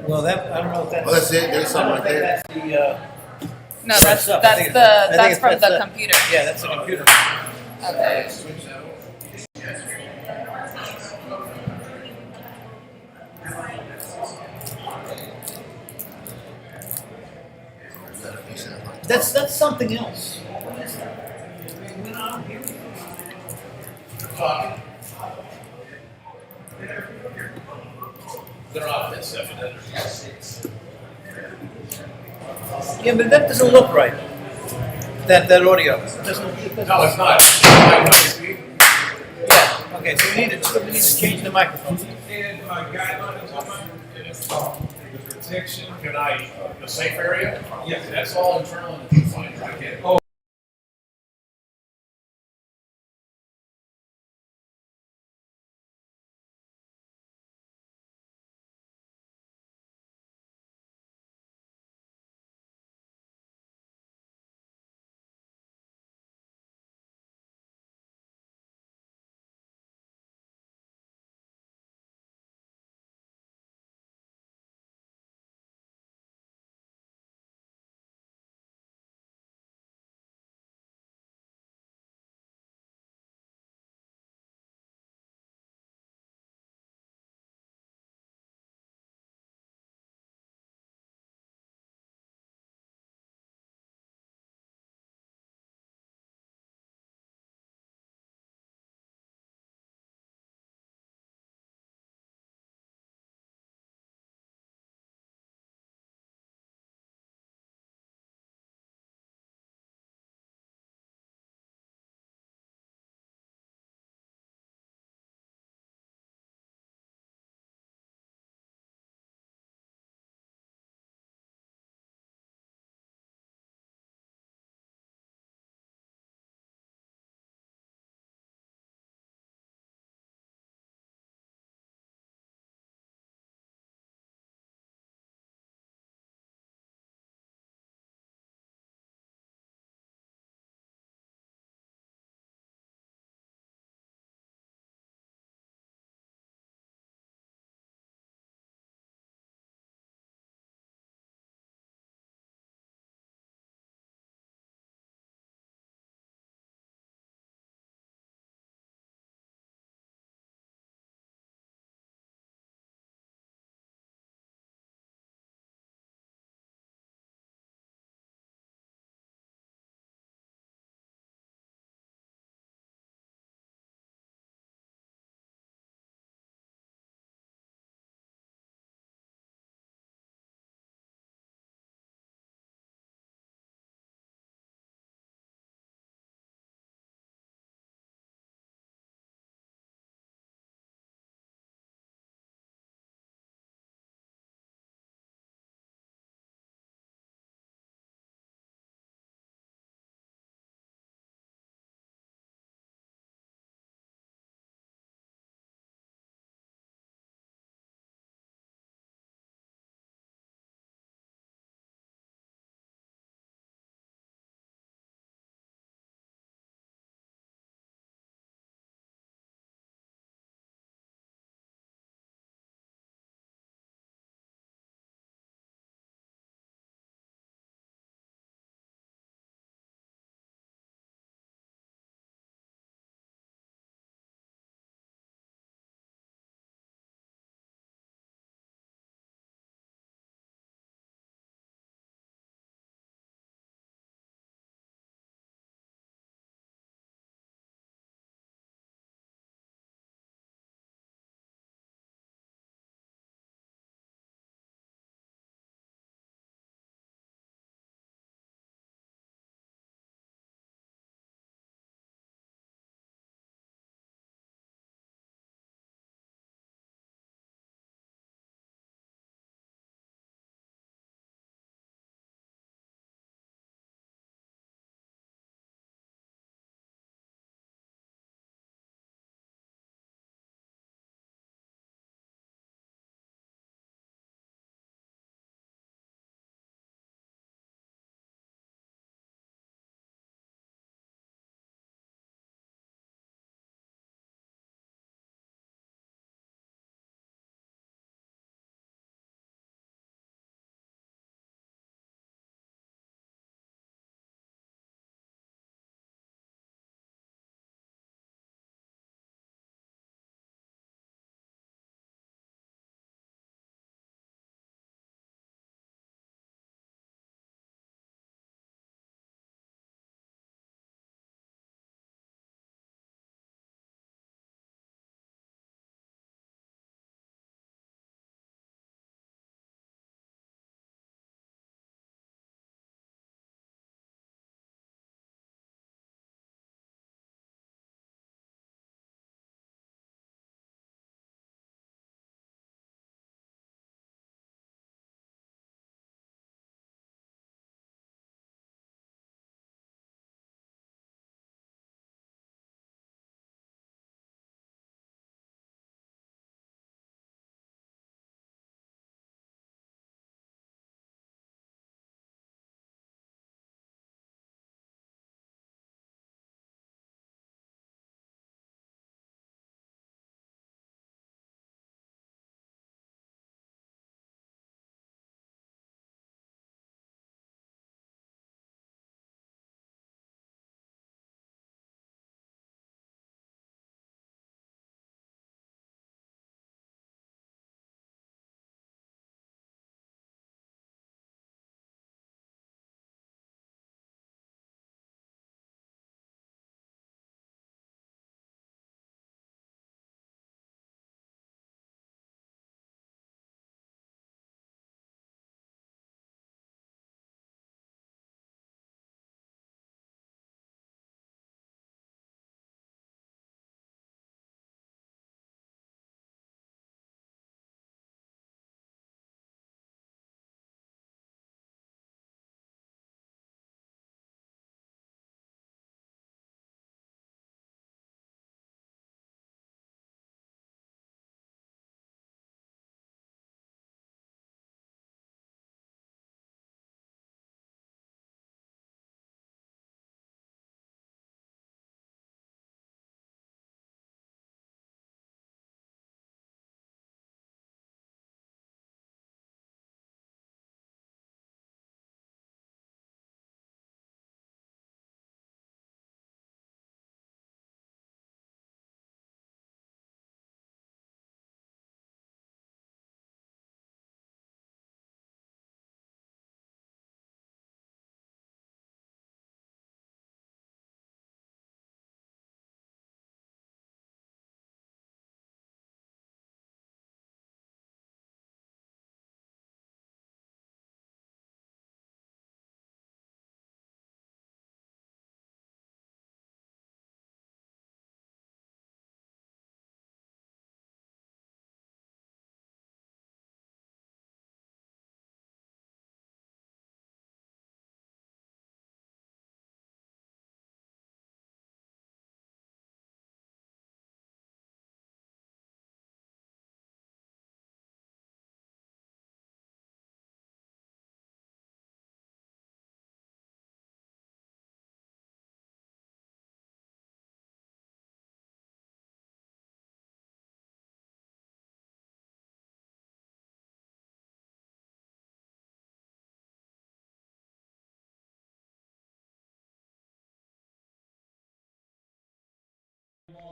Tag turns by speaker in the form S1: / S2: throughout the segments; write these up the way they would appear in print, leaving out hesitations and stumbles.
S1: Well, that I don't know if that's.
S2: Oh, that's it. There's something right there.
S1: That's the.
S3: No, that's
S1: stuff.
S3: that's from the computer.
S1: Yeah, that's the computer.
S3: Okay.
S1: That's something else.
S4: They're off that stuff.
S1: Yeah, but that doesn't look right. That audio. It doesn't.
S4: No, it's not.
S1: Yeah. Okay, so we need to change the microphone.
S4: And guidelines on the protection. Can I, the safe area? Yes. That's all internal and confined. I get it.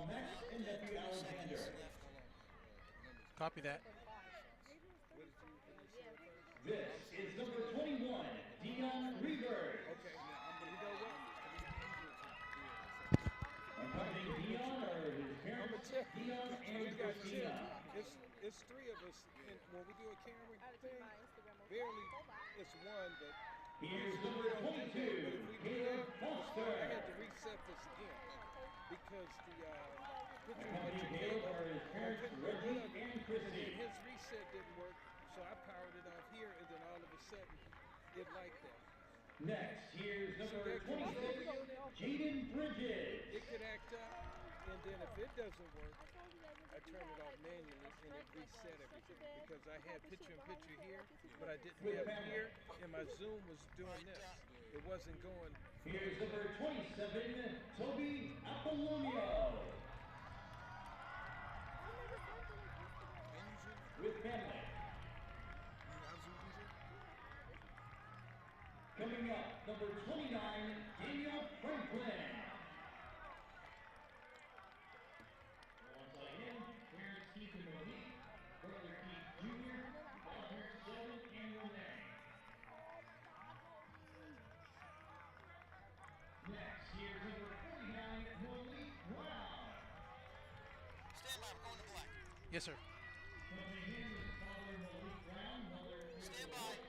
S2: Call Max and nephew Alexander.
S5: Copy that.
S2: This is number 21, Dion Reaver.
S6: Okay, now you know what?
S2: Accompanying Dion are his parents, Dion and Christina.
S6: It's three of us. And when we do a camera thing, barely it's one, but
S2: Here's number 22, Caleb
S6: I had
S2: Foster.
S6: to reset this again because the picture
S2: Accompanying Caleb are his parents, Reggie and
S6: and
S2: Chrissy.
S6: his reset didn't work, so I powered it off here, and then all of a sudden, it like that.
S2: Next, here's number 26, Jaden Bridges.
S6: It could act up, and then if it doesn't work, I turn it off manually and it reset everything because I had picture-in-picture here, but I didn't have it here, and my Zoom was doing this. It wasn't going.
S2: Here's number 27, Toby Apollonio. With family. Coming up, number 29, Daniel Franklin. Alongside him, parents Keith and Monique, brother Keith Jr., godparents Sheldon and Renee. Next, here's number 49, Monique Brown.
S7: Stand by, I'm going to black.
S5: Yes, sir.
S2: Accompanying him is father Monique Brown, mother
S7: Stand by.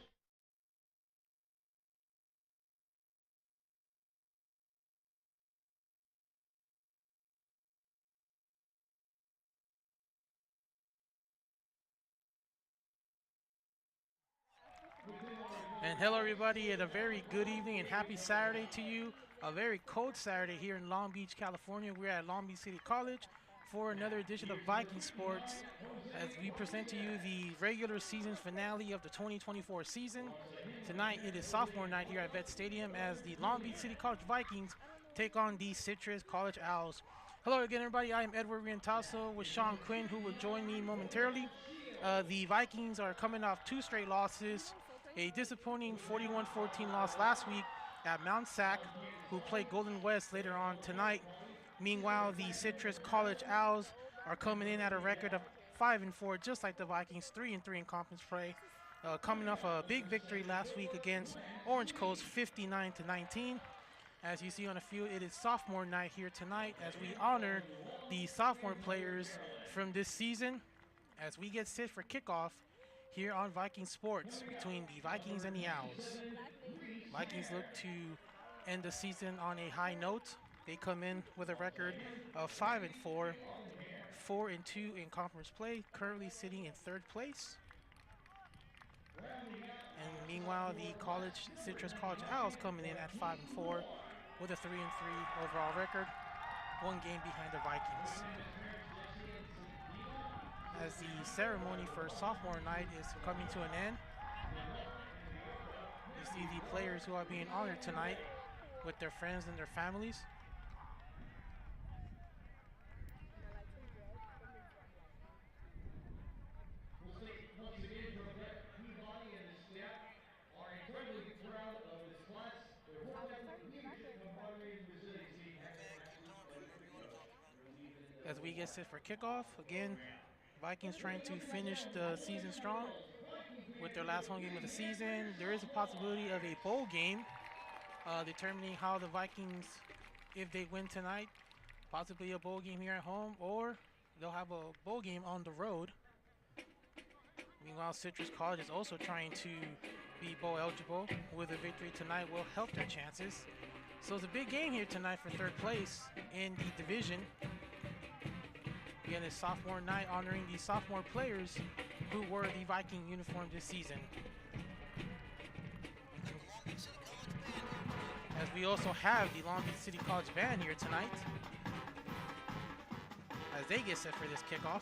S5: And hello, everybody, and a very good evening and happy Saturday to you. A very cold Saturday here in Long Beach, California. We're at Long Beach City College for another edition of Viking Sports as we present to you the regular season finale of the 2024 season. Tonight, it is sophomore night here at Vet Stadium as the Long Beach City College Vikings take on the Citrus College Owls. Hello again, everybody. I am Edward Rientasso with Sean Quinn, who will join me momentarily. The Vikings are coming off 2 straight losses. A disappointing 41-14 loss last week at Mount Sac, who played Golden West later on tonight. Meanwhile, the Citrus College Owls are coming in at a record of 5-4, just like the Vikings, 3-3 in conference play. Coming off a big victory last week against Orange Coast, 59-19. As you see on the field, it is sophomore night here tonight as we honor the sophomore players from this season as we get set for kickoff here on Viking Sports between the Vikings and the Owls. Vikings look to end the season on a high note. They come in with a record of 5-4, 4-2 in conference play, currently sitting in 3rd place. And meanwhile, the Citrus College Owls coming in at 5-4 with a 3-3 overall record, 1 game behind the Vikings. As the ceremony for sophomore night is coming to an end, you see the players who are being honored tonight with their friends and their families.
S2: We'll say once again from Brett Peabody and his staff are incredibly proud of this class. Their work ethic, leadership, camaraderie, and resiliency.
S5: As we get set for kickoff, again, Vikings trying to finish the season strong with their last home game of the season. There is a possibility of a bowl game determining how the Vikings, if they win tonight, possibly a bowl game here at home, or they'll have a bowl game on the road. Meanwhile, Citrus College is also trying to be bowl eligible. With a victory tonight will help their chances. So it's a big game here tonight for 3rd place in the division. Again, it's sophomore night honoring the sophomore players who wore the Viking uniform this season. As we also have the Long Beach City College Band here tonight as they get set for this kickoff.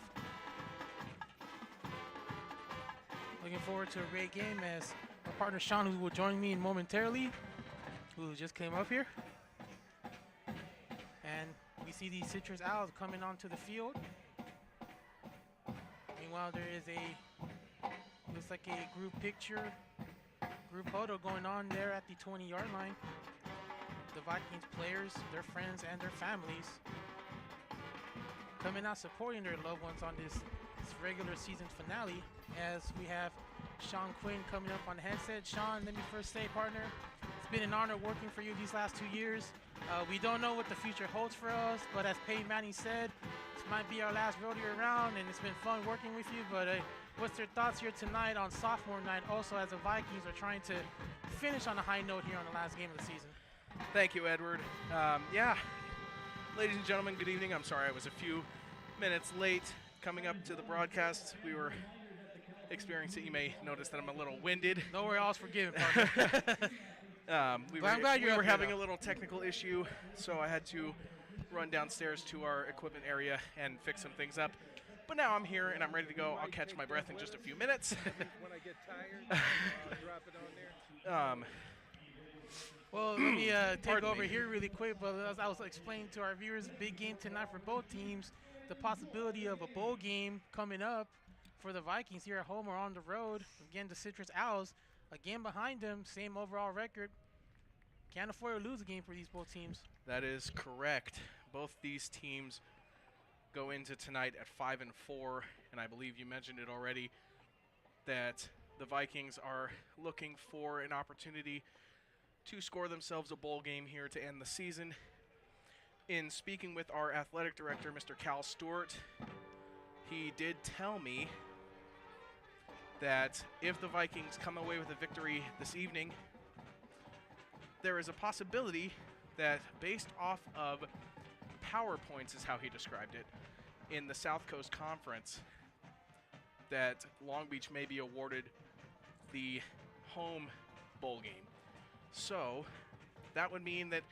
S5: Looking forward to a great game as our partner Sean, who will join me momentarily, who just came up here. And we see the Citrus Owls coming onto the field. Meanwhile, there is looks like a group photo going on there at the 20-yard line. The Vikings players, their friends, and their families. coming out supporting their loved ones on this regular season finale, as we have Sean Quinn coming up on the headset. Sean, let me first say, partner, it's been an honor working for you these last 2 years. We don't know what the future holds for us, but as Peyton Manning said, this might be our last rodeo around, and it's been fun working with you. But what's your thoughts here tonight on sophomore night, also as the Vikings are trying to finish on a high note here on the last game of the season?
S8: Thank you, Edward. Yeah, ladies and gentlemen, good evening. I'm sorry I was a few minutes late coming up to the broadcast. We were experiencing, you may notice that I'm a little winded.
S5: No worry, all's forgiven, partner.
S8: We
S5: glad you're
S8: were
S5: up here,
S8: having
S5: though.
S8: a little technical issue, so I had to run downstairs to our equipment area and fix some things up. But now I'm here and I'm ready to go. I'll catch my breath in just a few minutes.
S6: When I get tired, I'll drop it on there.
S5: Well, let me take
S8: Pardon
S5: over
S8: me.
S5: here really quick. But as I was explaining to our viewers, big game tonight for both teams. The possibility of a bowl game coming up for the Vikings here at home or on the road. Again, the Citrus Owls, again behind them, same overall record. Can't afford to lose a game for these both teams.
S8: That is correct. Both these teams go into tonight at 5-4, and I believe you mentioned it already that the Vikings are looking for an opportunity to score themselves a bowl game here to end the season. In speaking with our athletic director, Mr. Cal Stewart, he did tell me that if the Vikings come away with a victory this evening, there is a possibility that based off of PowerPoints is how he described it, in the South Coast Conference, that Long Beach may be awarded the home bowl game. So that would mean that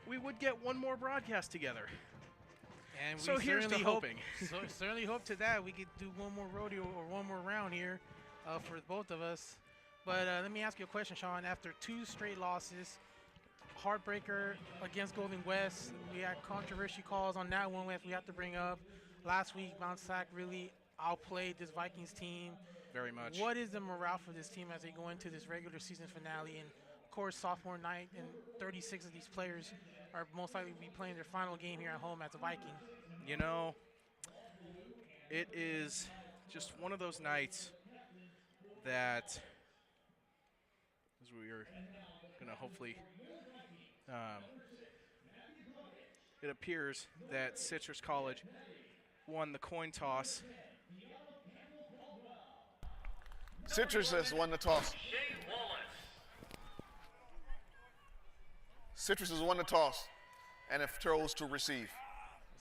S8: we would get one more broadcast together.
S5: And we
S8: So here's
S5: certainly
S8: to
S5: hope,
S8: hoping.
S5: So certainly hope to that we could do one more rodeo or one more round here for both of us. But let me ask you a question, Sean. After 2 straight losses, heartbreaker against Golden West, we had controversy calls on that one we have to bring up. Last week, Mount Sac really outplayed this Vikings team.
S8: Very much.
S5: What is the morale for this team as they go into this regular season finale? And of course, sophomore night, and 36 of these players are most likely to be playing their final game here at home as a Viking.
S8: You know, it is just one of those nights that, as we are going to hopefully, it appears that Citrus College won the coin toss.
S9: Citrus has won the toss. Citrus has won the toss and have chose to receive.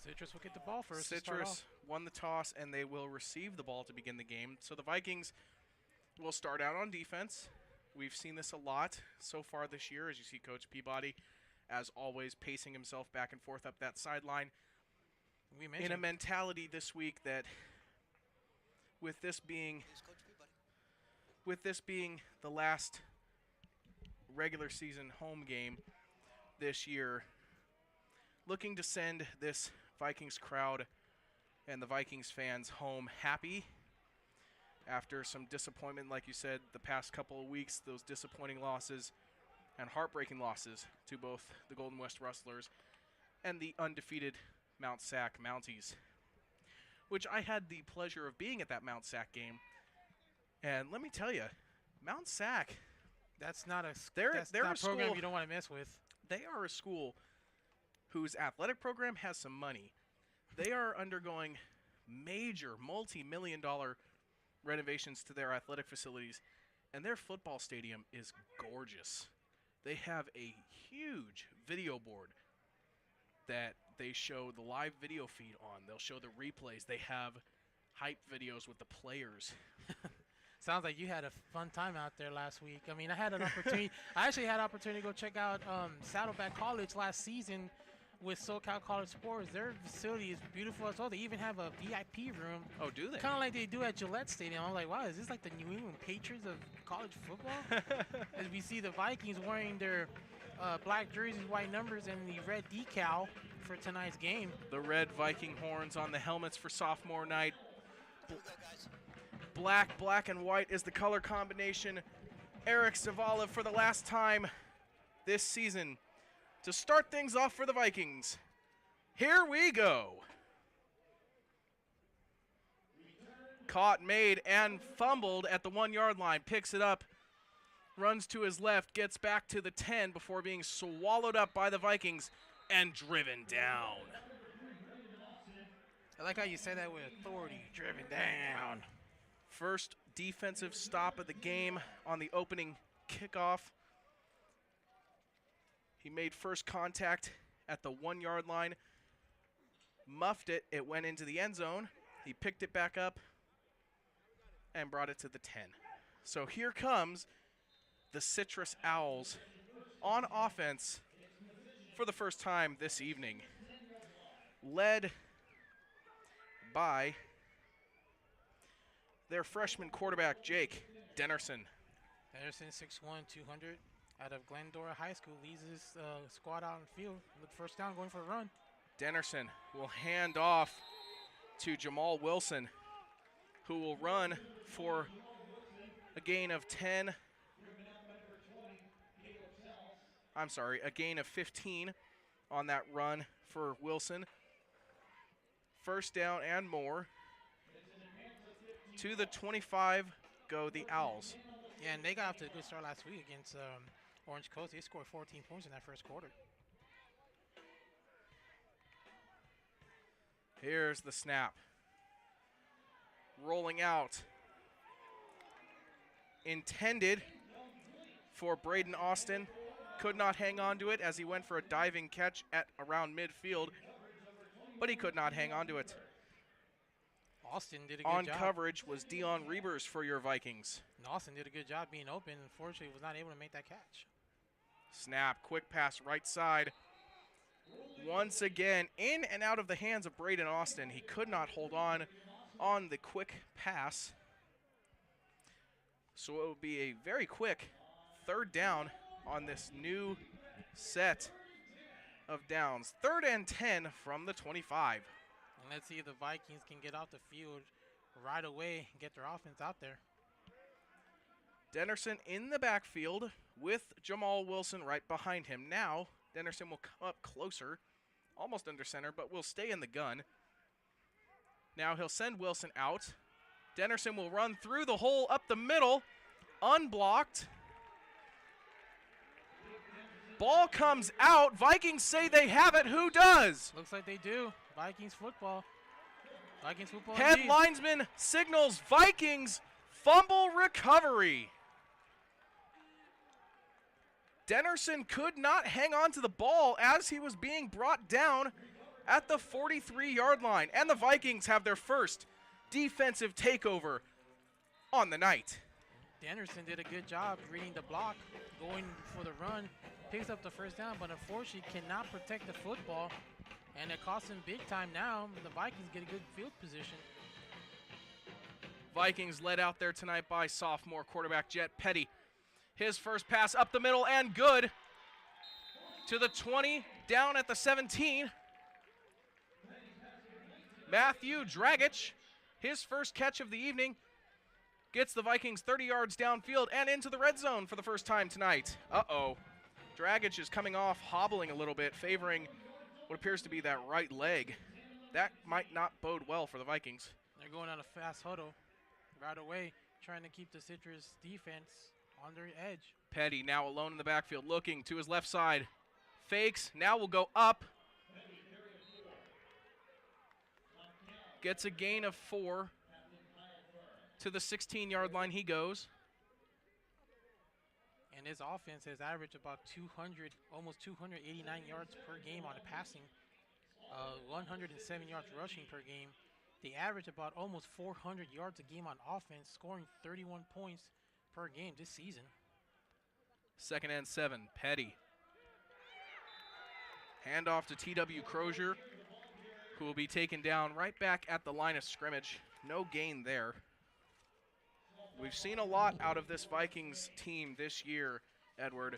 S5: Citrus will get the ball first. to start
S8: Citrus
S5: off.
S8: won the toss, and they will receive the ball to begin the game. So the Vikings will start out on defense. We've seen this a lot so far this year, as you see Coach Peabody, as always, pacing himself back and forth up that sideline.
S5: We
S8: In a
S5: mentioned
S8: mentality this week that with this being the last regular season home game this year, looking to send this Vikings crowd and the Vikings fans home happy after some disappointment, like you said, the past couple of weeks, those disappointing losses and heartbreaking losses to both the Golden West Rustlers and the undefeated Mount Sac Mounties, which I had the pleasure of being at that Mount Sac game. And let me tell you, Mount Sac,
S5: that's not a
S8: they're
S5: that's
S8: a
S5: not a program
S8: school-
S5: you don't want to mess with.
S8: they are a school whose athletic program has some money. They are undergoing major multi-million-dollar renovations to their athletic facilities, and their football stadium is gorgeous. They have a huge video board that they show the live video feed on. They'll show the replays. They have hype videos with the players.
S5: Sounds like you had a fun time out there last week. I mean, I had an opportunity. I actually had an opportunity to go check out Saddleback College last season with SoCal College Sports. Their facility is beautiful as well. They even have a VIP room.
S8: Oh, do they?
S5: Kind of like they do at Gillette Stadium. I'm like, wow, is this like the New England Patriots of college football? As we see the Vikings wearing their black jerseys, white numbers, and the red decal for tonight's game.
S8: The red Viking horns on the helmets for sophomore night. Black and white is the color combination. Eric Zavala for the last time this season to start things off for the Vikings. Here we go. Caught, made, and fumbled at the 1-yard line. Picks it up, runs to his left, gets back to the 10 before being swallowed up by the Vikings and driven down.
S5: I like how you say that with authority, driven down.
S8: First defensive stop of the game on the opening kickoff. He made first contact at the 1-yard line, muffed it, it went into the end zone. He picked it back up and brought it to the 10. So here comes the Citrus Owls on offense for the first time this evening, led by their freshman quarterback, Jake Dennerson.
S5: Dennerson, 6'1", 200, out of Glendora High School, leads his squad out on the field. Look, first down, going for a run.
S8: Dennerson will hand off to Jamal Wilson, who will run for a gain of 10. I'm sorry, a gain of 15 on that run for Wilson. First down and more. To the 25 go the Owls.
S5: Yeah, and they got off to a good start last week against Orange Coast. They scored 14 points in that first quarter.
S8: Here's the snap. Rolling out. Intended for Braden Austin. Could not hang on to it as he went for a diving catch at around midfield, but he could not hang on to it.
S5: Austin did a good
S8: On
S5: job.
S8: coverage was Dion Reavers for your Vikings.
S5: And Austin did a good job being open. Unfortunately, was not able to make that catch.
S8: Snap, quick pass right side. Once again, in and out of the hands of Braden Austin. He could not hold on the quick pass. So it will be a very quick third down on this new set of downs. 3rd and 10 from the 25.
S5: And let's see if the Vikings can get off the field right away and get their offense out there.
S8: Dennerson in the backfield with Jamal Wilson right behind him. Now, Dennerson will come up closer, almost under center, but will stay in the gun. Now he'll send Wilson out. Dennerson will run through the hole up the middle, unblocked. Ball comes out. Vikings say they have it. Who does?
S5: Looks like they do. Vikings football. Vikings football.
S8: Head
S5: indeed.
S8: linesman signals Vikings fumble recovery. Dennerson could not hang on to the ball as he was being brought down at the 43-yard line. And the Vikings have their first defensive takeover on the night.
S5: Dennerson did a good job reading the block, going for the run, picks up the first down, but unfortunately cannot protect the football, and it costs him big time now. The Vikings get a good field position.
S8: Vikings led out there tonight by sophomore quarterback Jet Petty. His first pass up the middle and good to the 20, down at the 17. Matthew Dragic, his first catch of the evening, gets the Vikings 30 yards downfield and into the red zone for the first time tonight. Uh-oh. Dragic is coming off, hobbling a little bit, favoring what appears to be that right leg. That might not bode well for the Vikings.
S5: They're going on a fast huddle right away, trying to keep the Citrus defense on their edge.
S8: Petty now alone in the backfield, looking to his left side. Fakes, now will go up. Gets a gain of 4. To the 16-yard line he goes.
S5: And his offense has averaged about 200, almost 289 yards per game on the passing, 107 yards rushing per game. They average about almost 400 yards a game on offense, scoring 31 points per game this season.
S8: 2nd and 7, Petty. Handoff to T.W. Crozier, who will be taken down right back at the line of scrimmage. No gain there. We've seen a lot out of this Vikings team this year, Edward,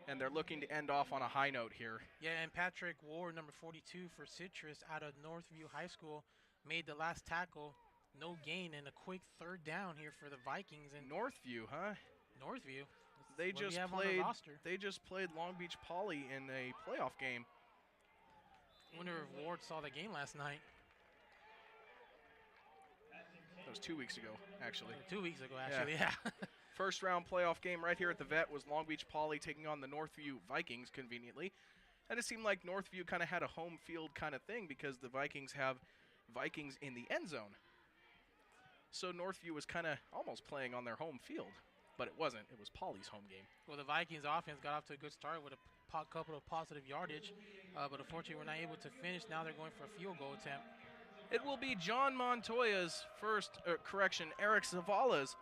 S8: and they're looking to end off on a high note here.
S5: Yeah, and Patrick Ward, number 42 for Citrus out of Northview High School, made the last tackle. No gain and a quick third down here for the Vikings. And
S8: Northview, huh?
S5: Northview.
S8: They just played Long Beach Poly in a playoff game.
S5: I wonder if Ward saw the game last night.
S8: The was 2 weeks ago, actually.
S5: 2 weeks ago, actually, yeah.
S8: First round playoff game right here at the Vet was Long Beach Poly taking on the Northview Vikings, conveniently. And it seemed like Northview kind of had a home field kind of thing because the Vikings have Vikings in the end zone. So Northview was kind of almost playing on their home field, but it wasn't. It was Poly's home game.
S5: Well, the Vikings offense got off to a good start with a couple of positive yardage, but unfortunately we're not able to finish. Now they're going for a field goal attempt.
S8: It will be John Montoya's first, Eric Zavala's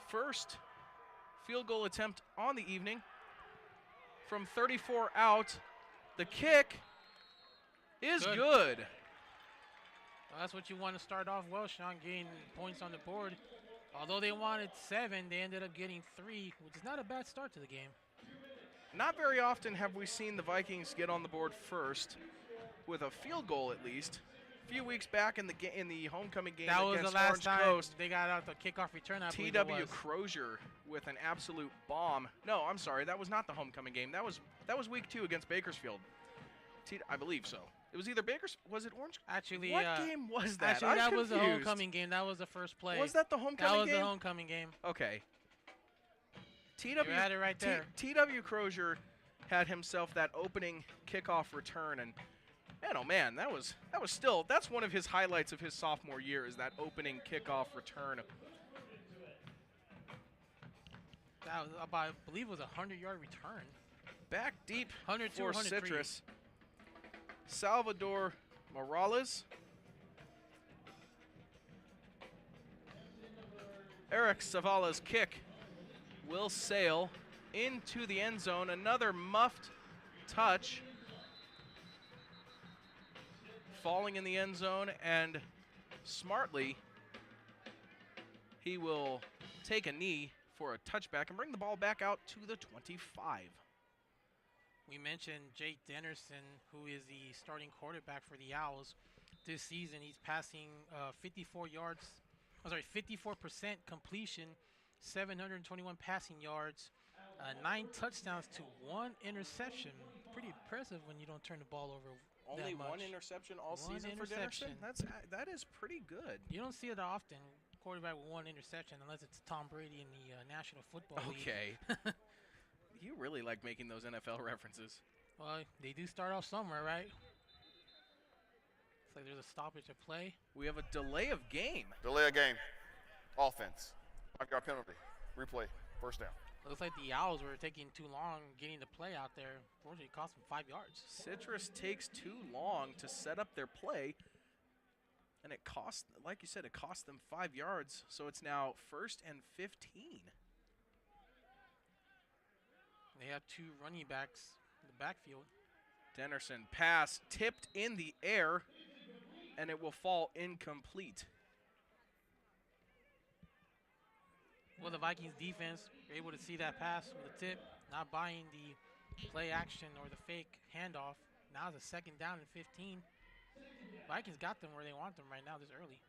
S8: first field goal attempt on the evening. From 34 out, the kick is good.
S5: Well, that's what you want to start off well, Sean, getting points on the board. Although they wanted 7, they ended up getting 3, which is not a bad start to the game.
S8: Not very often have we seen the Vikings get on the board first with a field goal at least. A few weeks back in the homecoming game
S5: that was
S8: against
S5: the last
S8: Orange
S5: time
S8: Coast,
S5: they got out the kickoff return. I believe
S8: T.W.
S5: it was.
S8: Crozier with an absolute bomb. No, I'm sorry, that was not the homecoming game. That was week 2 against Bakersfield. I believe so. It was either was it Orange?
S5: Actually,
S8: what game was that?
S5: Actually, that was the
S8: confused.
S5: homecoming game. That was the first play.
S8: Was that the homecoming game?
S5: That was the homecoming game.
S8: Okay.
S5: You had it right there.
S8: T.W. Crozier had himself that opening kickoff return, and man, oh man, that's one of his highlights of his sophomore year is that opening kickoff return.
S5: That was I believe it was a 100-yard return.
S8: Back deep
S5: 102,
S8: for
S5: 103.
S8: Citrus. Salvador Morales. Eric Savala's kick will sail into the end zone. Another muffed touch. Falling in the end zone, and smartly, he will take a knee for a touchback and bring the ball back out to the 25.
S5: We mentioned Jake Dennerson, who is the starting quarterback for the Owls this season. He's passing 54% completion, 721 passing yards, 9 touchdowns to 1 interception. Pretty impressive when you don't turn the ball over.
S8: Only one interception all season for Dennerson? That is pretty good.
S5: You don't see it often, quarterback with 1 interception, unless it's Tom Brady in the National Football League.
S8: Okay. You really like making those NFL references.
S5: Well, they do start off somewhere, right? It's like there's a stoppage of play.
S8: We have a delay of game.
S9: Delay of game. Offense. 5-yard penalty. Replay. First down.
S5: Looks like the Owls were taking too long getting the play out there. Unfortunately, it cost them 5 yards.
S8: Citrus takes too long to set up their play. And it cost, like you said, it cost them 5 yards. So it's now 1st and 15.
S5: They have 2 running backs in the backfield.
S8: Dennerson pass tipped in the air, and it will fall incomplete.
S5: Well, the Vikings defense were able to see that pass with a tip, not buying the play action or the fake handoff. Now it's a 2nd down and 15. Vikings got them where they want them right now this early.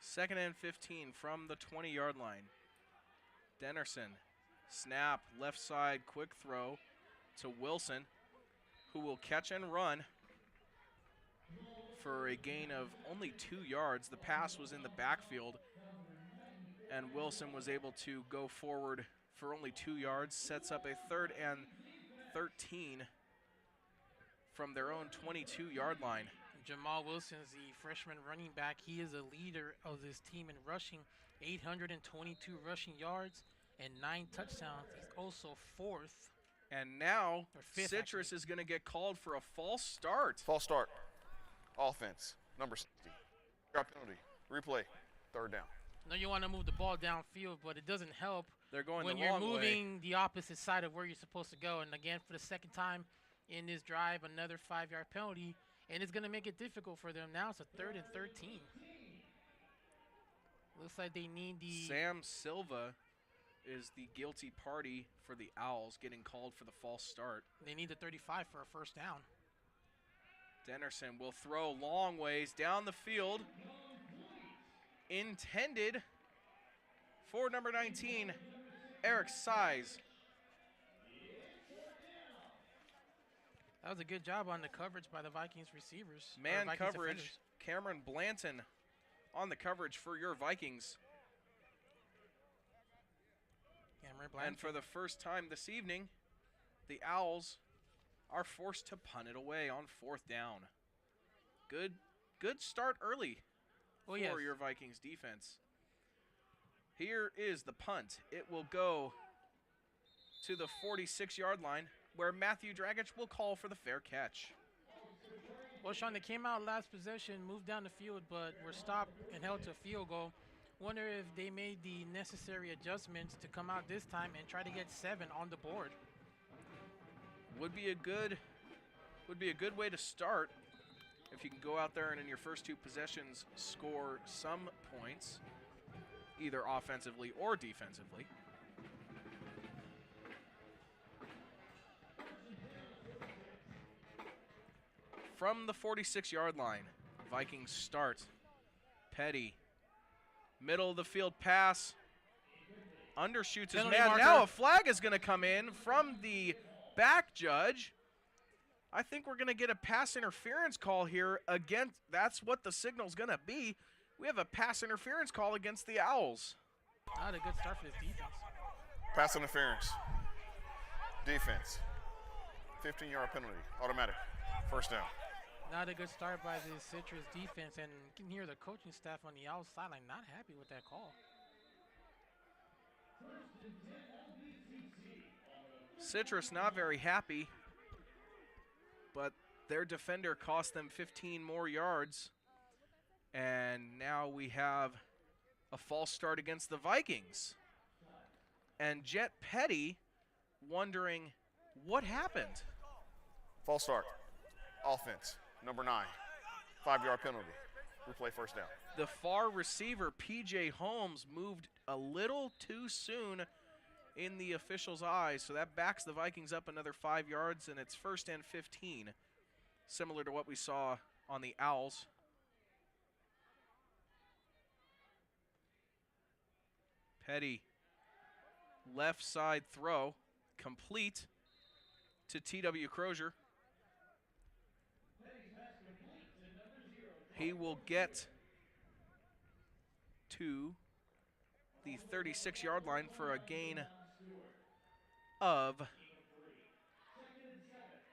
S8: 2nd and 15 from the 20-yard line. Dennerson, snap, left side, quick throw to Wilson, who will catch and run for a gain of only 2 yards. The pass was in the backfield, and Wilson was able to go forward for only 2 yards, sets up a 3rd and 13 from their own 22-yard line.
S5: Jamal Wilson's the freshman running back. He is a leader of this team in rushing, 822 rushing yards and 9 touchdowns. He's also 4th.
S8: And now
S5: Citrus
S8: is going to get called for a false start.
S9: False start. Offense. Number 60. 5-yard penalty. Replay. 3rd down.
S5: No, you want to move the ball downfield, but it doesn't help
S8: They're going
S5: when
S8: the
S5: you're
S8: wrong
S5: moving
S8: way.
S5: the opposite side of where you're supposed to go. And again, for the 2nd time in this drive, another 5-yard penalty. And it's going to make it difficult for them. Now it's a 3rd and 13. Looks like they need the...
S8: Sam Silva is the guilty party for the Owls getting called for the false start.
S5: They need the 35 for a 1st down.
S8: Dennerson will throw long ways down the field. Intended for number 19, Eric Size.
S5: That was a good job on the coverage by the Vikings receivers.
S8: Man
S5: Vikings
S8: coverage
S5: defenders.
S8: Cameron Blanton on the coverage for your Vikings.
S5: Cameron Blanton.
S8: And for the first time this evening, the Owls are forced to punt it away on 4th down. Good start early for your Vikings defense. Here is the punt. It will go to the 46-yard line, where Matthew Dragic will call for the fair catch.
S5: Well, Sean, they came out last possession, moved down the field, but were stopped and held to a field goal. Wonder if they made the necessary adjustments to come out this time and try to get 7 on the board.
S8: Would be a good way to start if you can go out there and in your first 2 possessions score some points, either offensively or defensively. From the 46-yard line, Vikings start. Petty, middle of the field pass, undershoots his man. Now a flag is going to come in from the back judge. I think we're going to get a pass interference call here against. That's what the signal's going to be. We have a pass interference call against the Owls.
S5: Not a good start for this defense.
S9: Pass interference. Defense. 15-yard penalty. Automatic. First down.
S5: Not a good start by the Citrus defense, and you can hear the coaching staff on the Owls sideline not happy with that call.
S8: Citrus not very happy, but their defender cost them 15 more yards, and now we have a false start against the Vikings. And Jet Petty wondering what happened.
S9: False start. Offense. Number 9. 5-yard penalty. Replay first down.
S8: The far receiver, P.J. Holmes, moved a little too soon in the official's eyes, so that backs the Vikings up another 5 yards, and it's 1st and 15, similar to what we saw on the Owls. Petty, left side throw, complete to T.W. Crozier. He will get to the 36-yard line for a gain of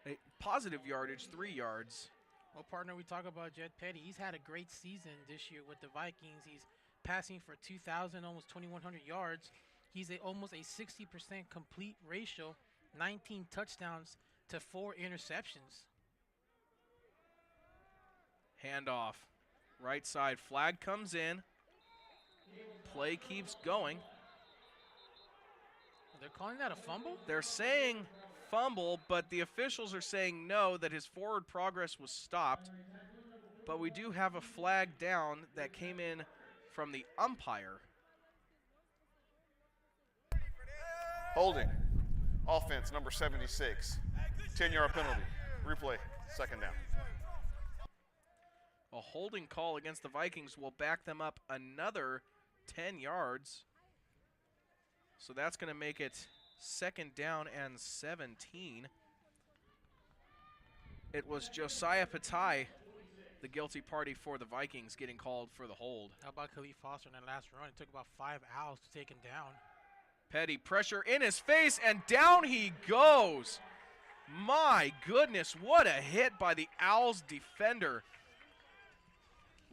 S8: a positive yardage, 3 yards.
S5: Well, partner, we talk about Jet Petty. He's had a great season this year with the Vikings. He's passing for 2,000, almost 2,100 yards. He's almost a 60% complete ratio, 19 touchdowns to 4 interceptions.
S8: Handoff, right side, flag comes in. Play keeps going.
S5: They're calling that a fumble?
S8: They're saying fumble, but the officials are saying no, that his forward progress was stopped. But we do have a flag down that came in from the umpire.
S9: Holding. Offense, number 76. 10-yard penalty. Replay, second down.
S8: A holding call against the Vikings will back them up another 10 yards. So that's going to make it 2nd down and 17. It was Josiah Patai, the guilty party for the Vikings, getting called for the hold.
S5: How about Khalif Foster in that last run? It took about 5 Owls to take him down.
S8: Petty, pressure in his face, and down he goes. My goodness, what a hit by the Owls defender.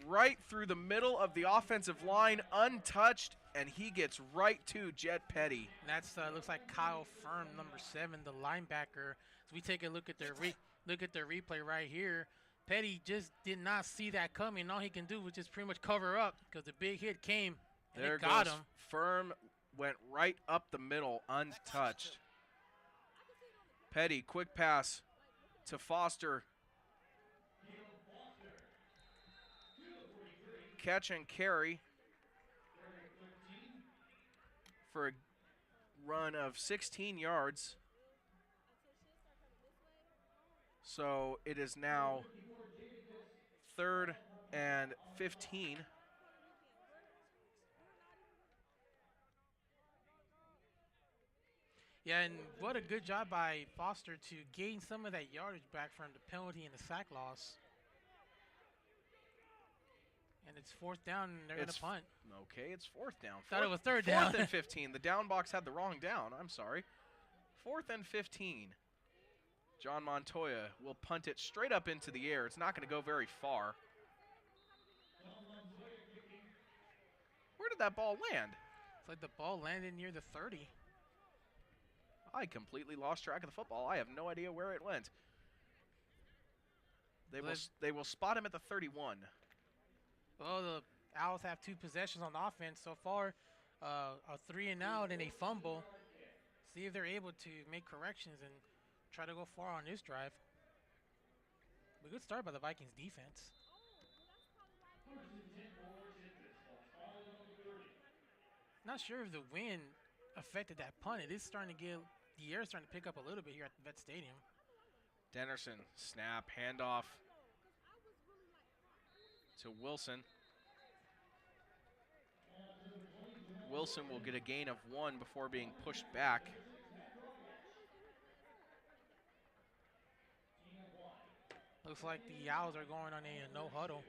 S8: Right through the middle of the offensive line, untouched, and he gets right to Jet Petty.
S5: And that's looks like Kyle Firm, number 7, the linebacker. As we take a look at their replay right here, Petty just did not see that coming. All he can do was just pretty much cover up because the big hit came and
S8: there
S5: it got him.
S8: Firm went right up the middle, untouched. Petty, quick pass to Foster. Catch and carry for a run of 16 yards. So it is now 3rd and 15.
S5: Yeah, and what a good job by Foster to gain some of that yardage back from the penalty and the sack loss. And it's 4th down, and they're going to punt.
S8: Okay, it's 4th down.
S5: Thought it was 3rd down.
S8: 4th and 15. The down box had the wrong down. I'm sorry. 4th and 15. John Montoya will punt it straight up into the air. It's not going to go very far. Where did that ball land?
S5: It's like the ball landed near the 30.
S8: I completely lost track of the football. I have no idea where it went. They will spot him at the 31.
S5: Well, the Owls have 2 possessions on offense so far, a 3 and out and a fumble. See if they're able to make corrections and try to go far on this drive. A good start by the Vikings defense. Not sure if the wind affected that punt. It is starting to get, the air is starting to pick up a little bit here at the Vet Stadium.
S8: Dennerson, snap, handoff to Wilson. Wilson will get a gain of 1 before being pushed back.
S5: Looks like the Owls are going on a no huddle.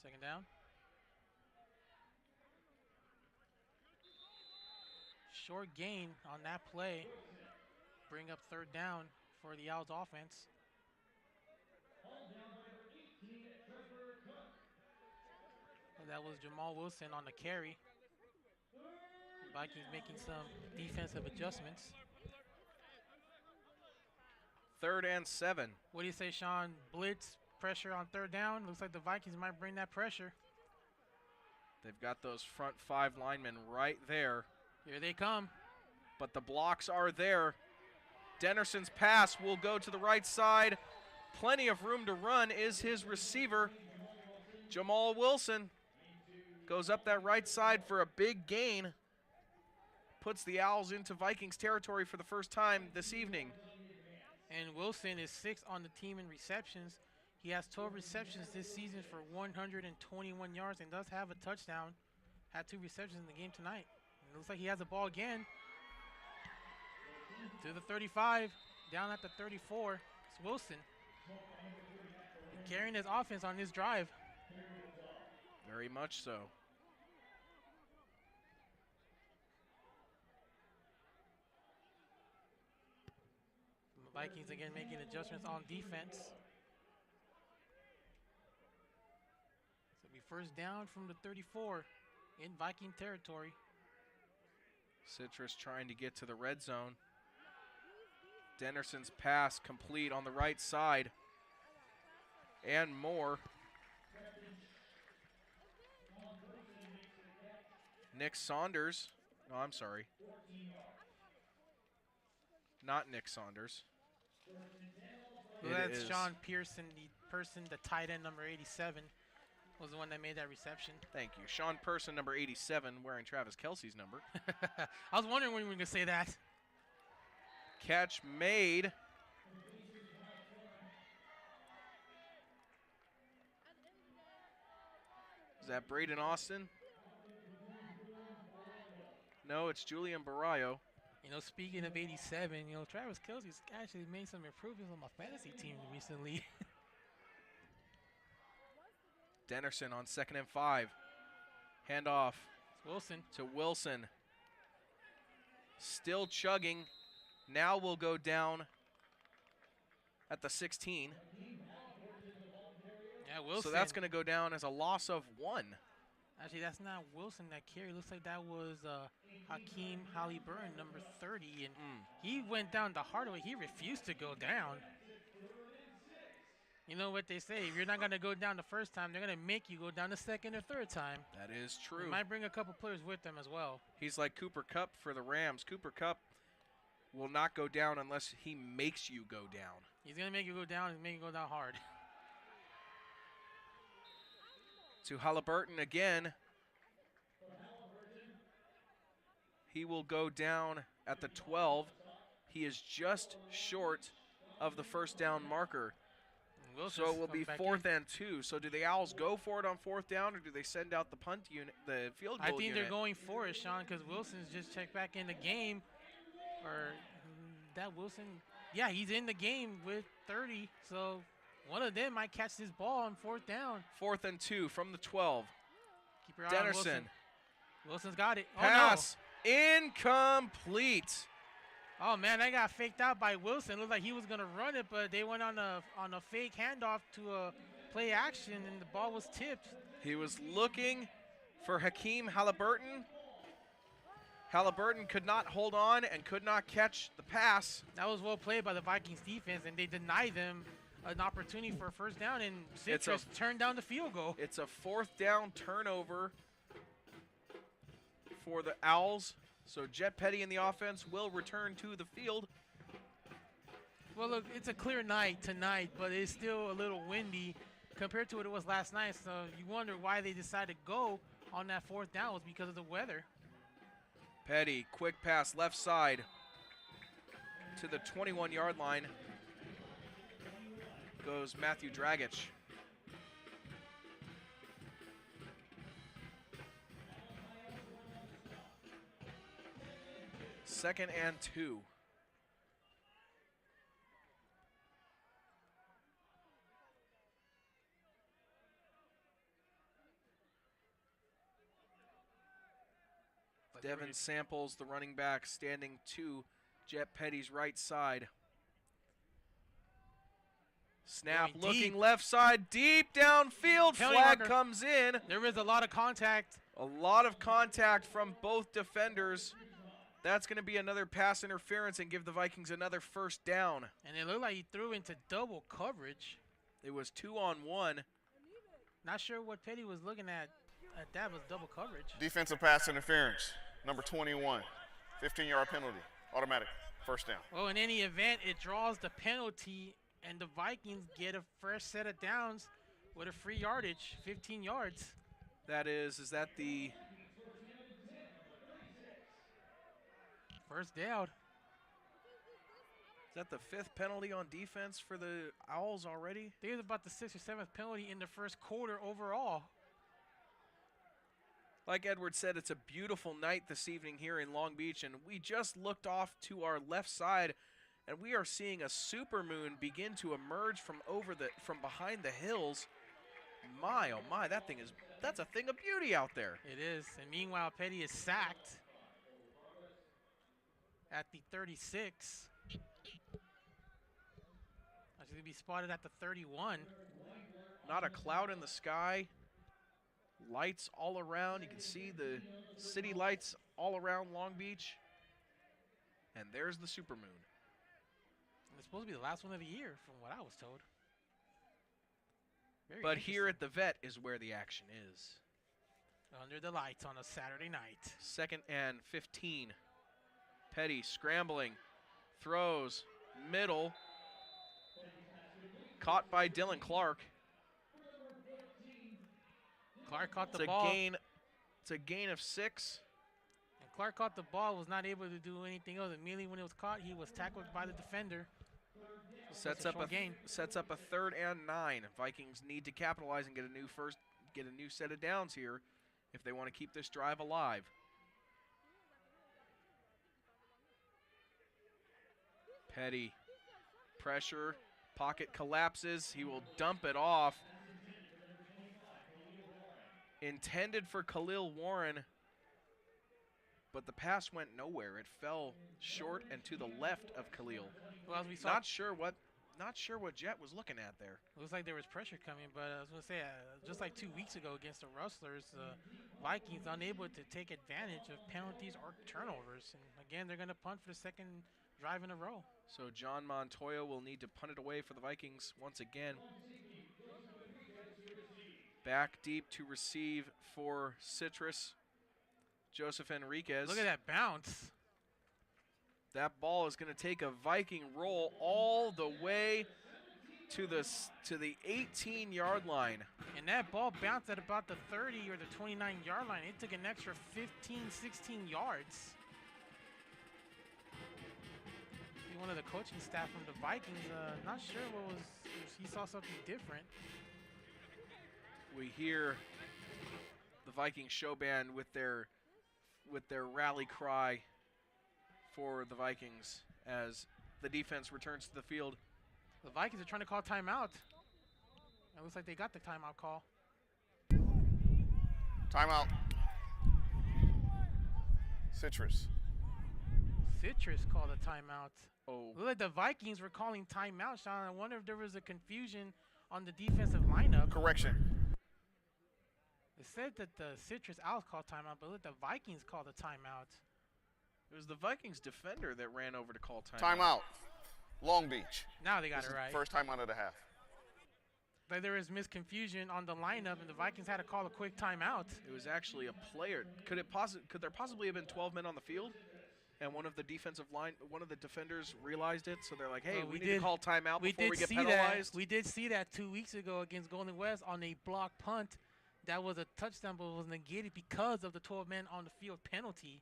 S5: 2nd down. Short gain on that play. Bring up 3rd down for the Owls offense. And that was Jamal Wilson on the carry. Vikings making some defensive adjustments.
S8: 3rd and 7.
S5: What do you say, Sean? Blitz, pressure on 3rd down. Looks like the Vikings might bring that pressure.
S8: They've got those front 5 linemen right there.
S5: Here they come.
S8: But the blocks are there. Dennerson's pass will go to the right side. Plenty of room to run is his receiver. Jamal Wilson goes up that right side for a big gain. Puts the Owls into Vikings territory for the first time this evening.
S5: And Wilson is 6th on the team in receptions. He has 12 receptions this season for 121 yards and does have a touchdown. Had 2 receptions in the game tonight. It looks like he has the ball again. To the 35, down at the 34. It's Wilson. Carrying his offense on this drive.
S8: Very much so.
S5: The Vikings again making adjustments on defense. So it'll be 1st down from the 34 in Viking territory.
S8: Citrus trying to get to the red zone. Dennerson's pass complete on the right side. And more. Nick Saunders. No, I'm sorry. Not Nick Saunders.
S5: Well, that's Sean Pearson, the tight end number 87, was the one that made that reception.
S8: Thank you. Sean Person, number 87, wearing Travis Kelce's number.
S5: I was wondering when we were going to say that.
S8: Catch made. Is that Braden Austin? No, it's Julian Barayo.
S5: You know, speaking of 87, you know, Travis Kelce's actually made some improvements on my fantasy team recently.
S8: Dennerson on 2nd and 5. Handoff.
S5: It's Wilson.
S8: To Wilson. Still chugging. Now will go down at the 16.
S5: Yeah, Wilson.
S8: So that's going to go down as a loss of 1.
S5: Actually, that's not Wilson that carried. Looks like that was Hakeem Halliburton, number 30. And he went down the hard way. He refused to go down. You know what they say, if you're not going to go down the first time, they're going to make you go down the 2nd or 3rd time.
S8: That is true.
S5: They might bring a couple players with them as well.
S8: He's like Cooper Kupp for the Rams. Cooper Kupp will not go down unless he makes you go down.
S5: He's going to make you go down and make you go down hard.
S8: To Halliburton again. He will go down at the 12. He is just short of the 1st down marker. So it will be 4th and 2. So do the Owls go for it on 4th down, or do they send out the punt unit, the field goal
S5: I think
S8: unit?
S5: they're going for it, Sean, because Wilson's just checked back in the game. Or that Wilson, yeah, he's in the game with 30. So One of them might catch this ball on 4th down.
S8: 4th and 2 from the 12.
S5: Keep your eye on Wilson.
S8: Dennerson.
S5: Wilson's got it.
S8: Pass. Incomplete.
S5: Oh, man, that got faked out by Wilson. Looked like he was going to run it, but they went on a fake handoff to a play action, and the ball was tipped.
S8: He was looking for Hakeem Halliburton. Halliburton could not hold on and could not catch the pass.
S5: That was well played by the Vikings defense, and they denied them an opportunity for a first down, and Citrus turned down the field goal.
S8: It's a 4th down turnover for the Owls. So Jet Petty in the offense will return to the field.
S5: Well, look, it's a clear night tonight, but it's still a little windy compared to what it was last night. So you wonder why they decided to go on that 4th down was because of the weather.
S8: Petty, quick pass left side to the 21-yard line. Goes Matthew Dragic. Second and 2. Devin Samples, the running back, standing to Jet Petty's right side. Snap looking left side, deep downfield. Flag comes in.
S5: There is a lot of contact.
S8: A lot of contact from both defenders. That's going to be another pass interference and give the Vikings another first down.
S5: And it looked like he threw into double coverage.
S8: It was 2-on-1.
S5: Not sure what Petty was looking at. That was double coverage.
S9: Defensive pass interference, number 21. 15-yard penalty, automatic, first down.
S5: Well, in any event, it draws the penalty, and the Vikings get a fresh set of downs with a free yardage, 15 yards.
S8: Is that the
S5: first down?
S8: Is that the 5th penalty on defense for the Owls already?
S5: I think it was about the 6th or 7th penalty in the first quarter overall.
S8: Like Edward said, it's a beautiful night this evening here in Long Beach, and we just looked off to our left side, and we are seeing a supermoon begin to emerge from behind the hills. My, oh my, that's a thing of beauty out there.
S5: It is, and meanwhile, Petty is sacked at the 36. That's going to be spotted at the 31.
S8: Not a cloud in the sky. Lights all around. You can see the city lights all around Long Beach. And there's the supermoon.
S5: It's supposed to be the last one of the year, from what I was told.
S8: But here at the Vet is where the action is.
S5: Under the lights on a Saturday night.
S8: 2nd and 15. Petty scrambling. Throws. Middle. Caught by Dylan Clark.
S5: Clark caught the ball.
S8: It's a gain of 6.
S5: And Clark caught the ball, was not able to do anything else. Immediately when it was caught, he was tackled by the defender.
S8: Sets up a 3rd and 9. Vikings need to capitalize and get a new set of downs here if they want to keep this drive alive. Petty, pressure, pocket collapses. He will dump it off. Intended for Khalil Warren, but the pass went nowhere. It fell short and to the left of Khalil.
S5: Well, as we saw,
S8: not sure what Jet was looking at there.
S5: Looks like there was pressure coming, but I was going to say, just like 2 weeks ago against the Rustlers, Vikings unable to take advantage of penalties or turnovers. And again, they're going to punt for the 2nd drive in a row.
S8: So John Montoya will need to punt it away for the Vikings once again. Back deep to receive for Citrus, Joseph Enriquez.
S5: Look at that bounce.
S8: That ball is going to take a Viking roll all the way to the 18-yard line.
S5: And that ball bounced at about the 30 or the 29-yard line. It took an extra 15, 16 yards. One of the coaching staff from the Vikings, not sure if he saw something different.
S8: We hear the Viking show band with their rally cry for the Vikings as the defense returns to the field.
S5: The Vikings are trying to call timeout. It looks like they got the timeout call.
S9: Timeout. Citrus.
S5: Citrus called a timeout.
S8: Oh.
S5: Look like the Vikings were calling timeout, Sean. I wonder if there was a confusion on the defensive lineup.
S9: Correction.
S5: It said that the Citrus Owls called timeout, but look, the Vikings called a timeout.
S8: It was the Vikings defender that ran over to call timeout.
S9: Timeout. Long Beach.
S5: Now they got
S9: This
S5: it
S9: is
S5: right.
S9: First timeout of the half.
S5: Like there was misconfusion on the lineup, and the Vikings had to call a quick timeout.
S8: It was actually a player. Could there possibly have been 12 men on the field? And one of the defenders realized it, so they're like, "Hey,
S5: Well,
S8: we need to call timeout before we get
S5: see
S8: penalized."
S5: that. We did see that 2 weeks ago against Golden West on a block punt. That was a touchdown, but was negated because of the 12 men on the field penalty.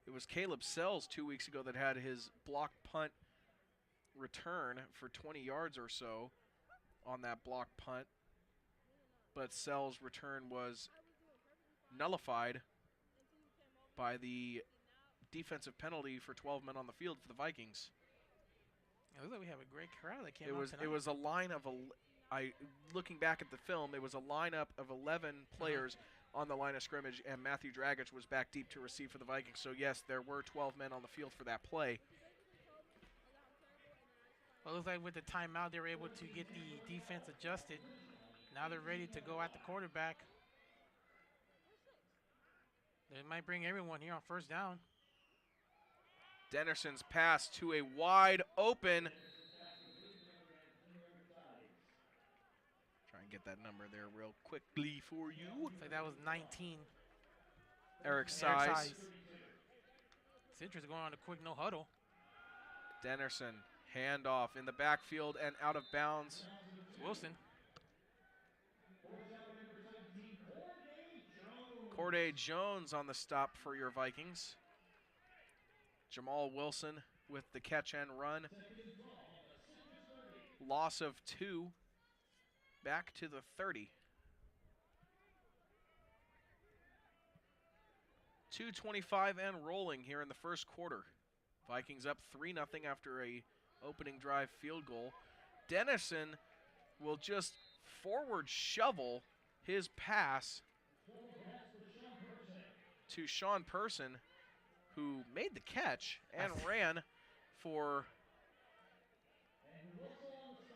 S8: It was Caleb Sells 2 weeks ago that had his block punt return for 20 yards or so on that block punt, but Sells' return was nullified by the defensive penalty for 12 men on the field for the Vikings.
S5: It looks like we have a great crowd that came
S8: It
S5: out
S8: was
S5: tonight.
S8: it was a line of looking back at the film, it was a lineup of 11 players on the line of scrimmage, and Matthew Dragic was back deep to receive for the Vikings. So yes, there were 12 men on the field for that play.
S5: Well, it looks like with the timeout, they were able to get the defense adjusted. Now they're ready to go at the quarterback. They might bring everyone here on first down.
S8: Dennerson's pass to a wide open. Try and get that number there real quickly for you.
S5: Looks like that was 19.
S8: Eric Size.
S5: Citrus going on a quick no huddle.
S8: Dennerson, handoff in the backfield and out of bounds.
S5: It's Wilson.
S8: Corday Jones on the stop for your Vikings. Jamal Wilson with the catch and run. Loss of 2. Back to the 30. 2:25 and rolling here in the first quarter. Vikings up 3-0 after a opening drive field goal. Dennison will just forward shovel his pass to Sean Person, who made the catch and ran for.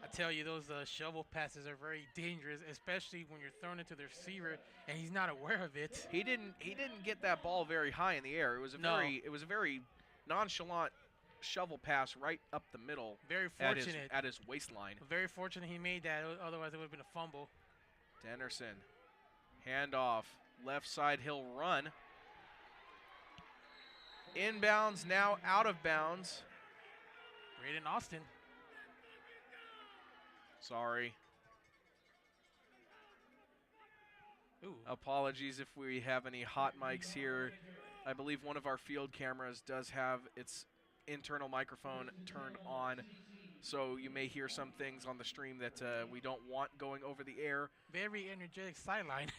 S5: I tell you, those shovel passes are very dangerous, especially when you're thrown into the receiver and he's not aware of it.
S8: He didn't get that ball very high in the air. It was a very nonchalant shovel pass right up the middle.
S5: Very fortunate
S8: at his waistline.
S5: Very fortunate he made that. Otherwise, it would have been a fumble.
S8: Dennerson, handoff, left side. He'll run. Inbounds, now out of bounds.
S5: Braden Austin.
S8: Sorry.
S5: Ooh.
S8: Apologies if we have any hot mics here. I believe one of our field cameras does have its internal microphone turned on, so you may hear some things on the stream that we don't want going over the air.
S5: Very energetic sideline.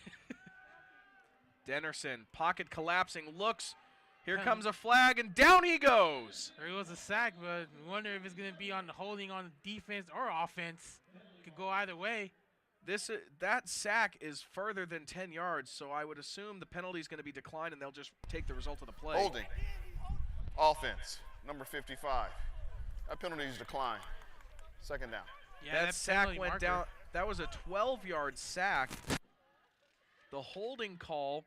S8: Dennerson, pocket collapsing, looks. Here comes a flag, and down he goes.
S5: There was a sack, but I wonder if it's going to be on the holding on defense or offense. Could go either way.
S8: That sack is further than 10 yards, so I would assume the penalty is going to be declined, and they'll just take the result of the play.
S9: Holding. Offense, number 55. That penalty is declined. Second down.
S5: Yeah,
S8: that sack went down. That was a 12-yard sack. The holding call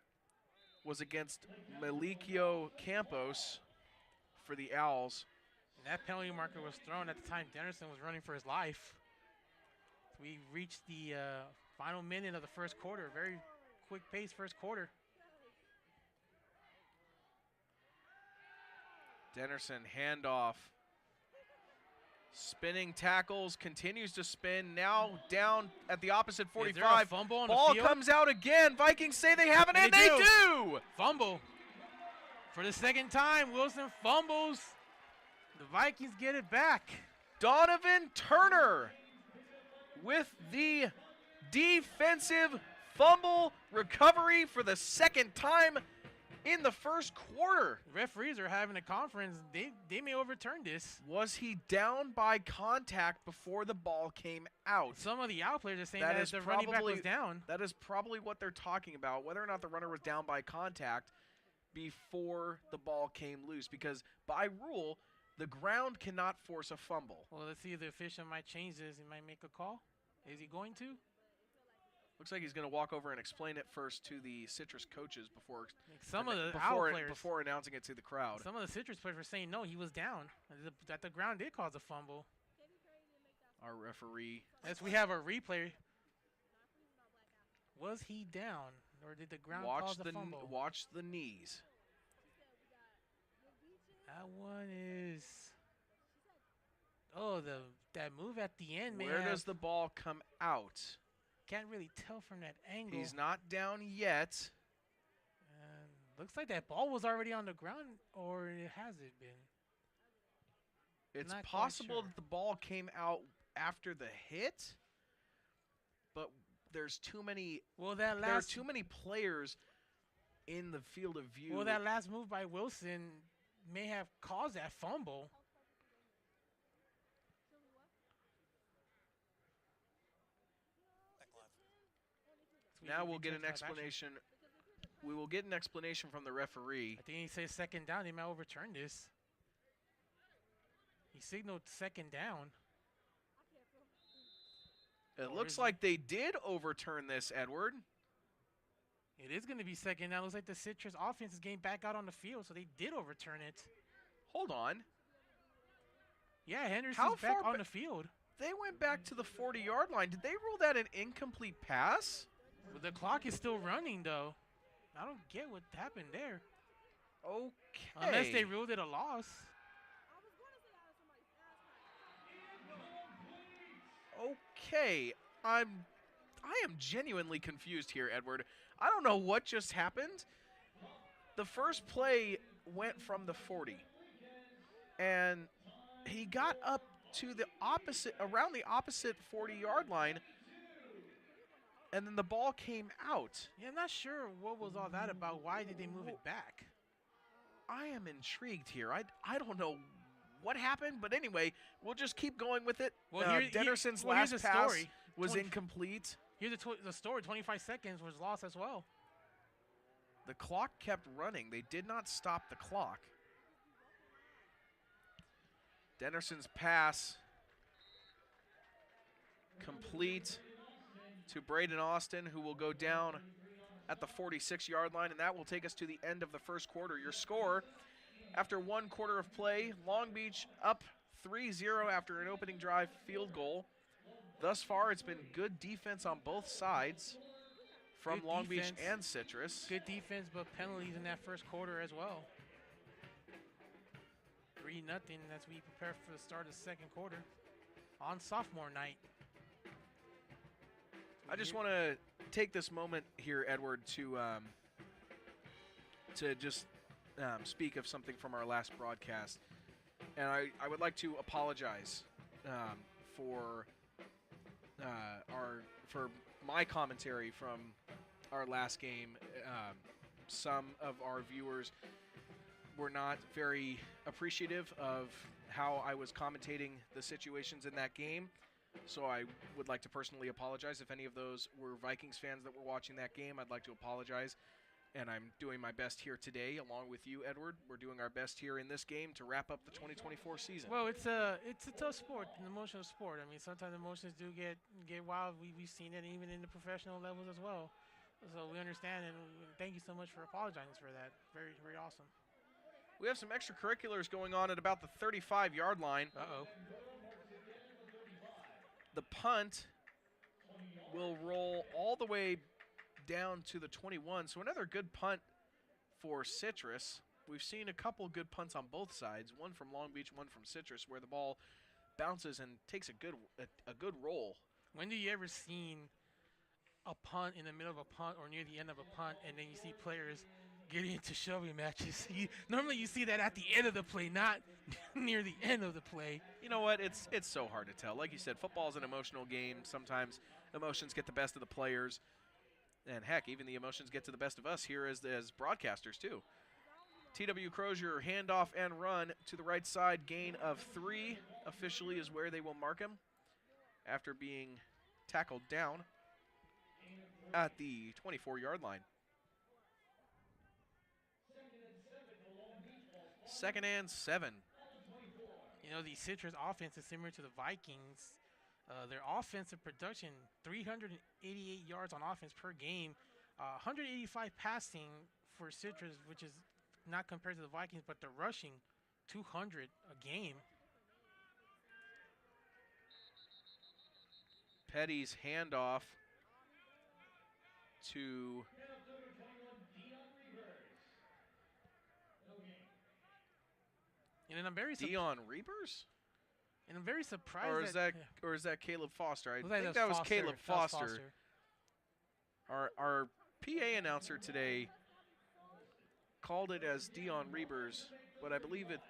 S8: was against Malikio Campos for the Owls.
S5: And that penalty marker was thrown at the time Dennerson was running for his life. We reached the final minute of the first quarter. Very quick pace first quarter.
S8: Dennerson, handoff. Spinning tackles, continues to spin, now down at the opposite 45.
S5: Is there a fumble on
S8: Ball
S5: the field?
S8: comes out again. Vikings say they have it, and they do.
S5: Fumble. For the second time, Wilson fumbles. The Vikings get it back.
S8: Donovan Turner with the defensive fumble recovery for the second time in the first quarter.
S5: Referees are having a conference. They may overturn this.
S8: Was he down by contact before the ball came out?
S5: Some of the out players are saying that the running back was down.
S8: That is probably what they're talking about, whether or not the runner was down by contact before the ball came loose. Because by rule, the ground cannot force a fumble.
S5: Well, let's see if the official might change this. He might make a call. Is he going to?
S8: Looks like he's going to walk over and explain it first to the Citrus coaches before announcing it to the crowd.
S5: Some of the Citrus players were saying no, he was down. That the ground did cause a fumble.
S8: Our referee.
S5: Yes, we have a replay. Was he down, or did the ground cause the fumble?
S8: Watch the knees.
S5: That one is. Oh, that move at the end, man.
S8: Where does the ball come out?
S5: Can't really tell from that angle.
S8: He's not down yet.
S5: And looks like that ball was already on the ground, or has it been?
S8: It's possible that the ball came out after the hit, but there's too many. There are too many players in the field of view.
S5: Well, that last move by Wilson may have caused that fumble.
S8: Now we'll get an explanation. We will get an explanation from the referee.
S5: I think he says second down. They might overturn this. He signaled second down.
S8: It looks like they did overturn this, Edward.
S5: It is going to be second down. Looks like the Citrus offense is getting back out on the field, so they did overturn it.
S8: Hold on.
S5: Yeah, Henderson's back on the field.
S8: They went back to the 40-yard line. Did they rule that an incomplete pass?
S5: Well, the clock is still running, though. I don't get what happened there.
S8: Okay.
S5: Unless they ruled it a loss.
S8: Okay. I am genuinely confused here, Edward. I don't know what just happened. The first play went from the 40. And he got up to the opposite, around the opposite 40-yard line. And then the ball came out.
S5: Yeah, I'm not sure what was all that about. Why did they move it back?
S8: I am intrigued here. I don't know what happened, but anyway, we'll just keep going with it.
S5: Well,
S8: Dennerson's last pass was incomplete.
S5: Here's the story. 25 seconds was lost as well.
S8: The clock kept running. They did not stop the clock. Dennerson's pass complete to Braden Austin, who will go down at the 46-yard line, and that will take us to the end of the first quarter. Your score, after 1 quarter of play, Long Beach up 3-0 after an opening drive field goal. Thus far, it's been good defense on both sides from Long Beach and Citrus.
S5: Good defense, but penalties in that first quarter as well. 3-0 as we prepare for the start of the second quarter on sophomore night.
S8: I just want to take this moment here, Edward, to just speak of something from our last broadcast. And I would like to apologize for my commentary from our last game. Some of our viewers were not very appreciative of how I was commentating the situations in that game. So I would like to personally apologize. If any of those were Vikings fans that were watching that game, I'd like to apologize. And I'm doing my best here today, along with you, Edward. We're doing our best here in this game to wrap up the 2024 season.
S5: Well, it's a tough sport, an emotional sport. I mean, sometimes emotions do get wild. We've seen it even in the professional levels as well. So we understand, and thank you so much for apologizing for that. Very, very awesome.
S8: We have some extracurriculars going on at about the 35-yard line.
S5: Uh-oh.
S8: The punt will roll all the way down to the 21. So another good punt for Citrus. We've seen a couple good punts on both sides, one from Long Beach, one from Citrus, where the ball bounces and takes a good roll.
S5: When do you ever seen a punt in the middle of a punt or near the end of a punt, and then you see players getting into shoving matches? Normally you see that at the end of the play, not near the end of the play.
S8: You know what? It's so hard to tell. Like you said, football is an emotional game. Sometimes emotions get the best of the players. And heck, even the emotions get to the best of us here as broadcasters too. TW Crozier, handoff and run to the right side, gain of 3 officially is where they will mark him after being tackled down at the 24-yard line. 2nd and 7.
S5: You know, the Citrus offense is similar to the Vikings. Their offensive production, 388 yards on offense per game, 185 passing for Citrus, which is not compared to the Vikings, but they're rushing 200 a game.
S8: Petty's handoff to
S5: And I'm very
S8: Dion Reavers?
S5: And I'm very surprised.
S8: Or is that Caleb Foster? I
S5: Looks
S8: think
S5: like
S8: that was
S5: Foster.
S8: Caleb
S5: That was
S8: Foster. Our PA announcer today called it as Dion Reavers, but I believe it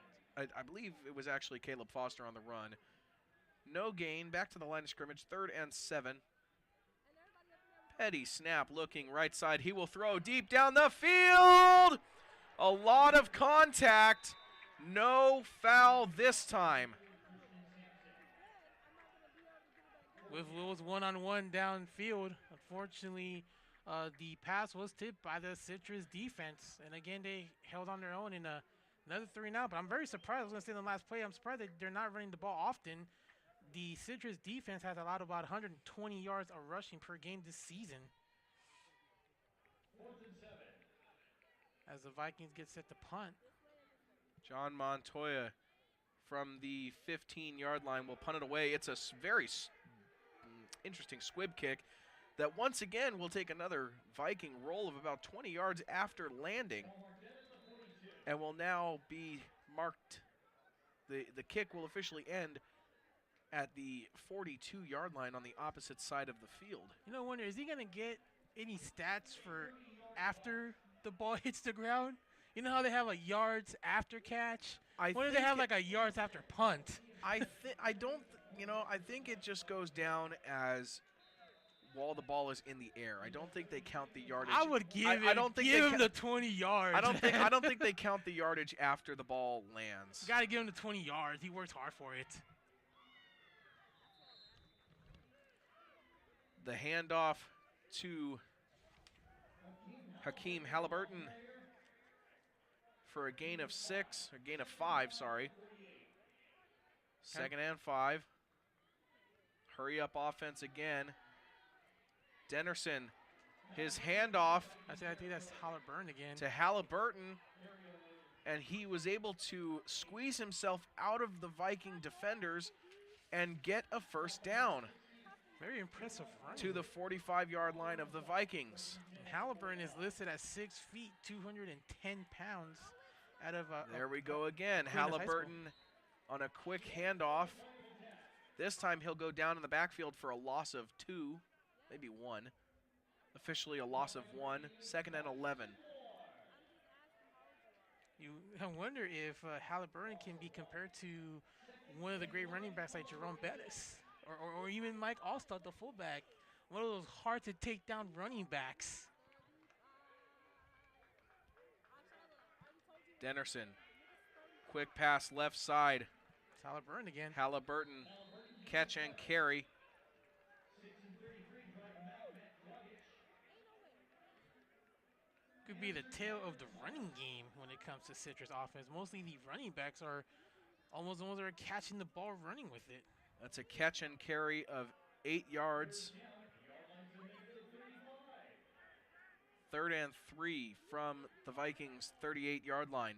S8: was actually Caleb Foster on the run. No gain, back to the line of scrimmage, 3rd and 7. Petty snap looking right side. He will throw deep down the field. A lot of contact. No foul this time.
S5: With Will's one-on-one downfield, unfortunately, the pass was tipped by the Citrus defense. And again, they held on their own in another 3 and out. But I'm very surprised. I was going to say in the last play, I'm surprised that they're not running the ball often. The Citrus defense has allowed about 120 yards of rushing per game this season.
S2: 4th and 7.
S5: As the Vikings get set to punt.
S8: John Montoya from the 15-yard line will punt it away. It's a very interesting squib kick that once again will take another Viking roll of about 20 yards after landing and will now be marked. The kick will officially end at the 42-yard line on the opposite side of the field.
S5: You know, I wonder, is he going to get any stats for after the ball hits the ground? You know how they have a yards after catch? What do they have like a yards after punt?
S8: I think it just goes down as while the ball is in the air. I don't think they count the yardage.
S5: I would give him the 20 yards.
S8: I don't think they count the yardage after the ball lands.
S5: Got to give him the 20 yards. He works hard for it.
S8: The handoff to Hakeem Halliburton for a gain of 5, sorry. 2nd and 5. Hurry up offense again. Dennerson, his handoff.
S5: I think that's Halliburton again.
S8: To Halliburton, and he was able to squeeze himself out of the Viking defenders and get a first down.
S5: Very impressive run.
S8: To the 45-yard line of the Vikings.
S5: And Halliburton is listed at 6 feet, 210 pounds. Out of
S8: there we go again. Halliburton on a quick handoff. This time he'll go down in the backfield for a loss of 2, maybe 1. Officially a loss of 1. 2nd and 11.
S5: I wonder if Halliburton can be compared to one of the great running backs like Jerome Bettis or even Mike Allstott, the fullback. One of those hard-to-take-down running backs.
S8: Dennerson, quick pass left side.
S5: It's Halliburton again.
S8: Halliburton, catch and carry.
S5: Could be the tail of the running game when it comes to Citrus offense. Mostly the running backs are almost the ones that are catching the ball running with it.
S8: That's a catch and carry of 8 yards. 3rd and 3 from the Vikings' 38-yard line.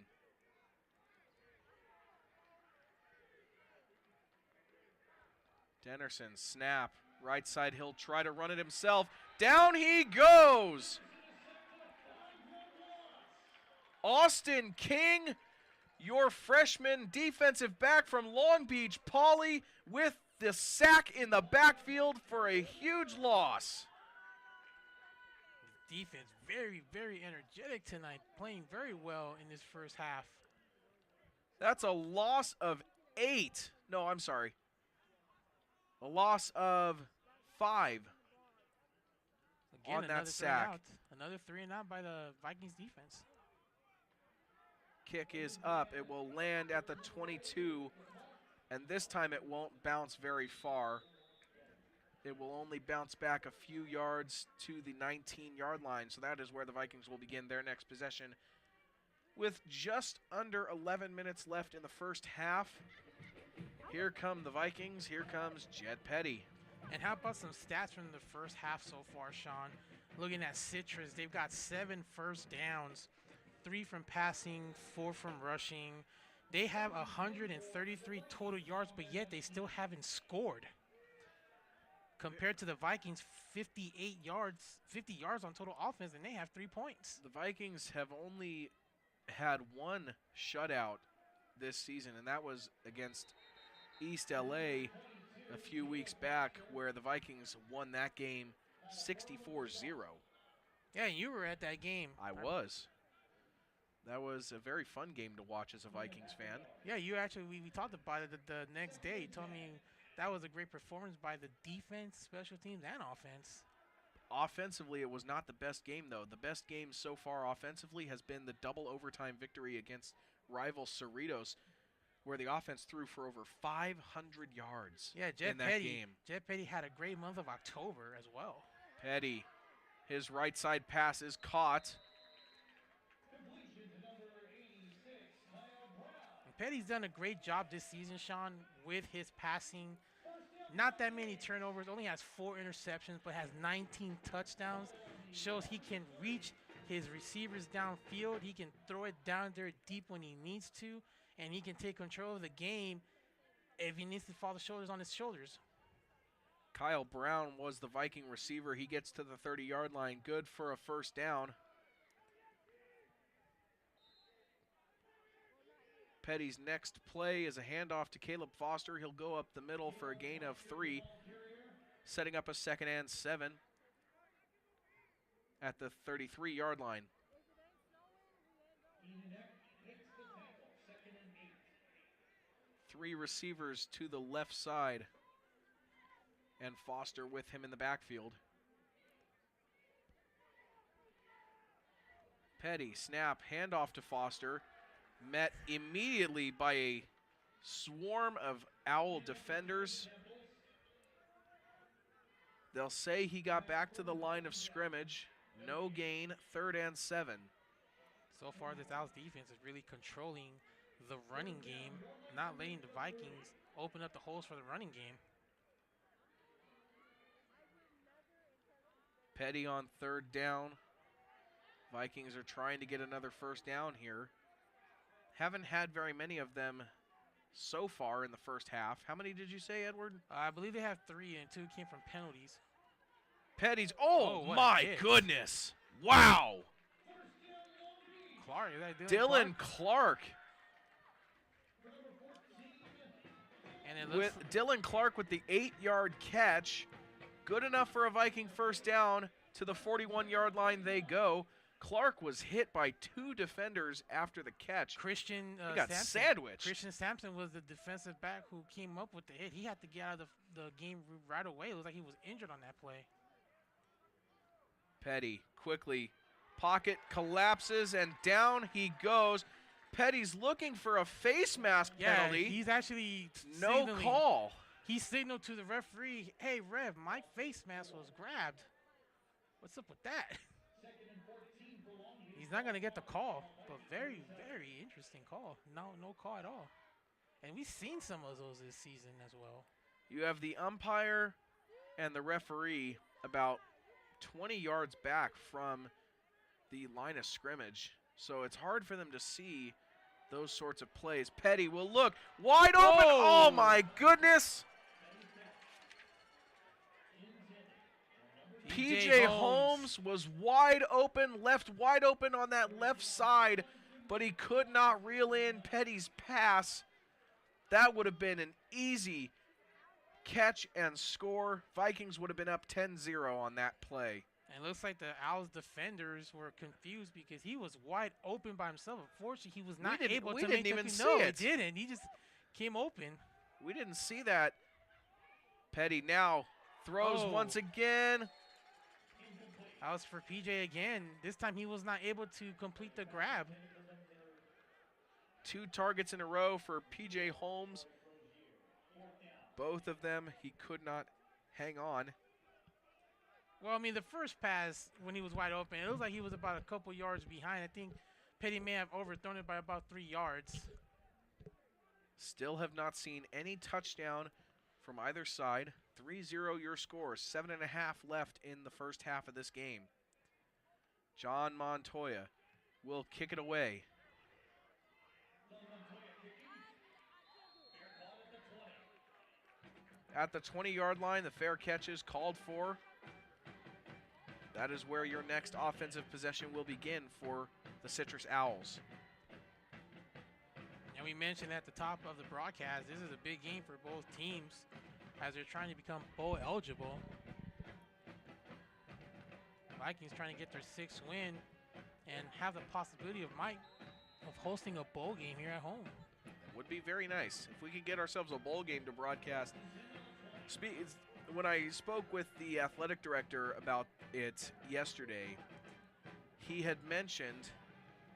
S8: Dennerson, snap, right side, he'll try to run it himself. Down he goes! Austin King, your freshman defensive back from Long Beach Poly, with the sack in the backfield for a huge loss.
S5: Defense very, very energetic tonight, playing very well in this first half.
S8: That's a loss of 8. No, I'm sorry. A loss of 5.
S5: Again,
S8: on that sack.
S5: Another 3 and out by the Vikings defense.
S8: Kick is up. It will land at the 22, and this time it won't bounce very far. It will only bounce back a few yards to the 19-yard line, so that is where the Vikings will begin their next possession. With just under 11 minutes left in the first half, here come the Vikings. Here comes Jed Petty.
S5: And how about some stats from the first half so far, Sean? Looking at Citrus, they've got 7 first downs, 3 from passing, 4 from rushing. They have 133 total yards, but yet they still haven't scored. Compared to the Vikings, 50 yards on total offense, and they have 3 points.
S8: The Vikings have only had 1 shutout this season, and that was against East LA a few weeks back, where the Vikings won that game 64-0.
S5: Yeah, you were at that game.
S8: I was. That was a very fun game to watch as a Vikings fan.
S5: Yeah, you actually, we talked about it the next day. You told me that was a great performance by the defense, special teams, and offense.
S8: Offensively, it was not the best game, though. The best game so far offensively has been the double overtime victory against rival Cerritos, where the offense threw for over 500 yards in that game.
S5: Jed Petty had a great month of October as well.
S8: Petty, his right side pass is caught.
S5: And Petty's done a great job this season, Sean, with his passing. Not that many turnovers, only has 4 interceptions, but has 19 touchdowns. Shows he can reach his receivers downfield. He can throw it down there deep when he needs to, and he can take control of the game if he needs to fall the shoulders on his shoulders.
S8: Kyle Brown was the Viking receiver. He gets to the 30-yard line. Good for a first down. Petty's next play is a handoff to Caleb Foster. He'll go up the middle for a gain of 3, setting up a 2nd and 7 at the 33-yard line. 3 receivers to the left side, and Foster with him in the backfield. Petty, snap, handoff to Foster. Met immediately by a swarm of Owl defenders. They'll say he got back to the line of scrimmage. No gain, 3rd and 7.
S5: So far, this Owls defense is really controlling the running game, not letting the Vikings open up the holes for the running game.
S8: Petty on 3rd down. Vikings are trying to get another first down here. Haven't had very many of them so far in the first half. How many did you say, Edward?
S5: I believe they have 3, and 2 came from penalties.
S8: Petty's, oh my goodness. Wow.
S5: Clark, is that
S8: Dylan Clark.
S5: And it looks
S8: Dylan Clark with the 8-yard catch. Good enough for a Viking first down. To the 41-yard line they go. Clark was hit by 2 defenders after the catch.
S5: He
S8: got sandwiched.
S5: Christian Sampson was the defensive back who came up with the hit. He had to get out of the game right away. It was like he was injured on that play.
S8: Petty quickly. Pocket collapses, and down he goes. Petty's looking for a face mask penalty.
S5: He's actually
S8: no call.
S5: He signaled to the referee, hey, ref, my face mask was grabbed. What's up with that? He's not going to get the call, but very, very interesting call. No call at all. And we've seen some of those this season as well.
S8: You have the umpire and the referee about 20 yards back from the line of scrimmage. So it's hard for them to see those sorts of plays. Petty will look wide open. Oh, my goodness. P.J. Holmes was wide open, left wide open on that left side, but he could not reel in Petty's pass. That would have been an easy catch and score. Vikings would have been up 10-0 on that play.
S5: And it looks like the Owls defenders were confused because he was wide open by himself. Unfortunately, he was not able to make the
S8: We didn't even see
S5: No,
S8: it.
S5: he didn't. He just came open.
S8: We didn't see that. Petty now throws once again.
S5: That was for PJ again. This time he was not able to complete the grab.
S8: 2 targets in a row for PJ Holmes. Both of them he could not hang on.
S5: Well, I mean, the first pass when he was wide open, it was like he was about a couple yards behind. I think Petty may have overthrown it by about 3 yards.
S8: Still have not seen any touchdown from either side. 3-0 your score. 7.5 left in the first half of this game. John Montoya will kick it away. At the 20-yard line, the fair catch is called for. That is where your next offensive possession will begin for the Citrus Owls.
S5: And we mentioned at the top of the broadcast, this is a big game for both teams as they're trying to become bowl eligible. Vikings trying to get their 6th win and have the possibility of hosting a bowl game here at home.
S8: It would be very nice if we could get ourselves a bowl game to broadcast. When I spoke with the athletic director about it yesterday, he had mentioned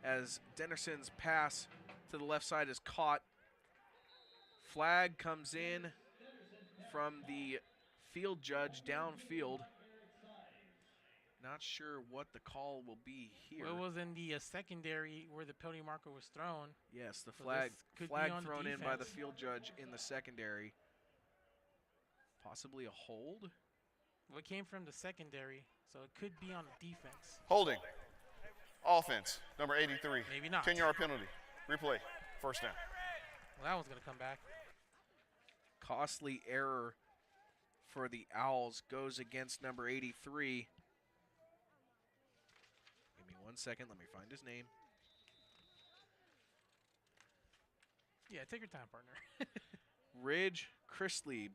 S8: as Denderson's pass to the left side is caught, flag comes in from the field judge downfield. Not sure what the call will be here.
S5: Well, it was in the secondary where the penalty marker was thrown.
S8: Yes, the
S5: So
S8: flag
S5: this could be
S8: flag
S5: on
S8: thrown in by the
S5: defense.
S8: field judge in the secondary. Possibly a hold?
S5: Well, it came from the secondary, so it could be on defense.
S9: Holding. Offense, number 83.
S5: Maybe not.
S9: 10-yard penalty. Replay. First down.
S5: Well, that one's going to come back.
S8: Costly error for the Owls goes against number 83. Give me 1 second. Let me find his name.
S5: Yeah, take your time, partner.
S8: Ridge Chrislieb,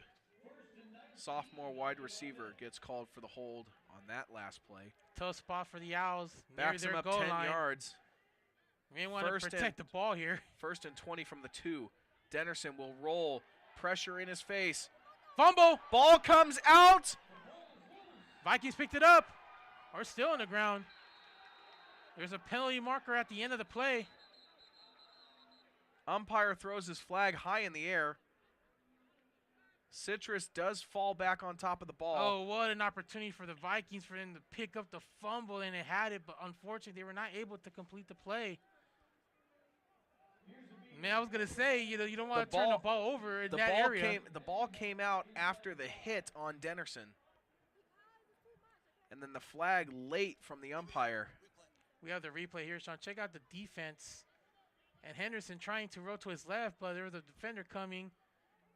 S8: sophomore wide receiver, gets called for the hold on that last play.
S5: Tough spot for the Owls. Near
S8: Backs him
S5: their
S8: up
S5: goal
S8: 10
S5: line.
S8: yards.
S5: We may want to protect the ball here.
S8: 1st and 20 from the 2. Denderson will roll. Pressure in his face.
S5: Fumble.
S8: Ball comes out.
S5: Vikings picked it up. Or still on the ground. There's a penalty marker at the end of the play.
S8: Umpire throws his flag high in the air. Citrus does fall back on top of the ball.
S5: Oh, what an opportunity for the Vikings for them to pick up the fumble, and they had it, but unfortunately they were not able to complete the play. Man, I was going to say, you don't want to turn the ball over in that area.
S8: The ball came out after the hit on Denderson. And then the flag late from the umpire.
S5: We have the replay here, Sean. Check out the defense. And Henderson trying to roll to his left, but there was a defender coming.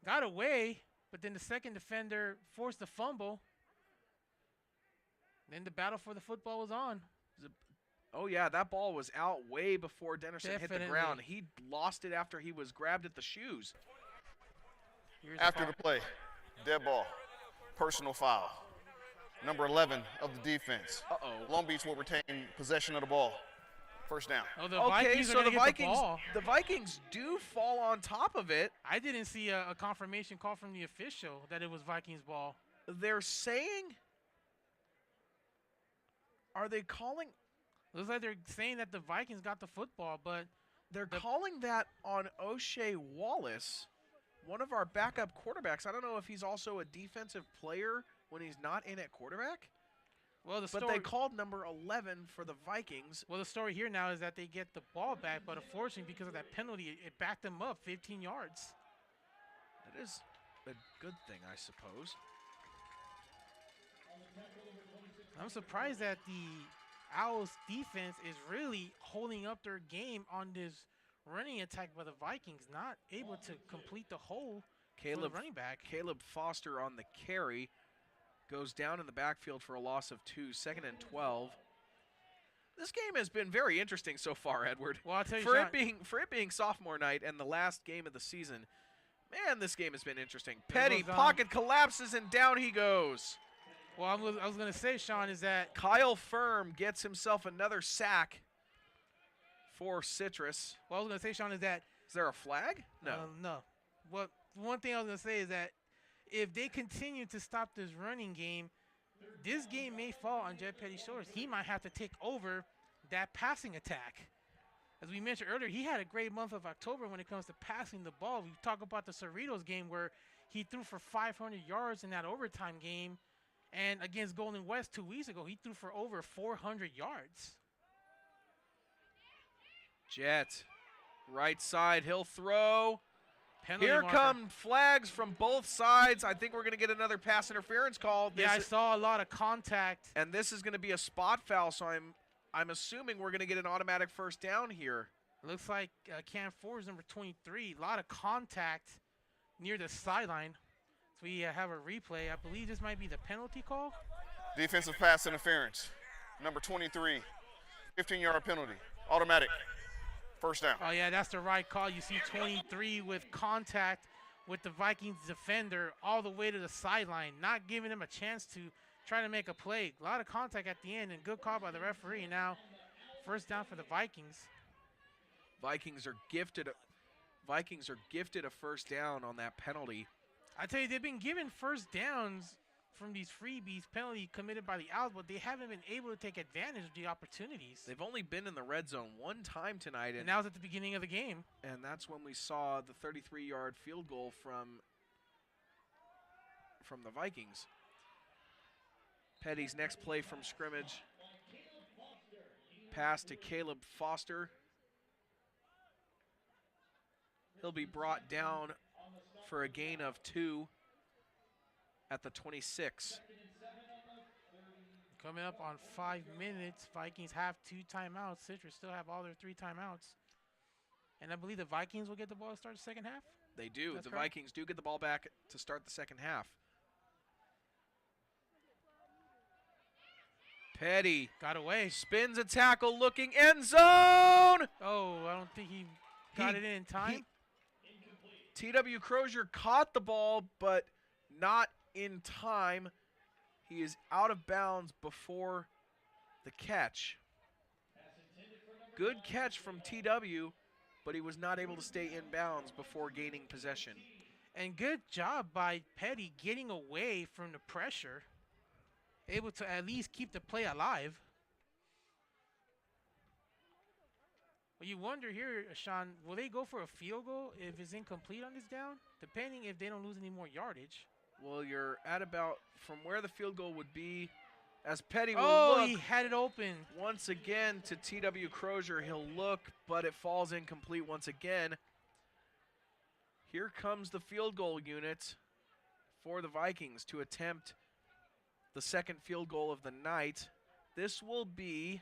S5: Got away, but then the second defender forced the fumble. Then the battle for the football was on.
S8: Oh, yeah, that ball was out way before Denderson hit the ground. He lost it after he was grabbed at the shoes.
S9: After the play, dead ball, personal foul. Number 11 of the defense. Long Beach will retain possession of the ball. First down.
S5: Oh, the Vikings are gonna get the ball.
S8: The Vikings do fall on top of it.
S5: I didn't see a confirmation call from the official that it was Vikings ball.
S8: They're saying, are they calling?
S5: Looks like they're saying that the Vikings got the football, but
S8: they're calling that on O'Shea Wallace, one of our backup quarterbacks. I don't know if he's also a defensive player when he's not in at quarterback.
S5: Well,
S8: but they called number 11 for the Vikings.
S5: Well, the story here now is that they get the ball back, but unfortunately, because of that penalty, it backed them up 15 yards.
S8: That is a good thing, I suppose.
S5: I'm surprised that the Owls defense is really holding up their game on this running attack by the Vikings, not able to complete the hole for the running back.
S8: Caleb Foster on the carry. Goes down in the backfield for a loss of 2, 2nd and 12. This game has been very interesting so far, Edward.
S5: Well, I'll tell you,
S8: for it being sophomore night and the last game of the season, man, this game has been interesting. Petty, pocket collapses, and down he goes.
S5: Well, I was going to say, Sean, is that
S8: Kyle Firm gets himself another sack for Citrus.
S5: Well, I was going to say, Sean, is that
S8: is there a flag? No.
S5: No. Well, one thing I was going to say is that if they continue to stop this running game, this game may fall on Jed Petty's shoulders. He might have to take over that passing attack. As we mentioned earlier, he had a great month of October when it comes to passing the ball. We talk about the Cerritos game where he threw for 500 yards in that overtime game. And against Golden West 2 weeks ago, he threw for over 400 yards.
S8: Jet, right side, he'll throw.
S5: Penalty
S8: Here
S5: marker.
S8: come flags from both sides. I think we're going to get another pass interference call.
S5: Yeah, I saw a lot of contact.
S8: And this is going to be a spot foul, so I'm assuming we're going to get an automatic first down here.
S5: Looks like Cam Ford's number 23. A lot of contact near the sideline. So we have a replay. I believe this might be the penalty call.
S9: Defensive pass interference. Number 23. 15-yard penalty. Automatic. First down.
S5: Oh, yeah, that's the right call. You see 23 with contact with the Vikings defender all the way to the sideline, not giving him a chance to try to make a play. A lot of contact at the end, and good call by the referee. Now, first down for the Vikings.
S8: Vikings are gifted a first down on that penalty.
S5: I tell you, they've been given first downs from these freebies, penalty committed by the Owls, but they haven't been able to take advantage of the opportunities.
S8: They've only been in the red zone one time tonight.
S5: And that was at the beginning of the game.
S8: And that's when we saw the 33-yard field goal from the Vikings. Petty's next play from scrimmage. Pass to Caleb Foster. He'll be brought down for a gain of 2 at the 26.
S5: Coming up on 5 minutes, Vikings have 2 timeouts. Citrus still have all their 3 timeouts. And I believe the Vikings will get the ball to start the second half?
S8: They do.
S5: That's
S8: the
S5: correct.
S8: Vikings do get the ball back to start the second half. Petty
S5: got away.
S8: Spins a tackle looking end zone.
S5: Oh, I don't think he got it in time.
S8: T.W. Crozier caught the ball, but not in time. He is out of bounds before the catch. Good catch from T.W., but he was not able to stay in bounds before gaining possession.
S5: And good job by Petty getting away from the pressure. Able to at least keep the play alive. Well, you wonder here, Sean, will they go for a field goal if it's incomplete on this down? Depending if they don't lose any more yardage.
S8: Well, you're at about from where the field goal would be. As Petty will
S5: look.
S8: He
S5: had it open.
S8: Once again to T.W. Crozier. He'll look, but it falls incomplete once again. Here comes the field goal unit for the Vikings to attempt the second field goal of the night. This will be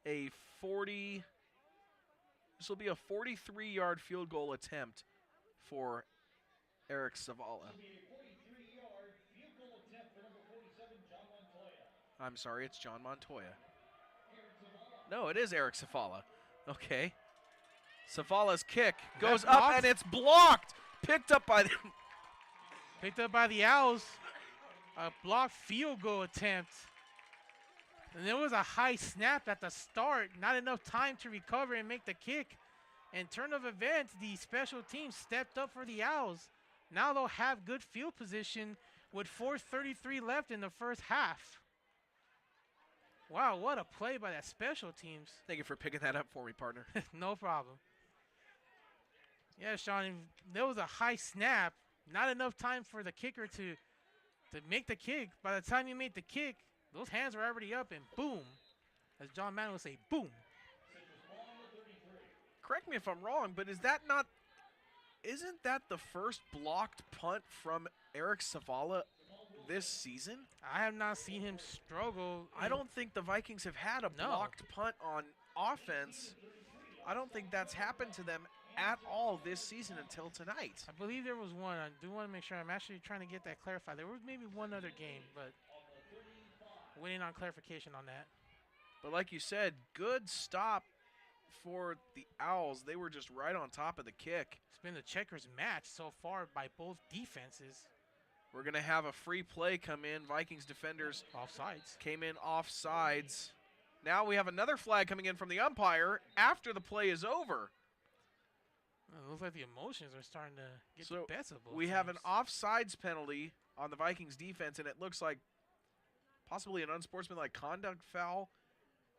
S8: a 43-yard field goal attempt for Eric Savala. I'm sorry, it's John Montoya. No, it is Eric Savala. Okay. Savala's kick goes up and it's blocked. Picked up by
S5: the Owls. A blocked field goal attempt. And there was a high snap at the start. Not enough time to recover and make the kick. And turn of events, the special team stepped up for the Owls. Now they'll have good field position with 4:33 left in the first half. Wow, what a play by that special teams.
S8: Thank you for picking that up for me, partner.
S5: No problem. Yeah, Sean, there was a high snap. Not enough time for the kicker to make the kick. By the time you made the kick, those hands were already up and boom. As John Madden would say, boom.
S8: Correct me if I'm wrong, but isn't that the first blocked punt from Eric Savala this season?
S5: I have not seen him struggle.
S8: I don't think the Vikings have had a blocked punt on offense. I don't think that's happened to them at all this season until tonight.
S5: I believe there was one. I do want to make sure. I'm actually trying to get that clarified. There was maybe one other game, but waiting on clarification on that.
S8: But like you said, good stop for the Owls. They were just right on top of the kick.
S5: It's been the checkers match so far by both defenses.
S8: We're going to have a free play come in. Vikings defenders
S5: offsides.
S8: Came in offsides. Now we have another flag coming in from the umpire after the play is over.
S5: It looks like the emotions are starting to get the best of both
S8: we
S5: teams.
S8: have an offsides penalty on the Vikings defense, and it looks like possibly an unsportsmanlike conduct foul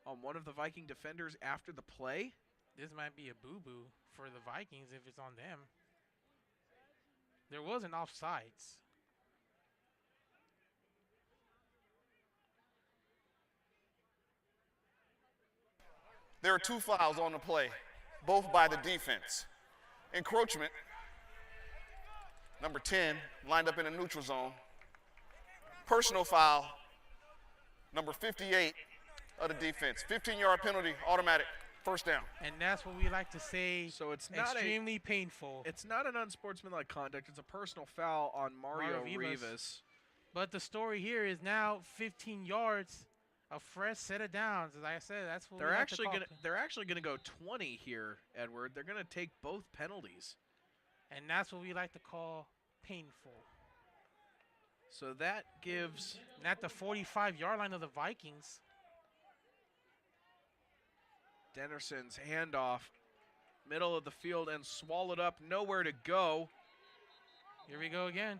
S8: on one of the Viking defenders after the play.
S5: This might be a boo-boo for the Vikings if it's on them. There was an offsides.
S9: There are 2 fouls on the play, both by the defense. Encroachment, number 10, lined up in the neutral zone. Personal foul, number 58 of the defense. 15-yard penalty, automatic, first down.
S5: And that's what we like to say.
S8: So it's not
S5: extremely painful.
S8: It's not an unsportsmanlike conduct. It's a personal foul on Mario Rivas.
S5: But the story here is now 15 yards, a fresh set of downs. As I said, that's what
S8: they're actually gonna go 20 here, Edward. They're gonna take both penalties.
S5: And that's what we like to call painful.
S8: So that gives
S5: at the 45-yard line of the Vikings.
S8: Denderson's handoff, middle of the field and swallowed up, nowhere to go.
S5: Here we go again.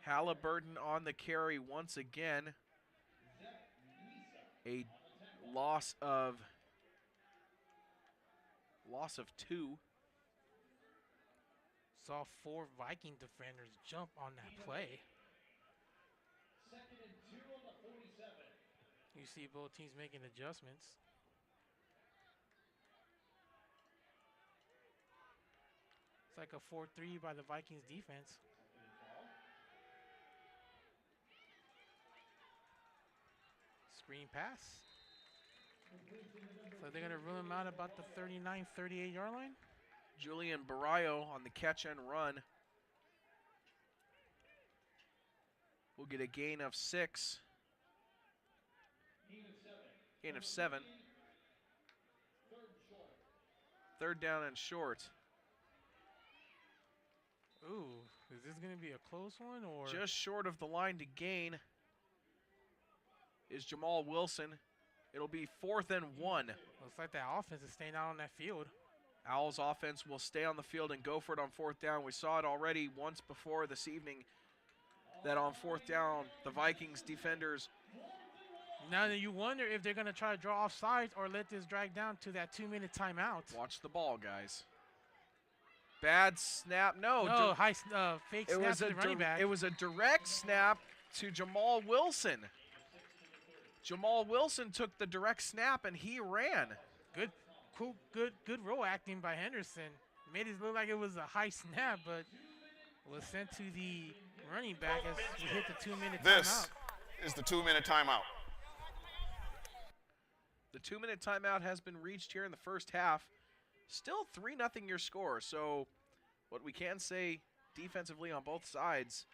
S8: Halliburton on the carry once again. A loss of 2.
S5: Saw 4 Viking defenders jump on that play. You see both teams making adjustments. It's like a 4-3 by the Vikings defense. Screen pass. So they're going to rule him out about the 39, 38-yard line.
S8: Julian Barrio on the catch and run. We'll get a gain of 6. Gain of 7. Third down and short.
S5: Ooh, is this going to be a close one or?
S8: Just short of the line to gain is Jamal Wilson. It'll be 4th and 1.
S5: Looks like that offense is staying out on that field.
S8: Owls offense will stay on the field and go for it on 4th down. We saw it already once before this evening that on 4th down, the Vikings defenders.
S5: Now you wonder if they're going to try to draw off sides or let this drag down to that 2-minute timeout.
S8: Watch the ball, guys. Bad snap.
S5: No, fake snap to the running back.
S8: It was a direct snap to Jamal Wilson. Jamal Wilson took the direct snap and he ran.
S5: Good roll acting by Henderson. Made it look like it was a high snap, but was sent to the running back as we hit the 2-minute timeout.
S9: This is the 2-minute timeout.
S8: The 2-minute timeout has been reached here in the first half. Still 3-0 your score. So what we can say defensively on both sides,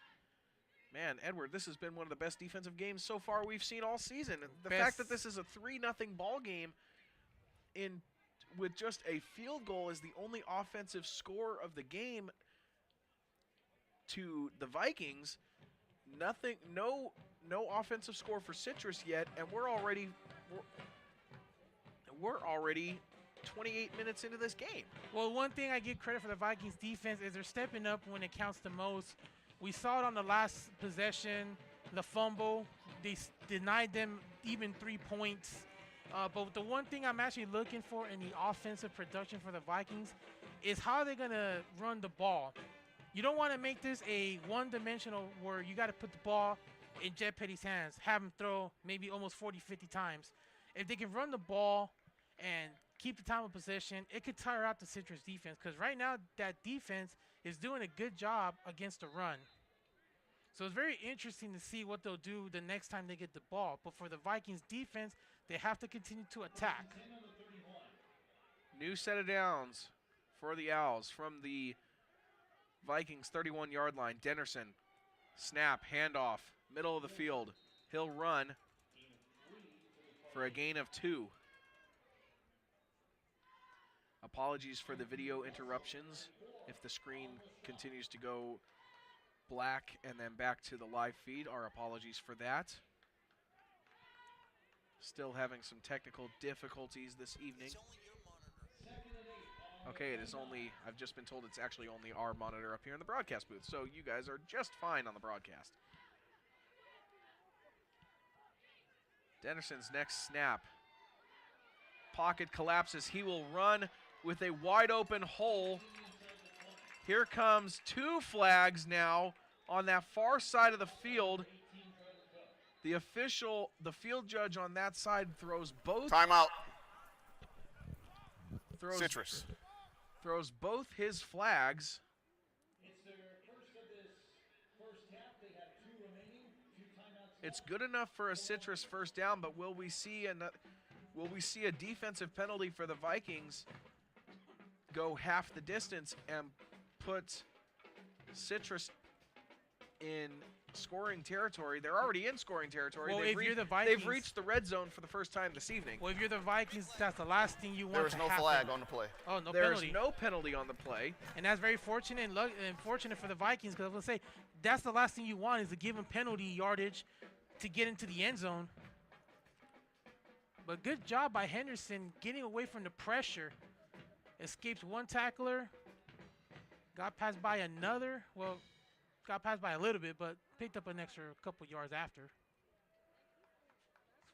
S8: man, Edward, this has been one of the best defensive games so far we've seen all season. The fact that this is a 3-0 ball game with just a field goal is the only offensive score of the game to the Vikings. No offensive score for Citrus yet, and we're already 28 minutes into this game.
S5: Well, one thing I give credit for the Vikings defense is they're stepping up when it counts the most. We saw it on the last possession, the fumble. They denied them even 3 points. But the one thing I'm actually looking for in the offensive production for the Vikings is how they're going to run the ball. You don't want to make this a one-dimensional where you got to put the ball in Jet Petty's hands, have him throw maybe almost 40, 50 times. If they can run the ball and keep the time of possession, it could tire out the Citrus defense because right now that defense is doing a good job against the run. So it's very interesting to see what they'll do the next time they get the ball. But for the Vikings defense, they have to continue to attack.
S8: New set of downs for the Owls from the Vikings 31-yard line. Denderson, snap, handoff, middle of the field. He'll run for a gain of 2. Apologies for the video interruptions if the screen continues to go black and then back to the live feed. Our apologies for that. Still having some technical difficulties this evening. Okay, it is only, I've just been told it's actually only our monitor up here in the broadcast booth, so you guys are just fine on the broadcast. Denderson's next snap. Pocket collapses. He will run with a wide open hole. Here comes 2 flags now on that far side of the field. The field judge on that side throws both.
S9: Timeout.
S8: Throws,
S9: Citrus.
S8: Throws both his flags.
S2: It's their first of this first half. They have 2 remaining, 2 timeouts.
S8: It's good enough for a Citrus first down, but will we see a defensive penalty for the Vikings go half the distance and put Citrus in scoring territory? They're already in scoring territory.
S5: Well,
S8: They've
S5: if you're the Vikings,
S8: they've reached the red zone for the first time this evening.
S5: Well, if you're the Vikings, that's the last thing you want
S9: There is
S5: to
S9: no
S5: happen.
S9: flag on the play.
S5: Oh, no
S8: There's
S5: penalty.
S8: no penalty on the play.
S5: And that's very fortunate and fortunate for the Vikings, because I was going to say, that's the last thing you want is to give them penalty yardage to get into the end zone. But good job by Henderson getting away from the pressure. Escapes one tackler. Got passed by another. Well, got passed by a little bit, but picked up an extra couple yards after.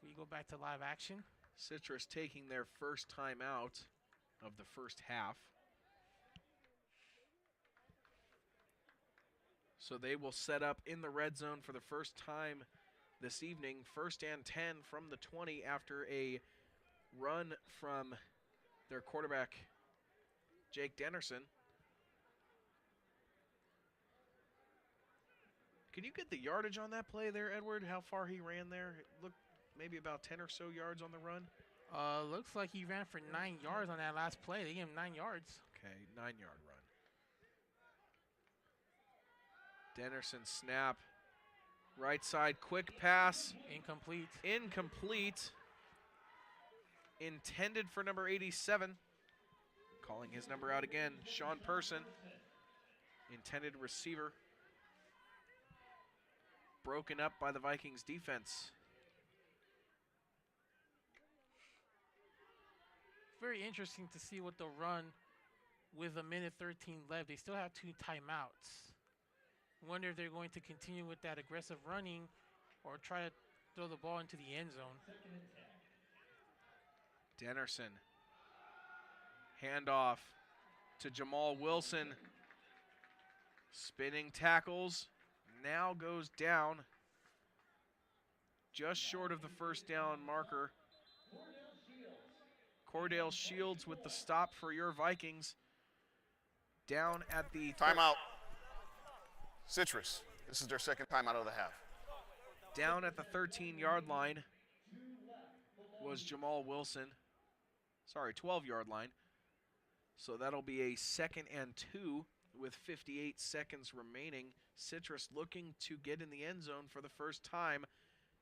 S5: So we go back to live action.
S8: Citrus taking their first time out of the first half. So they will set up in the red zone for the first time this evening. 1st and 10 from the 20 after a run from their quarterback, Jake Denderson. Can you get the yardage on that play there, Edward? How far he ran there? It looked maybe about 10 or so yards on the run.
S5: Looks like he ran for 9 yards on that last play. They gave him 9 yards.
S8: Okay, 9-yard run. Denderson snap. Right side, quick pass.
S5: Incomplete.
S8: Incomplete. Intended for number 87. Calling his number out again, Sean Person. Intended receiver. Broken up by the Vikings defense.
S5: Very interesting to see what they'll run with 1:13 left. They still have 2 timeouts. Wonder if they're going to continue with that aggressive running or try to throw the ball into the end zone.
S8: Denderson. Handoff to Jamal Wilson. Spinning tackles. Now goes down. Just short of the first down marker. Cordell Shields with the stop for your Vikings. Down at the
S9: timeout. Citrus. This is their second timeout of the half.
S8: Down at the 13-yard line was Jamal Wilson. Sorry, 12-yard line. So that'll be a 2nd and 2 with 58 seconds remaining. Citrus looking to get in the end zone for the first time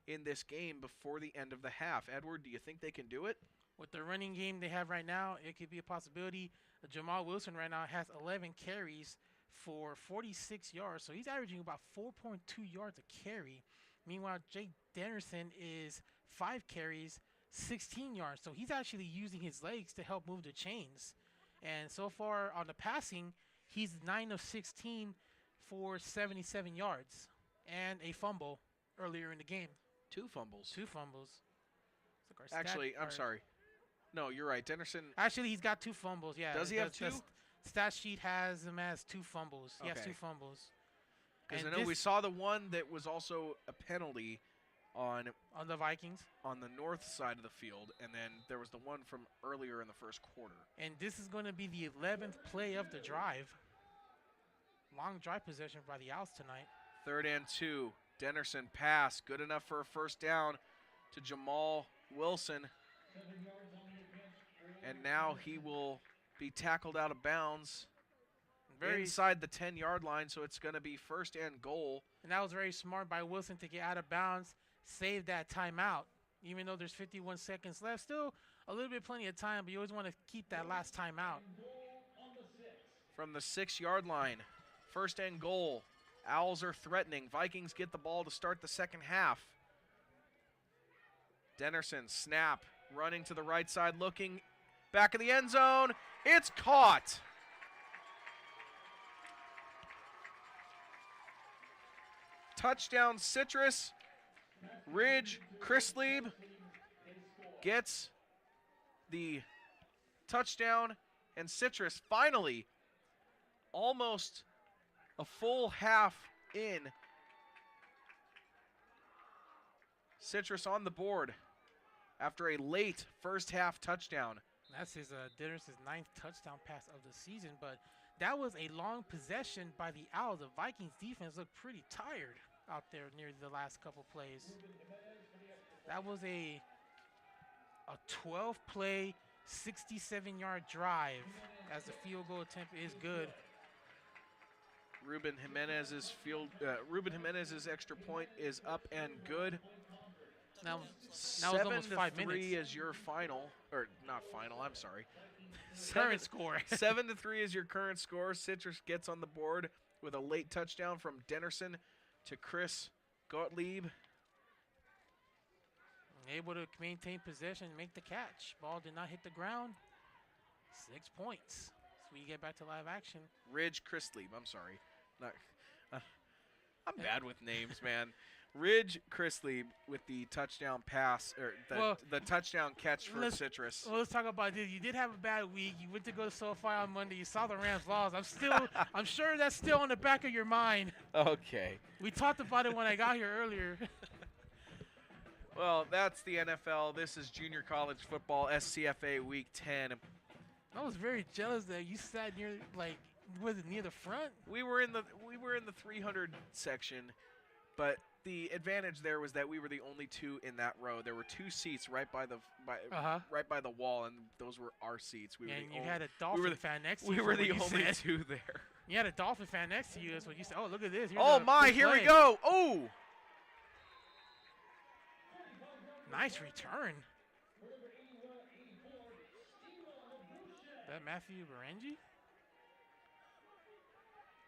S8: in this game before the end of the half. Edward, do you think they can do it?
S5: With the running game they have right now, it could be a possibility. Jamal Wilson right now has 11 carries for 46 yards, so he's averaging about 4.2 yards a carry. Meanwhile, Jake Denderson is 5 carries, 16 yards, so he's actually using his legs to help move the chains. And so far on the passing, he's 9 of 16 for 77 yards and a fumble earlier in the game.
S8: 2 fumbles.
S5: 2 fumbles.
S8: Actually, I'm sorry. No, you're right. Denderson.
S5: Actually, he's got 2 fumbles. Yeah.
S8: Does he have 2?
S5: The stat sheet has him as 2 fumbles. He has
S8: Okay.
S5: 2 fumbles.
S8: Because I know we saw the one that was also a penalty on
S5: the Vikings
S8: on the north side of the field, and then there was the one from earlier in the first quarter.
S5: And this is going to be the 11th play of the drive. Long drive possession by the Owls tonight.
S8: 3rd and 2. Denderson pass, good enough for a first down to Jamal Wilson. And now he will be tackled out of bounds inside the 10-yard line, so it's going to be 1st and goal.
S5: And that was very smart by Wilson to get out of bounds, save that timeout. Even though there's 51 seconds left, still a little bit plenty of time, but you always want to keep that last timeout.
S8: From the 6-yard line, 1st and goal. Owls are threatening. Vikings get the ball to start the second half. Denderson, snap, running to the right side, looking back of the end zone. It's caught. Touchdown Citrus. Ridge Chrislieb gets the touchdown, and Citrus finally almost a full half in. Citrus on the board after a late first half touchdown.
S5: That's his Dennis's 9th touchdown pass of the season, but that was a long possession by the Owls. The Vikings defense looked pretty tired out there near the last couple plays. That was a 12-play, 67-yard drive, as the field goal attempt is good.
S8: Ruben Jimenez's extra point is up and good.
S5: Now was almost 5 minutes.
S8: 7-3 is your final, or not final, I'm sorry.
S5: Current score.
S8: 7-3 is your current score. Citrus gets on the board with a late touchdown from Dennerson to Chris Gottlieb.
S5: Able to maintain possession, make the catch. Ball did not hit the ground. 6 points. So we get back to live action.
S8: Ridge Chrislieb, I'm sorry. I'm bad with names, man. Ridge Chrislieb with the touchdown pass, or the touchdown catch for Citrus.
S5: Well, let's talk about this. You did have a bad week. You went to go to SoFi on Monday. You saw the Rams lost. I'm sure that's still on the back of your mind.
S8: Okay.
S5: We talked about it when I got here earlier.
S8: Well, that's the NFL. This is junior college football, SCFA Week 10.
S5: I was very jealous that you sat near, was it near the front?
S8: We were in the 300 section, but the advantage there was that we were the only two in that row. There were 2 seats right by the wall, and those were our seats.
S5: And you had a Dolphin fan next to you.
S8: We were the only two there.
S5: You had a Dolphin fan next to you. That's what you said. Oh, look at this.
S8: Oh my! Here we go. Oh.
S5: Nice return. That Matthew Berengi?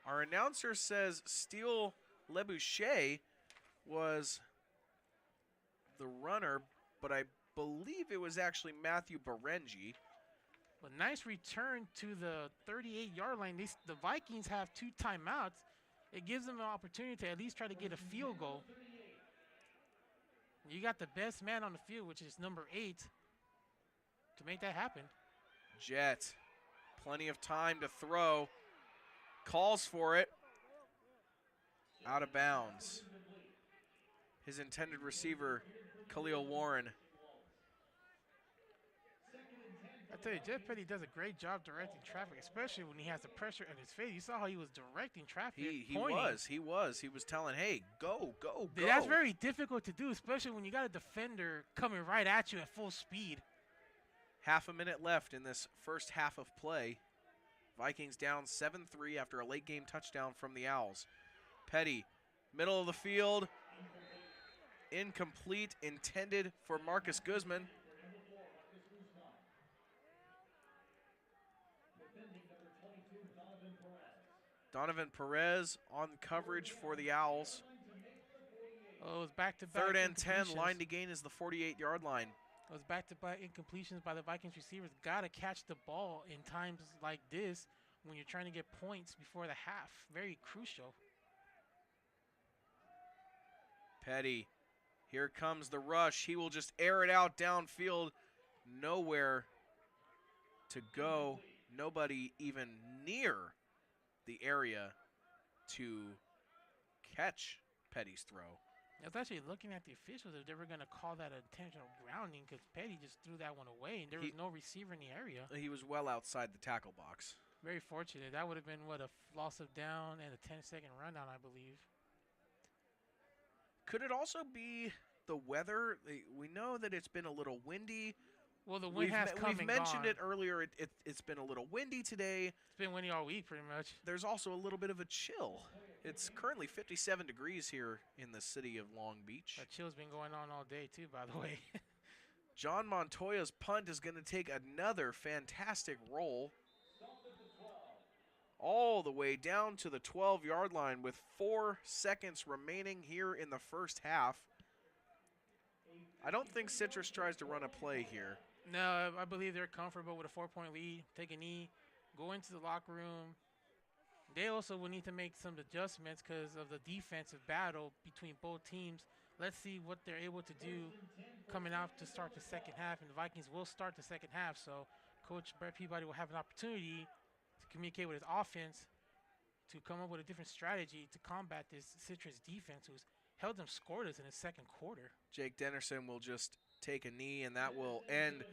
S8: Our announcer says Steele Leboucher was the runner, but I believe it was actually Matthew Berengi.
S5: But nice return to the 38-yard line. The Vikings have 2 timeouts. It gives them an opportunity to at least try to get a field goal. You got the best man on the field, which is number 8, to make that happen.
S8: Jet, plenty of time to throw. Calls for it. Out of bounds. His intended receiver, Khalil Warren.
S5: I tell you, Jeff Petty does a great job directing traffic, especially when he has the pressure in his face. You saw how he was directing traffic.
S8: He was telling, hey, go.
S5: That's very difficult to do, especially when you got a defender coming right at you at full speed.
S8: Half a minute left in this first half of play. Vikings down 7-3 after a late game touchdown from the Owls. Petty, middle of the field. Incomplete, intended for Marcus Guzman. Donovan Perez on coverage for the Owls.
S5: Oh, it was back-to-back
S8: 3rd and 10, line to gain is the 48-yard line.
S5: It was back-to-back incompletions by the Vikings receivers. Got to catch the ball in times like this when you're trying to get points before the half. Very crucial.
S8: Petty, here comes the rush. He will just air it out downfield. Nowhere to go. Nobody even near the area to catch Petty's throw.
S5: I was actually looking at the officials if they were going to call that intentional grounding, because Petty just threw that one away, and there was no receiver in the area.
S8: He was well outside the tackle box.
S5: Very fortunate. That would have been, a loss of down and a 10-second rundown, I believe.
S8: Could it also be the weather? We know that it's been a little windy.
S5: Well, the wind has come and
S8: We've mentioned
S5: gone.
S8: it earlier. It's been a little windy today.
S5: It's been windy all week, pretty much.
S8: There's also a little bit of a chill. It's currently 57 degrees here in the city of Long Beach.
S5: That chill's been going on all day, too, by the way.
S8: John Montoya's punt is going to take another fantastic roll all the way down to the 12-yard line with 4 seconds remaining here in the first half. I don't think Citrus tries to run a play here.
S5: No, I believe they're comfortable with a 4-point lead. Take a knee, go into the locker room. They also will need to make some adjustments because of the defensive battle between both teams. let's see what they're able to do coming out to start the second half. And the Vikings will start the second half, so Coach Brett Peabody will have an opportunity to communicate with his offense to come up with a different strategy to combat this Citrus defense who's held them scoreless in the second quarter.
S8: Jake Dennerson will just take a knee, and that will end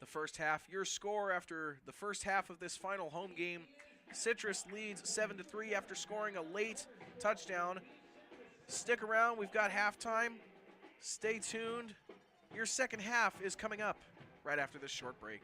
S8: the first half. Your score after the first half of this final home game, Citrus leads 7-3 after scoring a late touchdown. Stick around, we've got halftime. Stay tuned. Your second half is coming up right after this short break.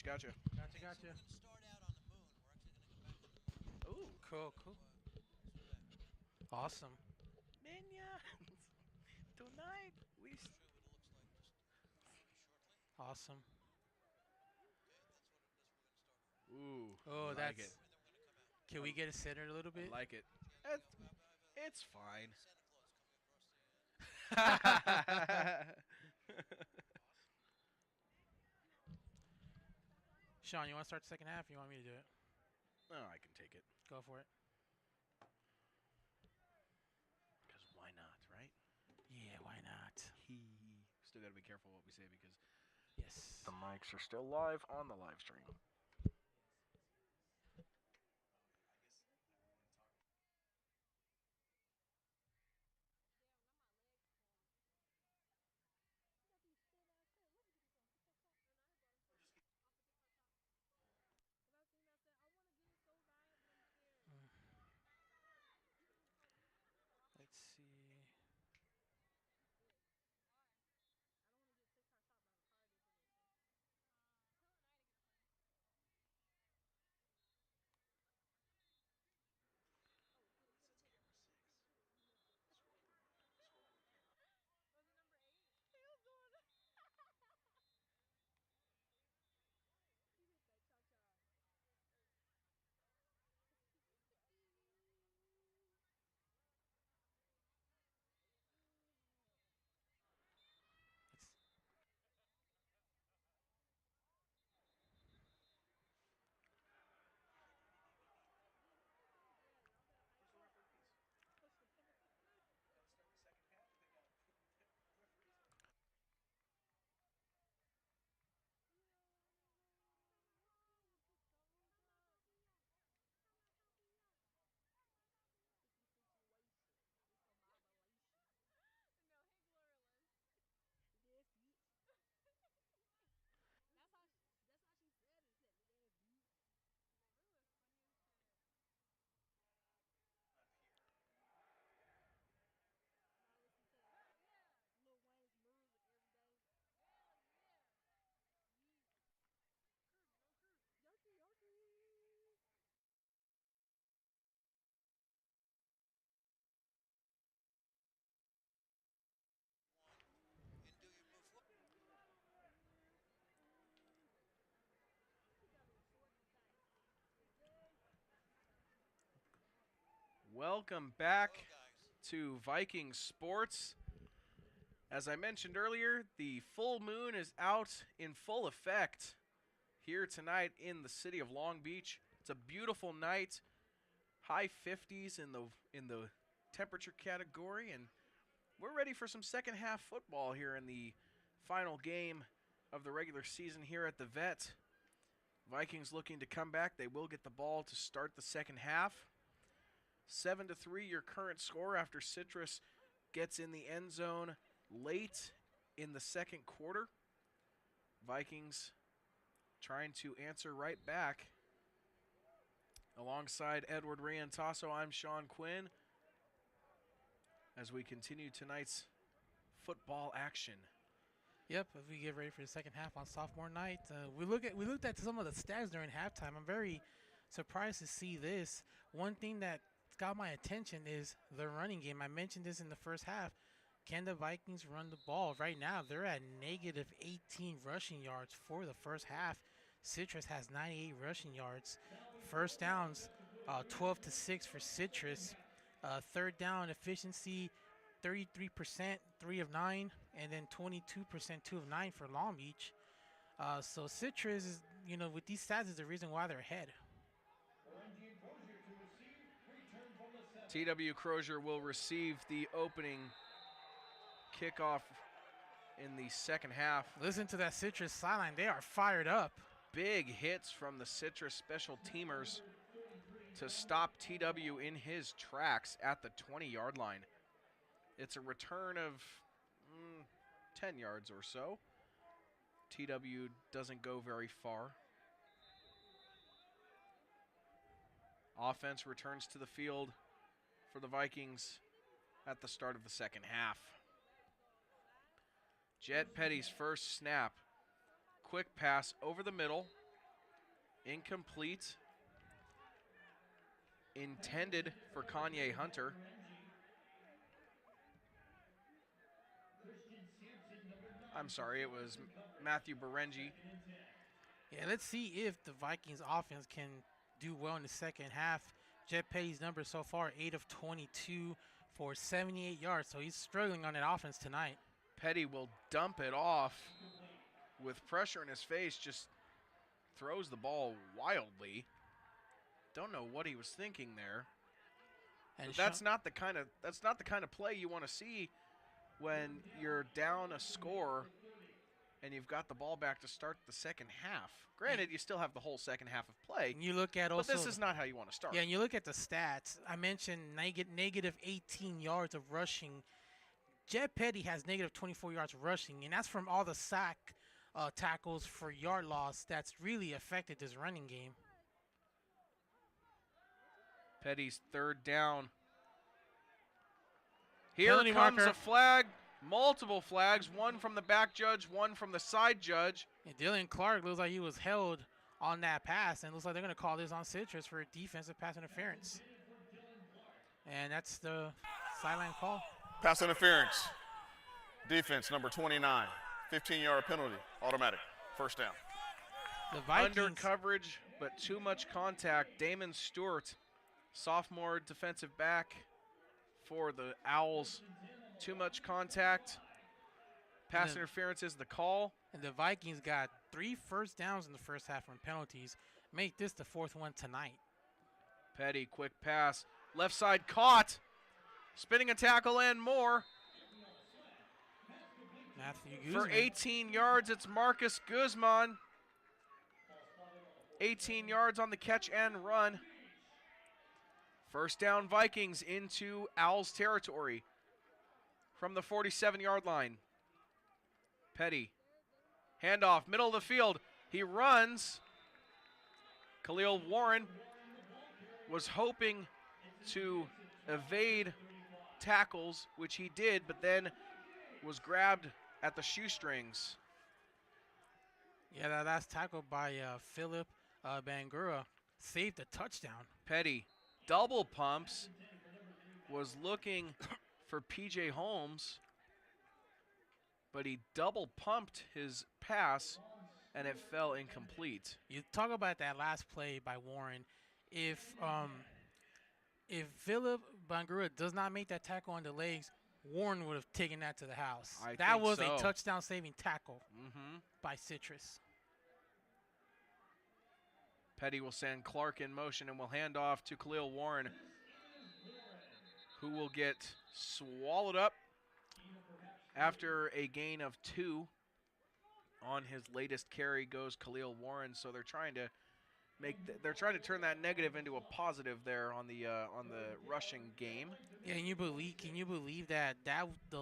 S8: Gotcha.
S5: Gotcha.
S7: We're gonna start out on the moon. We're actually gonna go back on the moon.
S8: Ooh.
S5: Cool. Awesome.
S8: Minions. Tonight we.
S7: Show you what it looks like just very shortly.
S5: Awesome.
S7: Okay, that's what we're gonna start on.
S8: Ooh.
S5: Oh,
S8: I like
S5: that's.
S8: it.
S7: And then we're gonna come out.
S5: Can we get it centered a little
S8: I
S5: bit?
S8: like it. It's fine.
S7: Santa Claus coming across the.
S5: Sean, you want to start the second half? Or you want me to do it?
S8: Oh, I can take it.
S5: Go for it.
S8: Because why not, right?
S5: Yeah, why not?
S8: Still got to be careful what we say because
S5: Yes.
S8: the mics are still live on the live stream.
S5: Let's see. Let's
S7: And do your move forward.
S8: Welcome back
S7: Hello, guys.
S8: to Vikings Sports. As I mentioned earlier, the full moon is out in full effect here tonight in the city of Long Beach. It's a beautiful night, high 50s in the temperature category, and we're ready for some second half football here in the final game of the regular season here at the Vet. Vikings looking to come back. They will get the ball to start the second half. 7-3 your current score after Citrus gets in the end zone late in the second quarter. Vikings trying to answer right back. Alongside Edward Riantasso, I'm Sean Quinn as we continue tonight's football action.
S5: Yep, as we get ready for the second half on sophomore night, we looked at some of the stats during halftime. I'm very surprised to see this. One thing that got my attention is the running game. I mentioned this in the first half. Can the Vikings run the ball? Right now, they're at negative 18 rushing yards for the first half. Citrus has 98 rushing yards. First downs, 12-6 for Citrus. Third down efficiency, 33%, 3 of 9, and then 22%, 2 of 9 for Long Beach. So Citrus is, with these stats is the reason why they're ahead.
S8: TW Crozier will receive the opening kickoff in the second half.
S5: Listen to that Citrus sideline. They are fired up.
S8: Big hits from the Citrus special teamers to stop TW in his tracks at the 20-yard line. It's a return of 10 yards or so. TW doesn't go very far. Offense returns to the field for the Vikings at the start of the second half. Jet Petty's first snap. Quick pass over the middle Incomplete. Intended for Kanye Hunter. I'm sorry, it was Matthew Berengi.
S5: Yeah, let's see if the Vikings offense can do well in the second half. Jet Petty's numbers so far, 8 of 22 for 78 yards, so he's struggling on that offense tonight.
S8: Petty will dump it off with pressure in his face, just throws the ball wildly. Don't know what he was thinking there.
S5: And
S8: that's not the kind of play you want to see when you're down a score and you've got the ball back to start the second half. Granted, you still have the whole second half of play.
S5: And you look at also,
S8: but this is not how you want to start.
S5: Yeah, and you look at the stats. I mentioned negative 18 yards of rushing. Jet Petty has negative 24 yards rushing, and that's from all the sack tackles for yard loss that's really affected this running game.
S8: Petty's third down. Here
S5: Penalty
S8: comes
S5: marker.
S8: a flag. Multiple flags, one from the back judge, one from the side judge.
S5: And Dylan Clark looks like he was held on that pass, and looks like they're going to call this on Citrus for defensive pass interference. And that's the sideline call.
S9: Pass interference. Defense, number 29. 15-yard penalty, automatic. First down.
S5: The Vikings.
S8: Under coverage, but too much contact. Damon Stewart, sophomore defensive back for the Owls. Too much contact. Pass interference is the call.
S5: And the Vikings got 3 first downs in the first half from penalties. Make this the 4th one tonight.
S8: Petty, quick pass. Left side caught. Spinning a tackle and more.
S5: Matthew Guzman.
S8: For 18 yards, it's Marcus Guzman. 18 yards on the catch and run. First down Vikings into Owls territory from the 47-yard line. Petty, handoff, middle of the field. He runs. Khalil Warren was hoping to evade tackles, which he did, but then was grabbed at the shoestrings.
S5: Yeah, that last tackle by Philip Bangura saved a touchdown.
S8: Petty double pumps, was looking for P.J. Holmes, but he double pumped his pass, and it fell incomplete.
S5: You talk about that last play by Warren. If Philip Bangura does not make that tackle on the legs, Warren would have taken that to the house. That was a touchdown-saving tackle by Citrus.
S8: Petty will send Clark in motion and will hand off to Khalil Warren, who will get swallowed up after a gain of 2. On his latest carry goes Khalil Warren, so they're trying to turn that negative into a positive there on the rushing game.
S5: Yeah, and can you believe that is the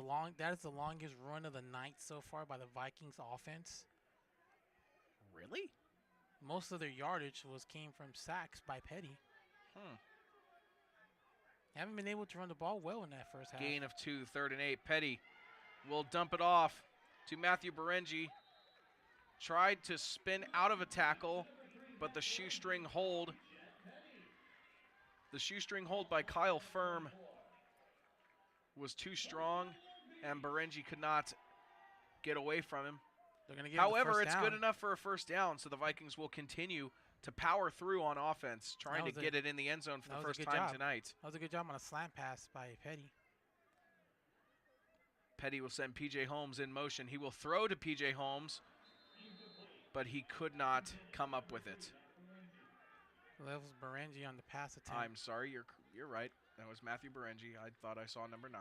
S5: longest run of the night so far by the Vikings offense?
S8: Really?
S5: Most of their yardage came from sacks by Petty. Haven't been able to run the ball well in that first half.
S8: Gain of 2, 3rd and 8. Petty will dump it off to Matthew Berengi. Tried to spin out of a tackle, but the shoestring hold by Kyle Firm was too strong, and Berengi could not get away from him. However, it's good enough for a first down, so the Vikings will continue to power through on offense, trying to get it in the end zone for the first time tonight.
S5: That was a good job on a slant pass by Petty.
S8: Petty will send P.J. Holmes in motion. He will throw to P.J. Holmes, but he could not come up with it.
S5: That was Berengi on the pass attempt.
S8: I'm sorry, you're right. That was Matthew Berengi. I thought I saw number 9.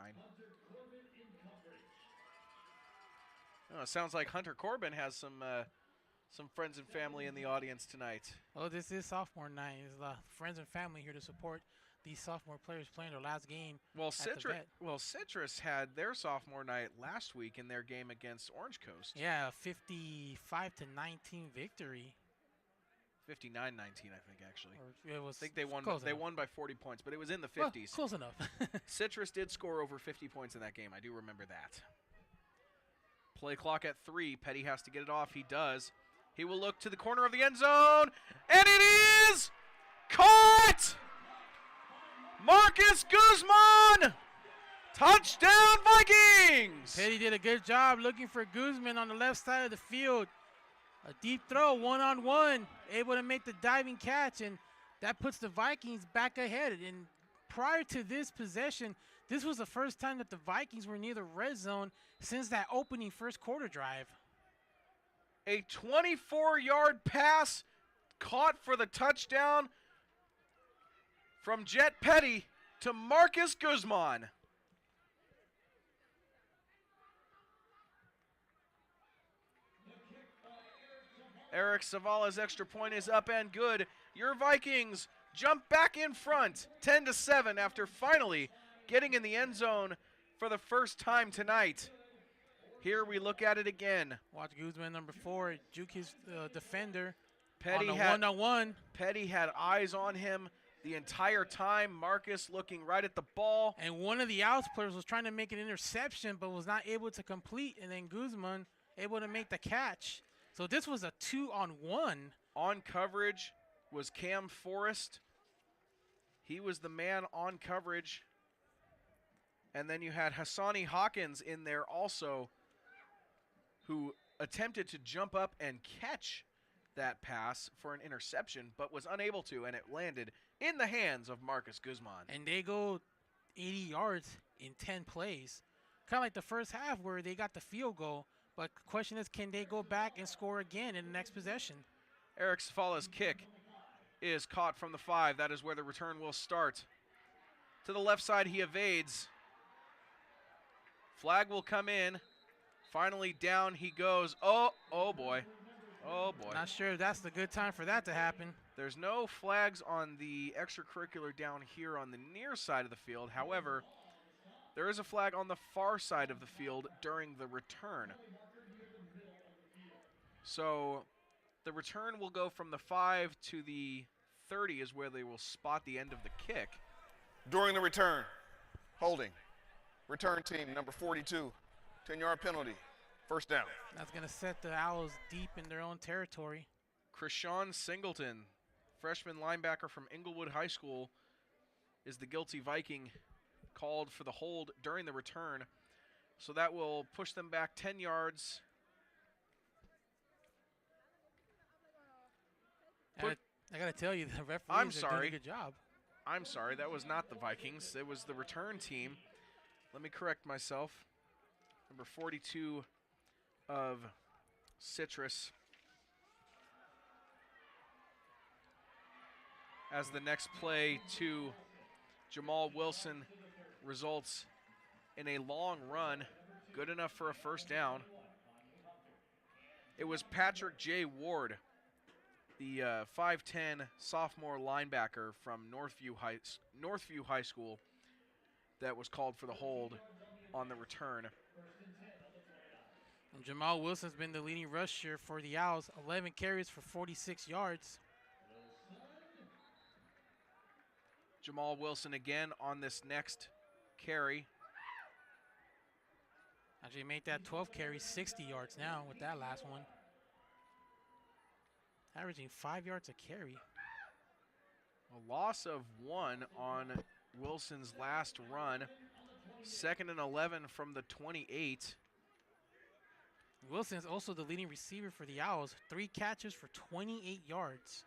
S8: Oh, it sounds like Hunter Corbin has some friends and family in the audience tonight.
S5: Oh, this is sophomore night. There's friends and family here to support these sophomore players playing their last game.
S8: Well, Citrus had their sophomore night last week in their game against Orange Coast.
S5: Yeah, 55-19 victory.
S8: 59-19, I think, actually.
S5: I
S8: think they won. They won by 40 points, but it was in the 50s.
S5: Well, close enough.
S8: Citrus did score over 50 points in that game. I do remember that. Play clock at 3. Petty has to get it off. He does. He will look to the corner of the end zone, and it is caught! Marcus Guzman! Touchdown, Vikings!
S5: Petty did a good job looking for Guzman on the left side of the field. A deep throw, one-on-one, able to make the diving catch, and that puts the Vikings back ahead. And prior to this possession, this was the first time that the Vikings were near the red zone since that opening first quarter drive.
S8: A 24-yard pass caught for the touchdown from Jet Petty to Marcus Guzman. Eric Savala's extra point is up and good. Your Vikings jump back in front, 10-7, after finally getting in the end zone for the first time tonight. Here we look at it again.
S5: Watch Guzman, number 4, juke his defender.
S8: Petty
S5: on the
S8: had
S5: one-on-one.
S8: Petty had eyes on him the entire time. Marcus looking right at the ball.
S5: And one of the outs players was trying to make an interception but was not able to complete. And then Guzman able to make the catch. So this was a 2-on-1.
S8: On coverage was Cam Forrest. He was the man on coverage. And then you had Hassani Hawkins in there also, who attempted to jump up and catch that pass for an interception, but was unable to, and it landed in the hands of Marcus Guzman.
S5: And they go 80 yards in 10 plays. Kind of like the first half where they got the field goal, but the question is, can they go back and score again in the next possession?
S8: Eric Safala's kick is caught from the 5. That is where the return will start. To the left side, he evades. Flag will come in. Finally down he goes. Oh boy. Oh boy.
S5: Not sure if that's the good time for that to happen.
S8: There's no flags on the extracurricular down here on the near side of the field. However, there is a flag on the far side of the field during the return. So the return will go from the 5 to the 30 is where they will spot the end of the kick.
S9: During the return, holding. Return team, number 42, 10-yard penalty, first down.
S5: That's going to set the Owls deep in their own territory.
S8: Krishawn Singleton, freshman linebacker from Inglewood High School, is the guilty Viking called for the hold during the return. So that will push them back 10 yards.
S5: I got to tell you, the referees are doing a good job.
S8: I'm sorry, that was not the Vikings. It was the return team. Let me correct myself. Number 42 of Citrus. As the next play to Jamal Wilson results in a long run, good enough for a first down. It was Patrick J. Ward, the 5'10 sophomore linebacker from Northview High School, that was called for the hold on the return.
S5: And Jamal Wilson's been the leading rusher for the Owls, 11 carries for 46 yards.
S8: Jamal Wilson again on this next carry.
S5: Actually made that 12 carries 60 yards now with that last one. Averaging 5 yards a carry.
S8: A loss of 1 on Wilson's last run. 2nd and 11 from the 28.
S5: Wilson's also the leading receiver for the Owls. 3 catches for 28 yards.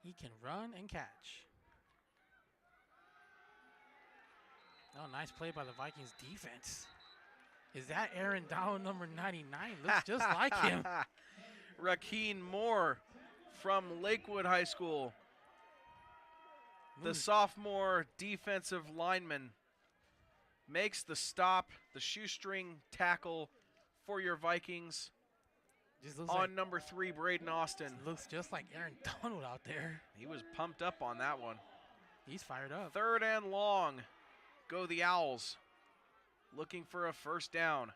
S5: He can run and catch. Oh, nice play by the Vikings defense. Is that Aaron Donald, number 99? Looks just like him.
S8: Rakeen Moore from Lakewood High School. The sophomore defensive lineman makes the stop, the shoestring tackle for your Vikings on
S5: like
S8: number 3, Braden Austin.
S5: Looks just like Aaron Donald out there.
S8: He was pumped up on that one.
S5: He's fired up.
S8: 3rd and long. Go the Owls. Looking for a first down.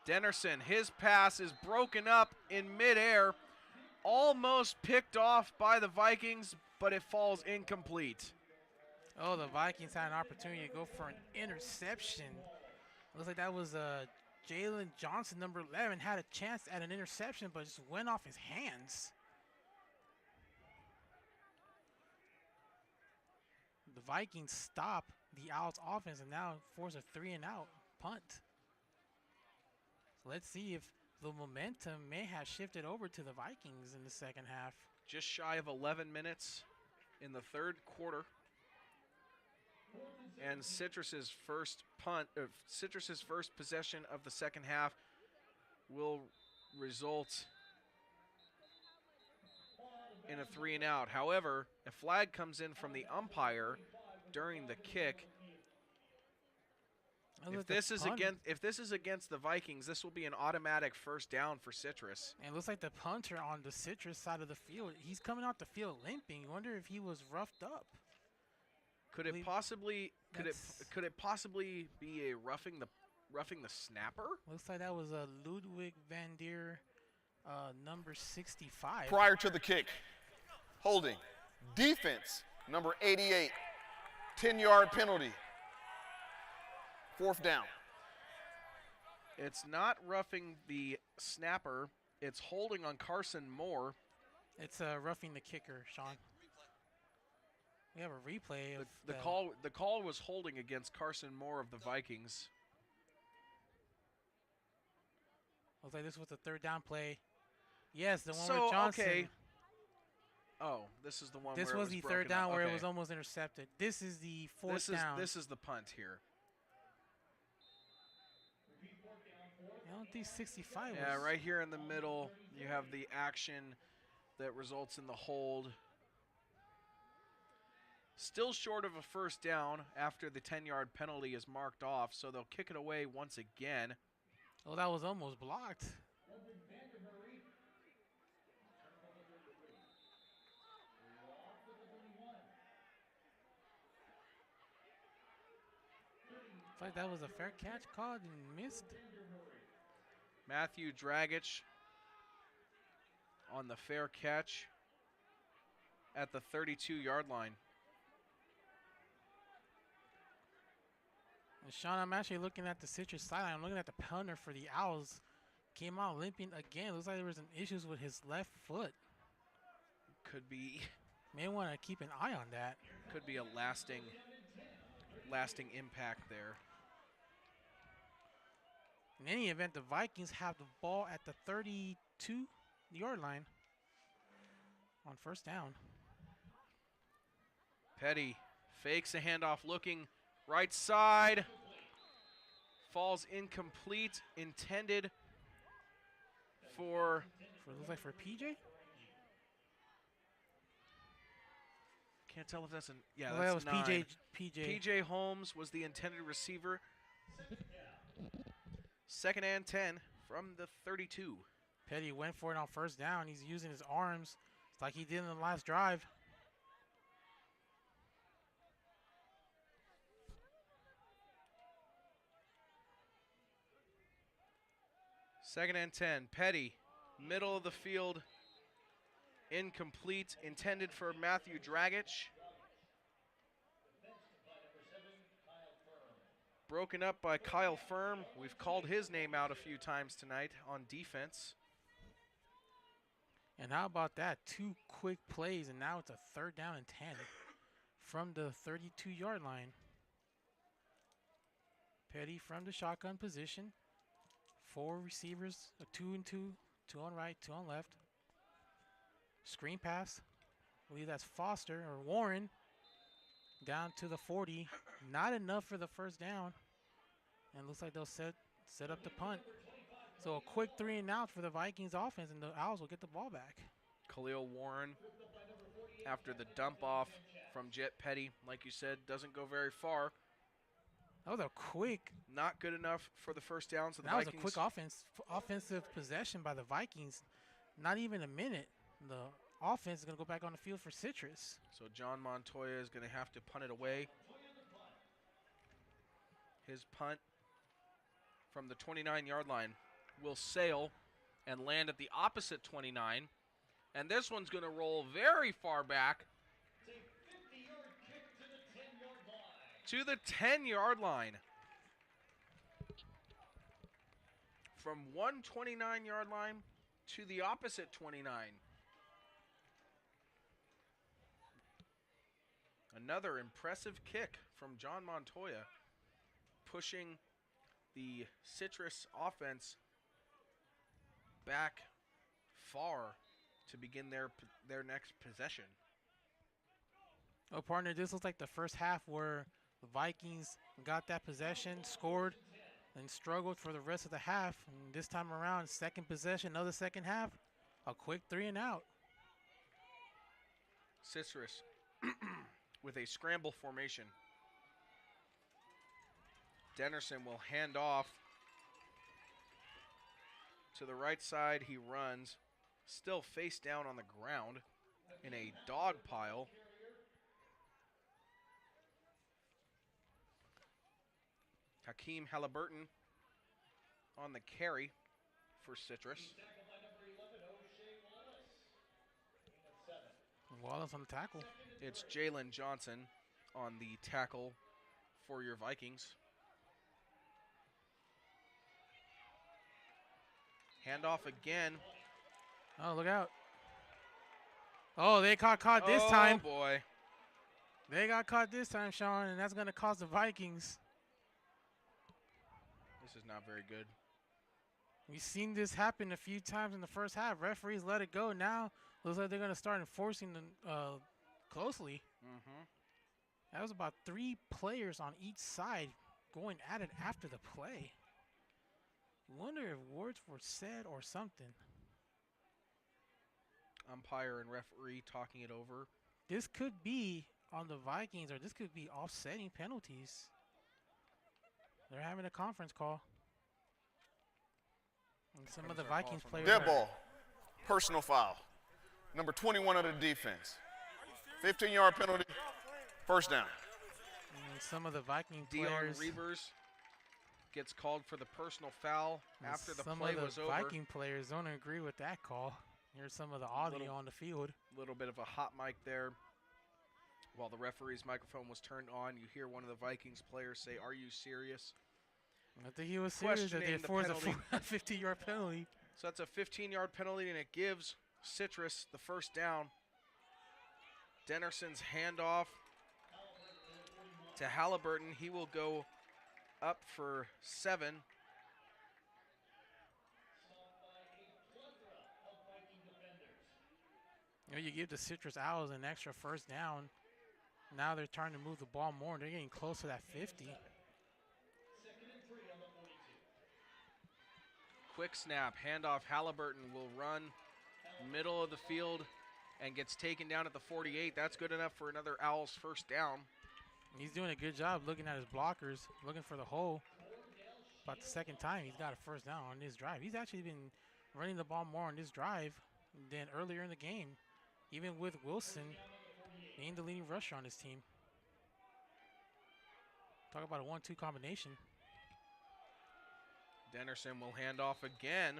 S8: Dennerson, his pass is broken up in midair. Almost picked off by the Vikings, but it falls incomplete.
S5: Oh, the Vikings had an opportunity to go for an interception. Looks like that was Jalen Johnson, number 11, had a chance at an interception, but just went off his hands. The Vikings stop the Owls offense and now force a 3-and-out punt. So let's see if the momentum may have shifted over to the Vikings in the second half.
S8: Just shy of 11 minutes in the third quarter. And Citrus's first possession of the second half will result in a 3-and-out. However, a flag comes in from the umpire during the kick. If this is against the Vikings, this will be an automatic first down for Citrus.
S5: And it looks like the punter on the Citrus side of the field, he's coming out the field limping. You wonder if he was roughed up.
S8: Could it possibly be a roughing the snapper?
S5: Looks like that was a Ludwig Van Der, number 65.
S9: Prior to the kick, holding, defense, number 88, 10-yard penalty, 4th down.
S8: It's not roughing the snapper. It's holding on Carson Moore.
S5: It's roughing the kicker, Sean. We have a replay of
S8: the call was holding against Carson Moore of the Vikings.
S5: Looks like this was the 3rd down play. Yes, the one with Johnson.
S8: Okay. Oh, this is the one.
S5: This
S8: where
S5: was
S8: it was
S5: the 3rd
S8: broken
S5: down
S8: up.
S5: where
S8: Okay.
S5: it was almost intercepted. This is the 4th down.
S8: This is the punt here.
S5: I don't think 65
S8: Yeah,
S5: was.
S8: right here in the middle, you have the action that results in the hold. Still short of a first down after the 10-yard penalty is marked off, so they'll kick it away once again.
S5: Oh, that was almost blocked. Looks like that was a fair catch called and missed.
S8: Matthew Dragic on the fair catch at the 32-yard line.
S5: And Sean, I'm actually looking at the Citrus sideline. I'm looking at the punter for the Owls. Came out limping again. Looks like there was some issues with his left foot.
S8: Could be.
S5: May want to keep an eye on that.
S8: Could be a lasting impact there.
S5: In any event, the Vikings have the ball at the 32-yard line on first down.
S8: Petty fakes a handoff, looking right side. Falls incomplete, intended for
S5: looks like for PJ?
S8: Can't tell if that's an
S5: Well,
S8: that's
S5: that was
S8: 9.
S5: PJ
S8: Holmes was the intended receiver. 2nd and 10 from the 32.
S5: Petty went for it on first down. He's using his arms. It's like he did in the last drive.
S8: Second and 10. Petty, middle of the field, incomplete, intended for Matthew Dragic. Broken up by Kyle Firm. We've called his name out a few times tonight on defense.
S5: And how about that? 2 quick plays, and now it's a 3rd down and 10 from the 32-yard line. Petty from the shotgun position. 4 receivers, a 2 and 2, 2 on right, 2 on left. Screen pass. I believe that's Foster or Warren. Down to the 40. Not enough for the first down. And looks like they'll set up the punt. So a quick 3-and-out for the Vikings offense, and the Owls will get the ball back.
S8: Khalil Warren, after the dump off from Jet Petty, like you said, doesn't go very far.
S5: That was a quick.
S8: Not good enough for the first down. So the
S5: That was
S8: Vikings,
S5: a quick offensive possession by the Vikings. Not even a minute. The offense is going to go back on the field for Citrus.
S8: So John Montoya is going to have to punt it away. His punt from the 29-yard line will sail and land at the opposite 29. And this one's going to roll very far back to the 10-yard line. from one 29-yard line to the opposite 29. Another impressive kick from John Montoya, pushing the Citrus offense back far to begin their next possession.
S5: Oh, partner, this looks like the first half where the Vikings got that possession, scored, and struggled for the rest of the half. And this time around, second possession of the second half, a quick 3 and out.
S8: Citrus with a scramble formation. Dennerson will hand off to the right side. He runs, still face down on the ground in a dog pile. Hakeem Halliburton on the carry for Citrus.
S5: Wallace on the tackle.
S8: It's Jalen Johnson on the tackle for your Vikings. Handoff again.
S5: Oh, look out. Oh, they got caught this time.
S8: Oh, boy.
S5: They got caught this time, Sean, and that's going to cost the Vikings.
S8: This is not very good.
S5: We've seen this happen a few times in the first half. Referees let it go. Now looks like they're going to start enforcing them closely. That was about 3 players on each side going at it after the play. Wonder if words were said or something.
S8: Umpire and referee talking it over.
S5: This could be on the Vikings, or this could be offsetting penalties. They're having a conference call. And some of the Vikings players.
S9: Dead ball. Personal foul. Number 21 of the defense. 15-yard penalty. First down.
S5: And some of the Viking
S8: Dion
S5: players.
S8: Reavers gets called for the personal foul after the play was over.
S5: Some of the Viking players don't agree with that call. Here's some of the audio on the field.
S8: A little bit of a hot mic there. While the referee's microphone was turned on, you hear one of the Vikings players say, "Are you serious?"
S5: I think he was serious that they forced a 50-yard penalty.
S8: So that's a 15-yard penalty, and it gives Citrus the first down. Dennerson's handoff to Halliburton. He will go up for 7.
S5: You know, you give the Citrus Owls an extra first down. Now they're trying to move the ball more, and they're getting close to that 50.
S8: Quick snap, handoff. Halliburton will run middle of the field and gets taken down at the 48. That's good enough for another Owls first down.
S5: He's doing a good job looking at his blockers, looking for the hole. About the second time he's got a first down on this drive. He's actually been running the ball more on this drive than earlier in the game, even with Wilson being the leading rusher on this team. Talk about a 1-2 combination.
S8: Dennerson will hand off again.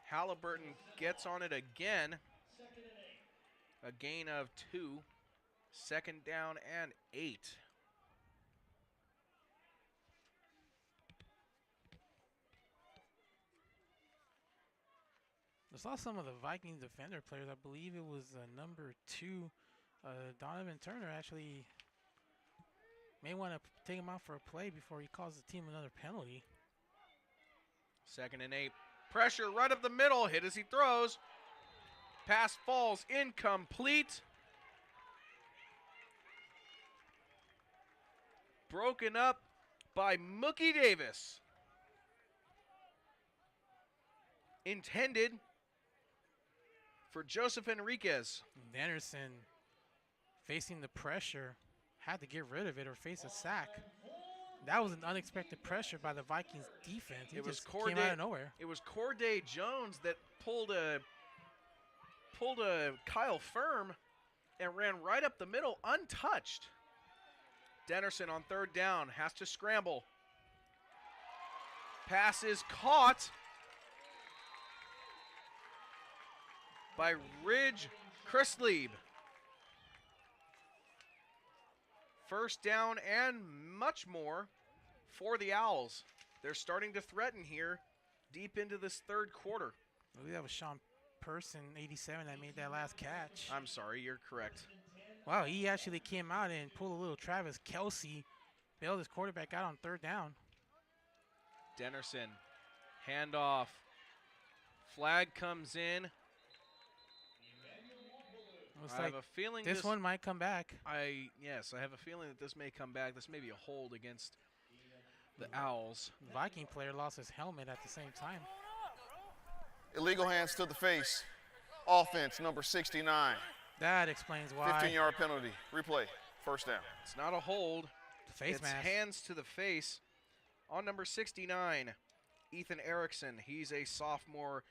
S8: Halliburton gets on it again. A gain of 2. Second down and 8.
S5: I saw some of the Vikings defender players. I believe it was number 2, Donovan Turner, actually may want to take him out for a play before he calls the team another penalty.
S8: Second and 8. Pressure right up the middle. Hit as he throws. Pass falls incomplete. Broken up by Mookie Davis. Intended for Joseph Enriquez.
S5: Anderson facing the pressure, had to get rid of it or face a sack. That was an unexpected pressure by the Vikings defense. It just came out of nowhere.
S8: It was Corday Jones that pulled a Kyle Firm and ran right up the middle untouched. Dennerson on third down has to scramble. Pass is caught by Ridge Chrislieb. First down and much more for the Owls. they're starting to threaten here deep into this third quarter.
S5: I believe that was Sean Person, 87, that made that last catch.
S8: I'm sorry, you're correct.
S5: Wow, he actually came out and pulled a little Travis Kelce, bailed his quarterback out on third down.
S8: Dennerson, handoff. Flag comes in.
S5: Looks
S8: I
S5: like
S8: have a feeling
S5: this one might come back.
S8: Yes, I have a feeling that this may come back. This may be a hold against the Owls.
S5: Viking player lost his helmet at the same time.
S9: Illegal hands to the face. Offense, number 69.
S5: That explains why.
S9: 15-yard penalty. Replay. First down.
S8: It's not a hold.
S5: Face
S8: it's
S5: mask.
S8: hands to the face on number 69, Ethan Erickson. He's a sophomore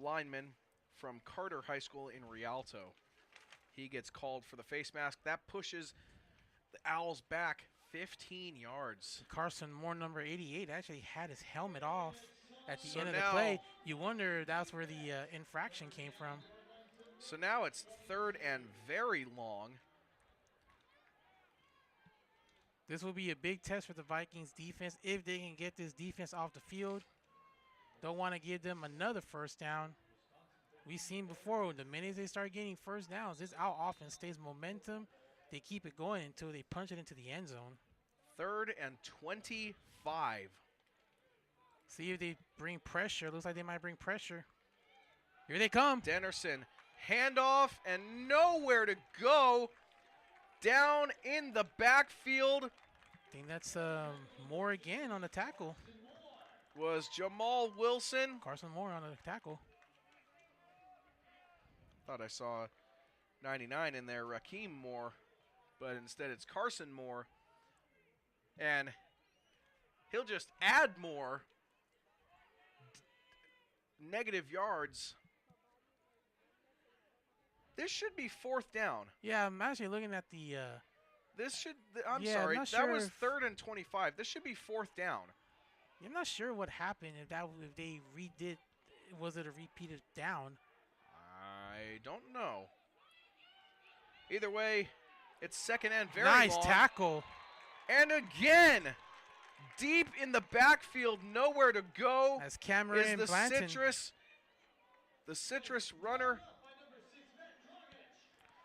S8: lineman from Carter High School in Rialto. He gets called for the face mask. That pushes the Owls back 15 yards.
S5: Carson Moore, number 88, actually had his helmet off at the
S8: So
S5: end of the
S8: now-
S5: play. You wonder if that's where the infraction came from.
S8: So now it's third and very long.
S5: This will be a big test for the Vikings defense if they can get this defense off the field. Don't want to give them another first down. We've seen before, the minute they start getting first downs, this Owl offense stays momentum. They keep it going until they punch it into the end zone.
S8: Third and 25.
S5: See if they bring pressure. Looks like they might bring pressure. Here they come.
S8: Dennerson, handoff and nowhere to go. Down in the backfield
S5: I think that's Moore again on the tackle.
S8: was Jamal Wilson.
S5: Carson Moore on the tackle.
S8: Thought I saw 99 in there, Raheem Moore, but instead it's Carson Moore. And he'll just add more negative yards. This should be fourth down.
S5: Yeah, I'm actually looking at the
S8: This should, I'm
S5: Yeah, I'm
S8: sorry,
S5: not
S8: that
S5: sure
S8: was
S5: if-
S8: third and 25. This should be fourth down.
S5: I'm not sure what happened if they redid. Was it a repeated down?
S8: I don't know. Either way, it's second and very
S5: Nice
S8: long.
S5: tackle.
S8: And again, deep in the backfield, nowhere to go.
S5: As Cameron
S8: is the
S5: Blanton.
S8: citrus runner.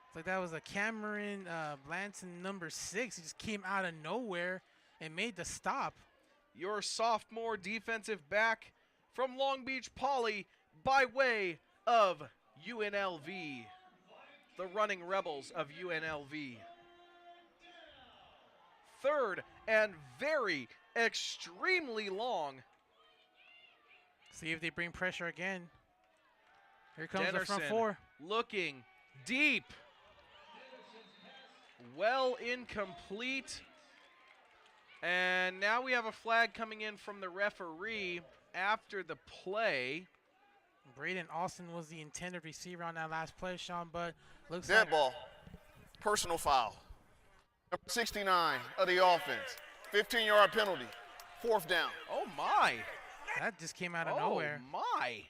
S5: It's like that was a Cameron Blanton, number 6. He just came out of nowhere and made the stop.
S8: Your sophomore defensive back from Long Beach Poly by way of UNLV. The Running Rebels of UNLV. Third and very extremely long.
S5: See if they bring pressure again. Here comes the front
S8: Dennerson
S5: four.
S8: looking deep. Well incomplete. And now we have a flag coming in from the referee after the play.
S5: Braden Austin was the intended receiver on that last play, Sean, but looks
S9: Dead
S5: like
S9: ball. Personal foul. Number 69 of the offense. 15-yard penalty. Fourth down.
S8: Oh my.
S5: that just came out of nowhere.
S8: Oh my.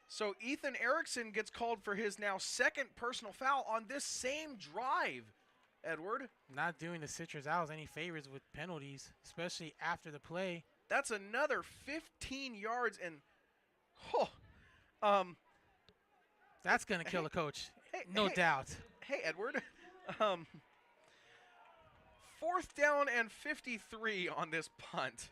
S8: So Ethan Erickson gets called for his now second personal foul on this same drive, Edward.
S5: Not doing the Citrus Owls any favors with penalties, especially after the play.
S8: That's another 15 yards and
S5: That's going to kill a coach,
S8: hey,
S5: no
S8: hey,
S5: doubt.
S8: Hey, Edward. Fourth down and 53 on this punt.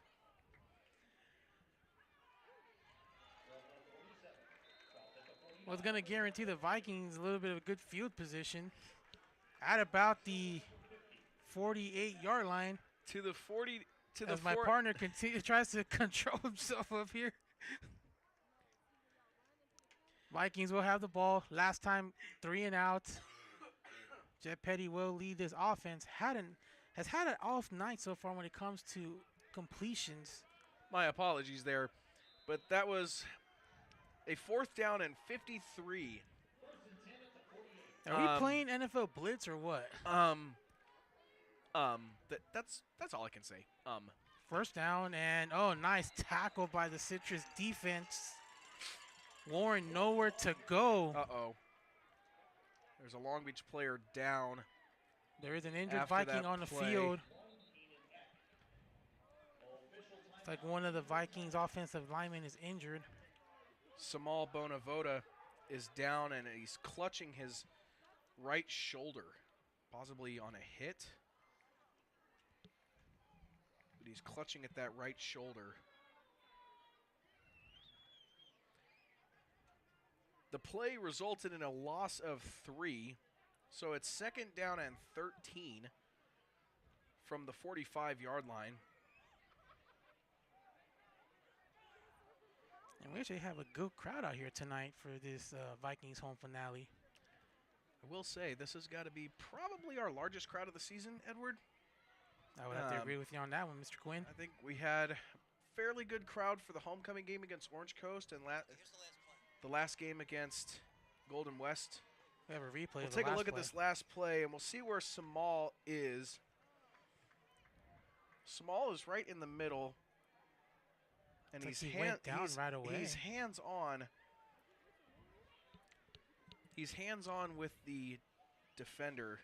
S5: Well, it's going to guarantee the Vikings a little bit of a good field position at about the 48-yard line.
S8: To the 40 to the
S5: As my partner tries to control himself up here. Vikings will have the ball. Last time, 3 and out. Jet Petty will lead this offense. Has had an off night so far when it comes to completions.
S8: My apologies there, but that was a fourth down and 53.
S5: Are we playing NFL Blitz or what?
S8: That's all I can say.
S5: First down and nice tackle by the Citrus defense. Warren nowhere to go.
S8: Uh-oh. There's a Long Beach player down.
S5: There is an injured
S8: after
S5: Viking
S8: that
S5: on the
S8: play.
S5: field. It's like one of the Vikings offensive linemen is injured.
S8: Samal Bonavoda is down and he's clutching his right shoulder, possibly on a hit. But he's clutching at that right shoulder. The play resulted in a loss of 3, so it's 2nd down and 13 from the 45-yard line.
S5: And we actually have a good crowd out here tonight for this Vikings home finale.
S8: I will say, this has got to be probably our largest crowd of the season, Edward.
S5: I would have to agree with you on that one, Mr. Quinn.
S8: I think we had a fairly good crowd for the homecoming game against Orange Coast and the last game against Golden West.
S5: We have a replay.
S8: We'll
S5: of the
S8: take a
S5: last
S8: look at
S5: play.
S8: this last play, and we'll see where Samal is. Samal is right in the middle, and
S5: It's like he went down right away.
S8: He's hands-on. He's hands-on with the defender.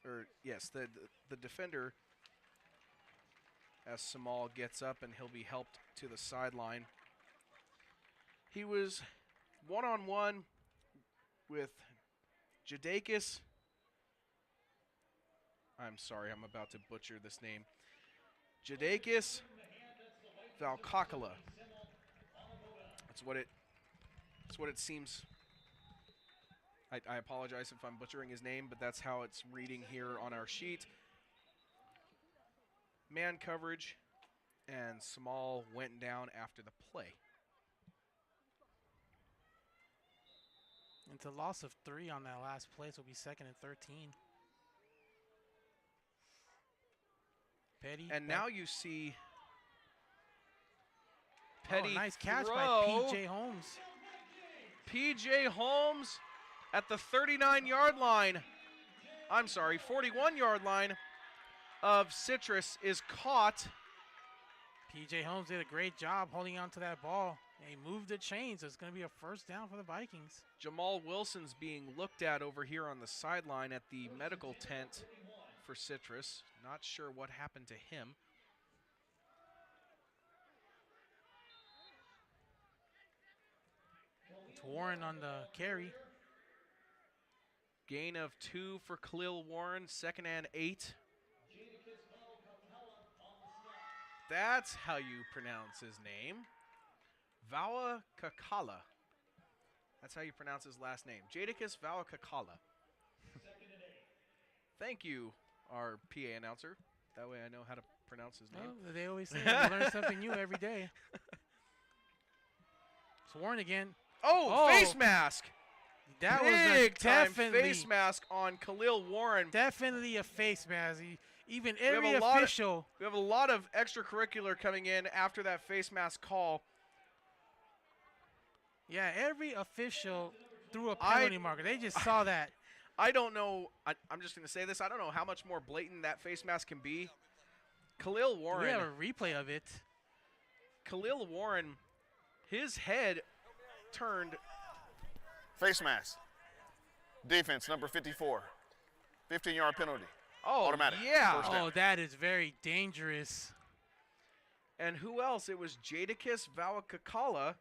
S8: Or yes, the defender. As Samal gets up, and he'll be helped to the sideline. He was one-on-one with Jadakis. I'm sorry, I'm about to butcher this name. Jadakis Valkakala. That's what it seems. I apologize if I'm butchering his name, but that's how it's reading here on our sheet. Man coverage, and Samal went down after the play.
S5: It's a loss of 3 on that last play, so it'll be 2nd and 13. Petty.
S8: And now you see Petty
S5: nice catch
S8: throw.
S5: by P.J. Holmes.
S8: P.J. Holmes at the 39-yard line. I'm sorry, 41-yard line of Citrus is caught.
S5: P.J. Holmes did a great job holding on to that ball. And he moved the chains, so it's going to be a 1st down for the Vikings.
S8: Jamal Wilson's being looked at over here on the sideline at the medical tent for Citrus. Not sure what happened to him.
S5: It's Warren on the carry.
S8: Gain of 2 for Khalil Warren, 2nd and 8. That's how you pronounce his name. Vawa Kakala. That's how you pronounce his last name. Jadakis Vawa Kakala. Thank you, our PA announcer. That way I know how to pronounce his name.
S5: Well, they always say you learn something new every day. It's Warren again.
S8: Oh, face mask.
S5: That
S8: Big
S5: was
S8: time
S5: definitely
S8: face mask on Khalil Warren.
S5: Definitely a face mask. Even
S8: We have
S5: every
S8: a lot
S5: official.
S8: We have a lot of extracurricular coming in after that face mask call.
S5: Yeah, every official threw a penalty marker. They just saw that.
S8: I don't know. I'm just going to say this. I don't know how much more blatant that face mask can be. Khalil Warren.
S5: We have a replay of it.
S8: Khalil Warren, his head turned.
S9: Face mask. Defense, number 54. 15-yard penalty.
S8: Oh,
S9: automatic.
S8: yeah.
S9: First down.
S5: Oh, that is very dangerous.
S8: And who else? It was Jadakis Valakakala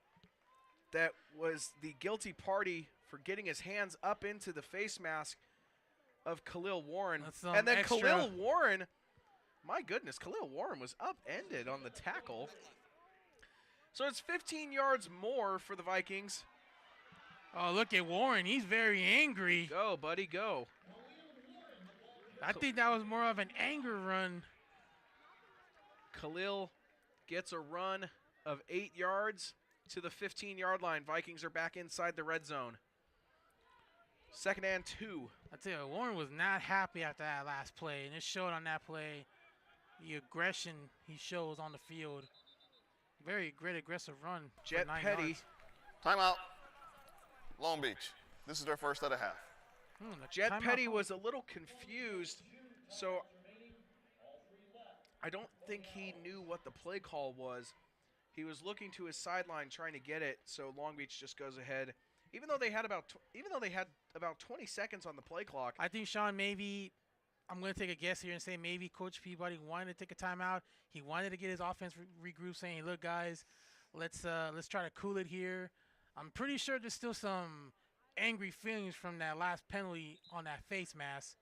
S8: that was the guilty party for getting his hands up into the face mask of Khalil Warren. And then Khalil Warren, my goodness, Khalil Warren was upended on the tackle. So it's 15 yards more for the Vikings.
S5: Oh, look at Warren. He's very angry.
S8: Go, buddy, go.
S5: I think that was more of an anger run.
S8: Khalil gets a run of 8 yards to the 15-yard line. Vikings are back inside the red zone. 2nd and 2.
S5: I tell you, Warren was not happy after that last play, and it showed on that play the aggression he shows on the field. Very great aggressive run.
S8: Jet Petty.
S9: Timeout. Long Beach. This is their first of the half.
S8: Jet Petty was a little confused, so I don't think he knew what the play call was. He was looking to his sideline trying to get it, so Long Beach just goes ahead. Even though they had about 20 seconds on the play clock.
S5: I think, Sean, maybe I'm going to take a guess here and say maybe Coach Peabody wanted to take a timeout. He wanted to get his offense regroup, saying, "Look, guys, let's try to cool it here." I'm pretty sure there's still some angry feelings from that last penalty on that face mask.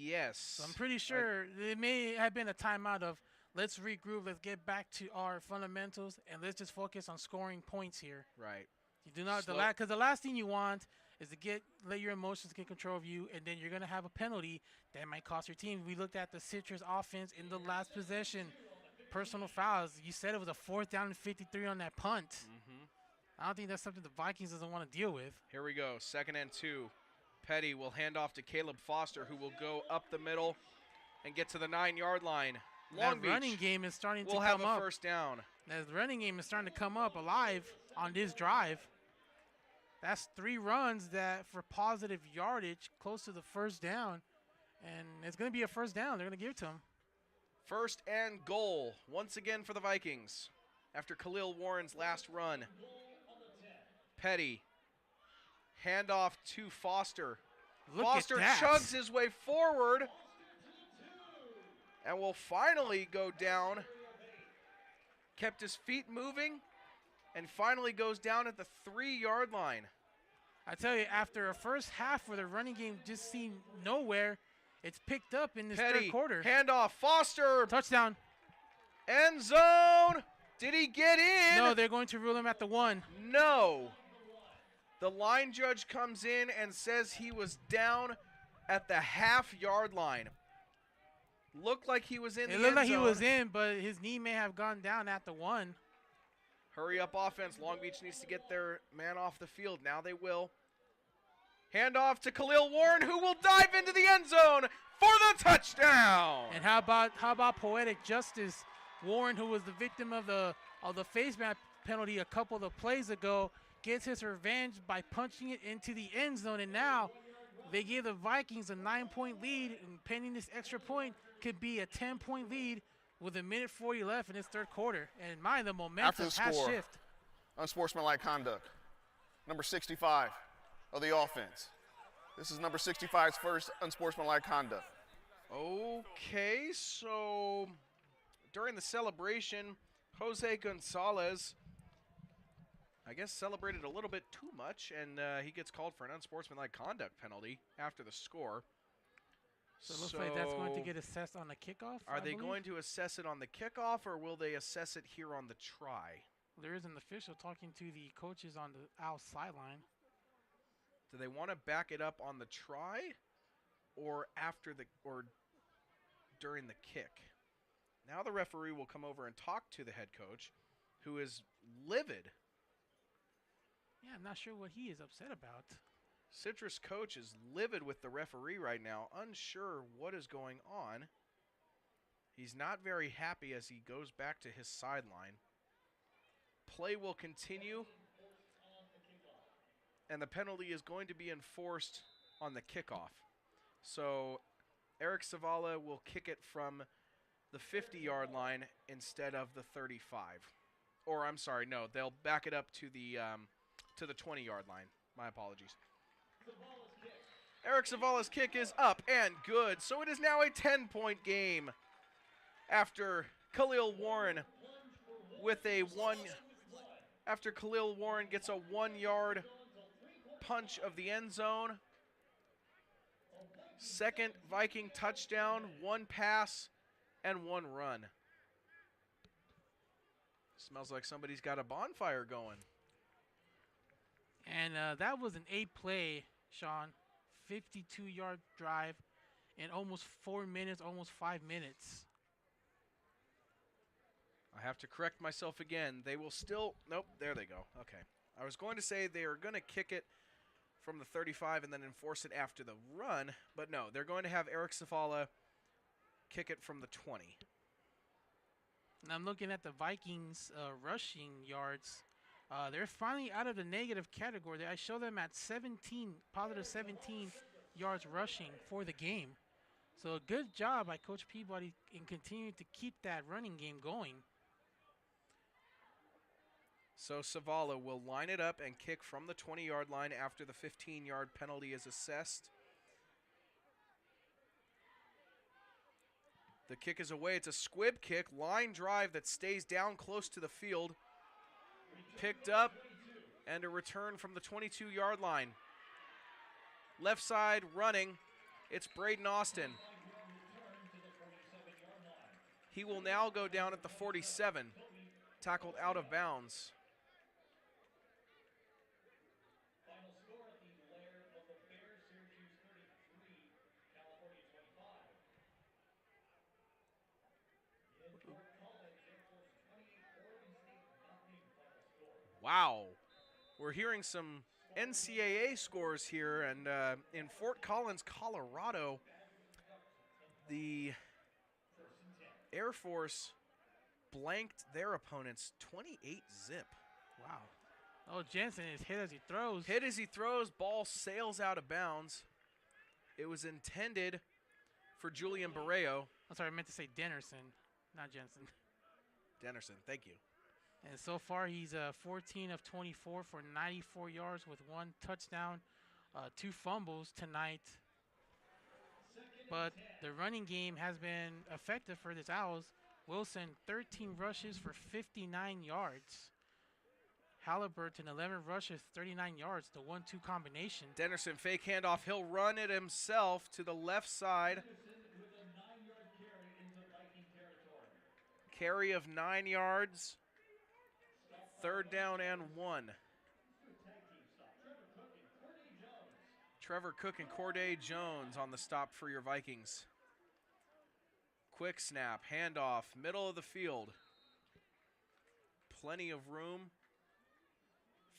S8: Yes.
S5: So I'm pretty sure it may have been a timeout of let's regroup, let's get back to our fundamentals, and let's just focus on scoring points here.
S8: Right.
S5: You do not because the last thing you want is to let your emotions get control of you, and then you're gonna have a penalty that might cost your team. We looked at the Citrus offense in the last possession, personal fouls. You said it was a 4th down and 53 on that punt.
S8: Mm-hmm.
S5: I don't think that's something the Vikings doesn't want to deal with.
S8: Here we go, 2nd and 2. Petty will hand off to Caleb Foster, who will go up the middle and get to the 9-yard line. Long Beach
S5: running game is starting to come
S8: will have
S5: up.
S8: a first down.
S5: The running game is starting to come up alive on this drive. That's 3 runs that for positive yardage close to the first down. And it's going to be a first down. They're going to give it to him.
S8: 1st and goal once again for the Vikings after Khalil Warren's last run. Petty. Handoff to Foster. Foster chugs his way forward and will finally go down. Kept his feet moving and finally goes down at the 3-yard line.
S5: I tell you, after a first half where the running game just seemed nowhere, it's picked up in this
S8: Petty,
S5: 3rd quarter.
S8: Handoff, Foster.
S5: Touchdown.
S8: End zone. Did he get in?
S5: No, they're going to rule him at the 1.
S8: No. The line judge comes in and says he was down at the half-yard line. Looked like he was in the end zone.
S5: It looked like he was in, but his knee may have gone down at the 1.
S8: Hurry up offense. Long Beach needs to get their man off the field. Now they will. Handoff to Khalil Warren, who will dive into the end zone for the touchdown.
S5: And how about poetic justice? Warren, who was the victim of the face mask penalty a couple of plays ago, gets his revenge by punching it into the end zone, and now they give the Vikings a 9-point lead, and pending this extra point could be a 10-point lead with 1:40 left in this 3rd quarter. And the momentum has shifted.
S9: Unsportsmanlike conduct. Number 65 of the offense. This is number 65's first unsportsmanlike conduct.
S8: Okay, so during the celebration, Jose Gonzalez, I guess, celebrated a little bit too much, and he gets called for an unsportsmanlike conduct penalty after the score.
S5: So it looks like that's going to get assessed on the kickoff.
S8: Are they going to assess it on the kickoff, or will they assess it here on the try?
S5: There is an official talking to the coaches on the Owls sideline.
S8: Do they want to back it up on the try, or during the kick? Now the referee will come over and talk to the head coach, who is livid.
S5: Yeah, I'm not sure what he is upset about.
S8: Citrus coach is livid with the referee right now, unsure what is going on. He's not very happy as he goes back to his sideline. Play will continue, and the penalty is going to be enforced on the kickoff. So Eric Savala will kick it from the 50-yard line instead of the 35. Or I'm sorry, no, they'll back it up to the 20-yard line. My apologies. Eric Savala's kick is up and good. So it is now a 10-point game after Khalil Warren gets a 1-yard punch of the end zone. 2nd Viking touchdown, 1 pass, and 1 run. Smells like somebody's got a bonfire going.
S5: And that was an 8-play, Sean, 52-yard drive in almost 4 minutes, almost 5 minutes.
S8: I have to correct myself again. They will still, nope, there they go. Okay. I was going to say they are going to kick it from the 35 and then enforce it after the run, but no, they're going to have Eric Savala kick it from the 20.
S5: And I'm looking at the Vikings rushing yards. They're finally out of the negative category. I show them at positive 17 yards rushing for the game. So a good job by Coach Peabody in continuing to keep that running game going.
S8: So Savala will line it up and kick from the 20-yard line after the 15-yard penalty is assessed. The kick is away. It's a squib kick, line drive that stays down close to the field. Picked up, and a return from the 22-yard line. Left side running, it's Braden Austin. He will now go down at the 47, tackled out of bounds.
S2: Final score at the Lair of the Bears, Syracuse 33, California 25. In Fort Collins, Air Force 28, Oregon State nothing. Final score.
S8: Wow. We're hearing some NCAA scores here, and in Fort Collins, Colorado, the Air Force blanked their opponents 28-zip.
S5: Wow. Oh, Jensen is hit as he throws.
S8: Hit as he throws, ball sails out of bounds. It was intended for Julian Barreo.
S5: I'm sorry, I meant to say Dennerson, not Jensen.
S8: Dennerson, thank you.
S5: And so far, he's 14 of 24 for 94 yards with 1 touchdown, 2 fumbles tonight. But the running game has been effective for this Owls. Wilson, 13 rushes for 59 yards. Halliburton, 11 rushes, 39 yards, the 1-2 combination.
S8: Dennerson, fake handoff. He'll run it himself to the left side. Carry of 9 yards. 3rd down and 1. Trevor Cook and Corday Jones on the stop for your Vikings. Quick snap, handoff, middle of the field. Plenty of room.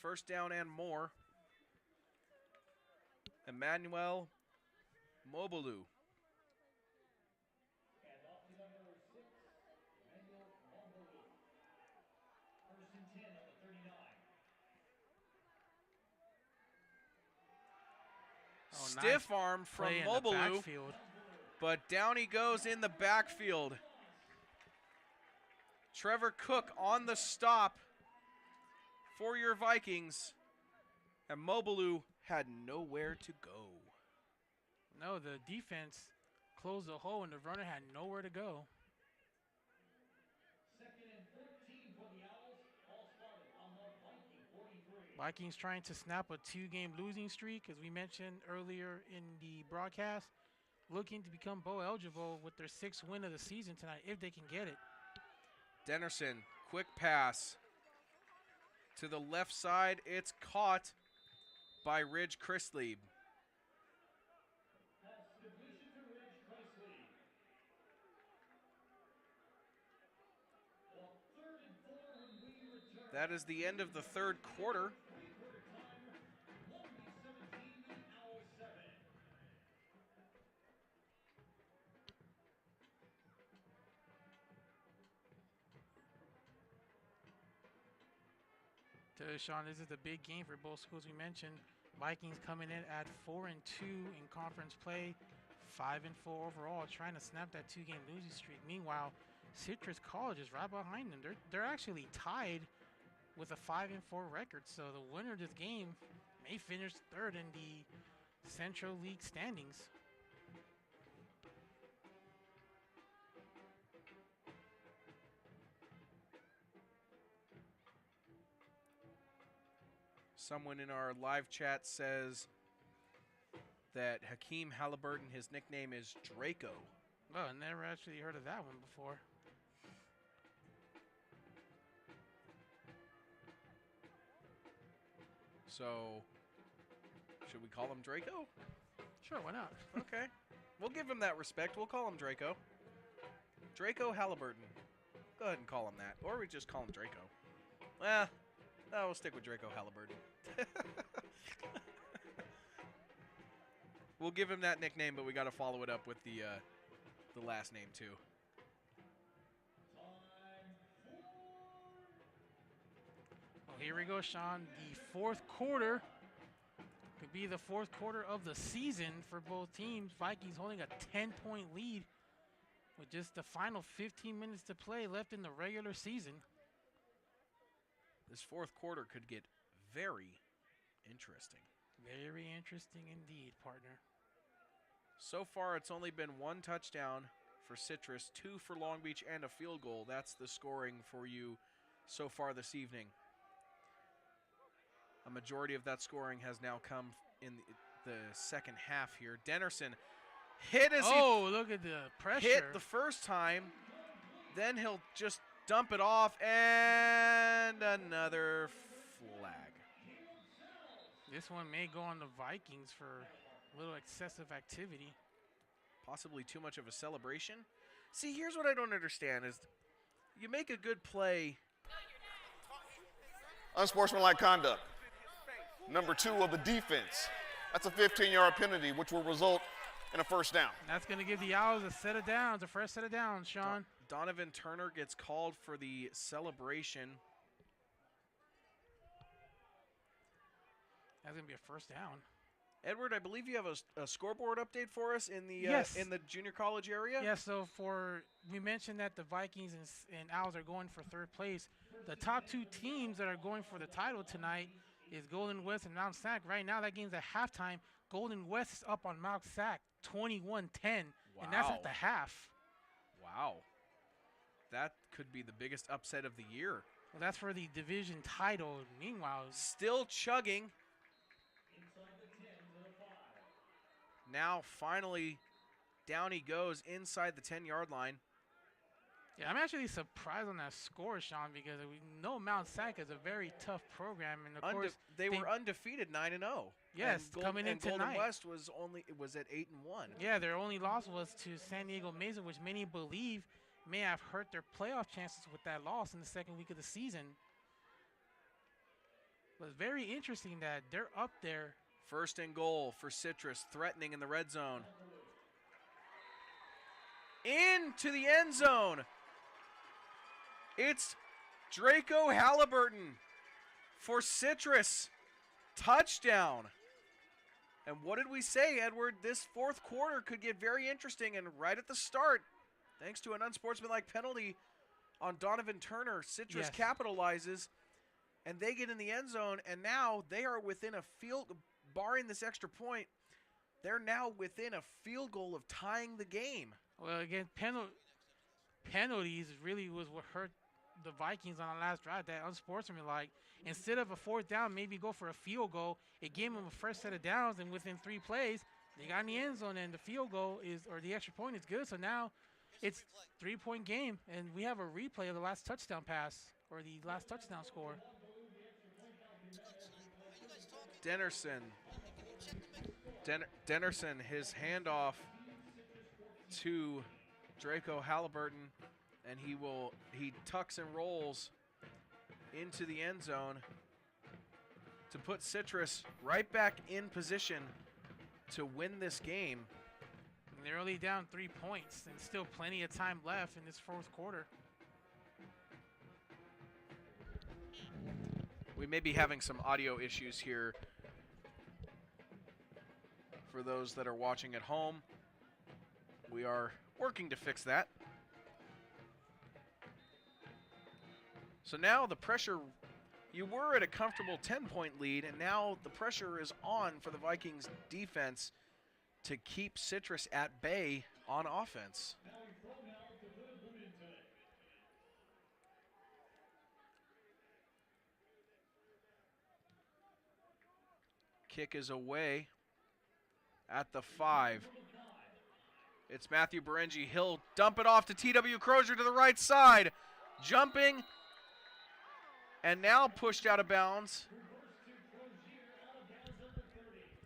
S8: 1st down and more. Emmanuel Mobolou.
S2: And off to number 6, Emmanuel Mobolou. 1st and 10 on the 39.
S8: Stiff arm from Mobolou, but down he goes in the backfield. Trevor Cook on the stop for your Vikings, and Mobolou had nowhere to go.
S5: No, the defense closed the hole, and the runner had nowhere to go.
S2: 2nd and 14 for the Owls. Ball spotted on the Viking 43.
S5: Vikings trying to snap a 2-game losing streak, as we mentioned earlier in the broadcast, looking to become bowl eligible with their 6th win of the season tonight, if they can get it.
S8: Dennerson, quick pass to the left side. It's caught by Ridge Chrisley.
S2: Pass completion to Ridge Chrisley. Well, 3rd and 4 when we return.
S8: That is the end of the 3rd quarter.
S2: Three-quarter time. Long Beach 17, Owls 7.
S5: Sean, this is the big game for both schools we mentioned. Vikings coming in at 4-2 in conference play, 5-4 overall, trying to snap that 2-game losing streak. Meanwhile, Citrus College is right behind them. They're actually tied with a 5-4 record. So the winner of this game may finish 3rd in the Central League standings.
S8: Someone in our live chat says that Hakeem Halliburton, his nickname is Draco.
S5: Oh, I never actually heard of that one before.
S8: So, should we call him Draco?
S5: Sure, why not?
S8: Okay. We'll give him that respect. We'll call him Draco. Draco Halliburton. Go ahead and call him that. Or we just call him Draco. Well, no, we'll stick with Draco Halliburton. We'll give him that nickname, but we got to follow it up with the last name too.
S5: Well, here we go, Sean. The 4th quarter could be the 4th quarter of the season for both teams. Vikings holding a 10-point lead with just the final 15 minutes to play left in the regular season.
S8: This 4th quarter could get very interesting.
S5: Very interesting indeed, partner.
S8: So far, it's only been 1 touchdown for Citrus, 2 for Long Beach, and a field goal. That's the scoring for you so far this evening. A majority of that scoring has now come in the second half here. Dennerson hit as
S5: look at the pressure.
S8: Hit the first time. Then he'll just dump it off, and another flag.
S5: This one may go on the Vikings for a little excessive activity.
S8: Possibly too much of a celebration. See, here's what I don't understand is you make a good play.
S9: Unsportsmanlike conduct. Number 2 of the defense. That's a 15-yard penalty, which will result in a first down.
S5: That's going to give the Owls a set of downs, a fresh set of downs, Sean.
S8: Donovan Turner gets called for the celebration.
S5: That's going to be a first down.
S8: Edward, I believe you have a scoreboard update for us in the
S5: Yes.
S8: in the junior college area.
S5: Yeah, so we mentioned that the Vikings and Owls are going for third place. The top 2 teams that are going for the title tonight is Golden West and Mount Sac. Right now, that game's at halftime. Golden West is up on Mount Sac, 21-10, and that's at the half.
S8: Wow. That could be the biggest upset of the year.
S5: Well, that's for the division title. Meanwhile,
S8: still chugging. Now, finally, down he goes inside the 10-yard line.
S5: Yeah, I'm actually surprised on that score, Sean, because we know Mount Sac is a very tough program, and of course
S8: they were undefeated 9-0.
S5: Yes, coming in tonight.
S8: Golden West was at 8-1.
S5: Yeah, their only loss was to San Diego Mesa, which many believe may have hurt their playoff chances with that loss in the second week of the season. But it's very interesting that they're up there.
S8: First and goal for Citrus, threatening in the red zone. Into the end zone. It's Draco Halliburton for Citrus. Touchdown. And what did we say, Edward? This fourth quarter could get very interesting, and right at the start, thanks to an unsportsmanlike penalty on Donovan Turner, Citrus capitalizes, and they get in the end zone, and now they are within a field, barring this extra point, they're now within a field goal of tying the game.
S5: Well, again, penalties really was what hurt the Vikings on the last drive, that unsportsmanlike. Instead of a fourth down, maybe go for a field goal. It gave them a fresh set of downs, and within 3 plays, they got in the end zone, and the field goal or the extra point is good. So now it's 3-point game, and we have a replay of the last touchdown pass or the last touchdown score.
S8: Dennerson, his handoff to Draco Halliburton, and he tucks and rolls into the end zone to put Citrus right back in position to win this game.
S5: And they're only down 3 points, and still plenty of time left in this fourth quarter.
S8: We may be having some audio issues here for those that are watching at home. We are working to fix that. So now the pressure, you were at a comfortable 10-point lead, and now the pressure is on for the Vikings defense to keep Citrus at bay on offense. Kick is away at the 5. It's Matthew Berengi. He'll dump it off to T.W. Crozier to the right side. Jumping and now pushed out of bounds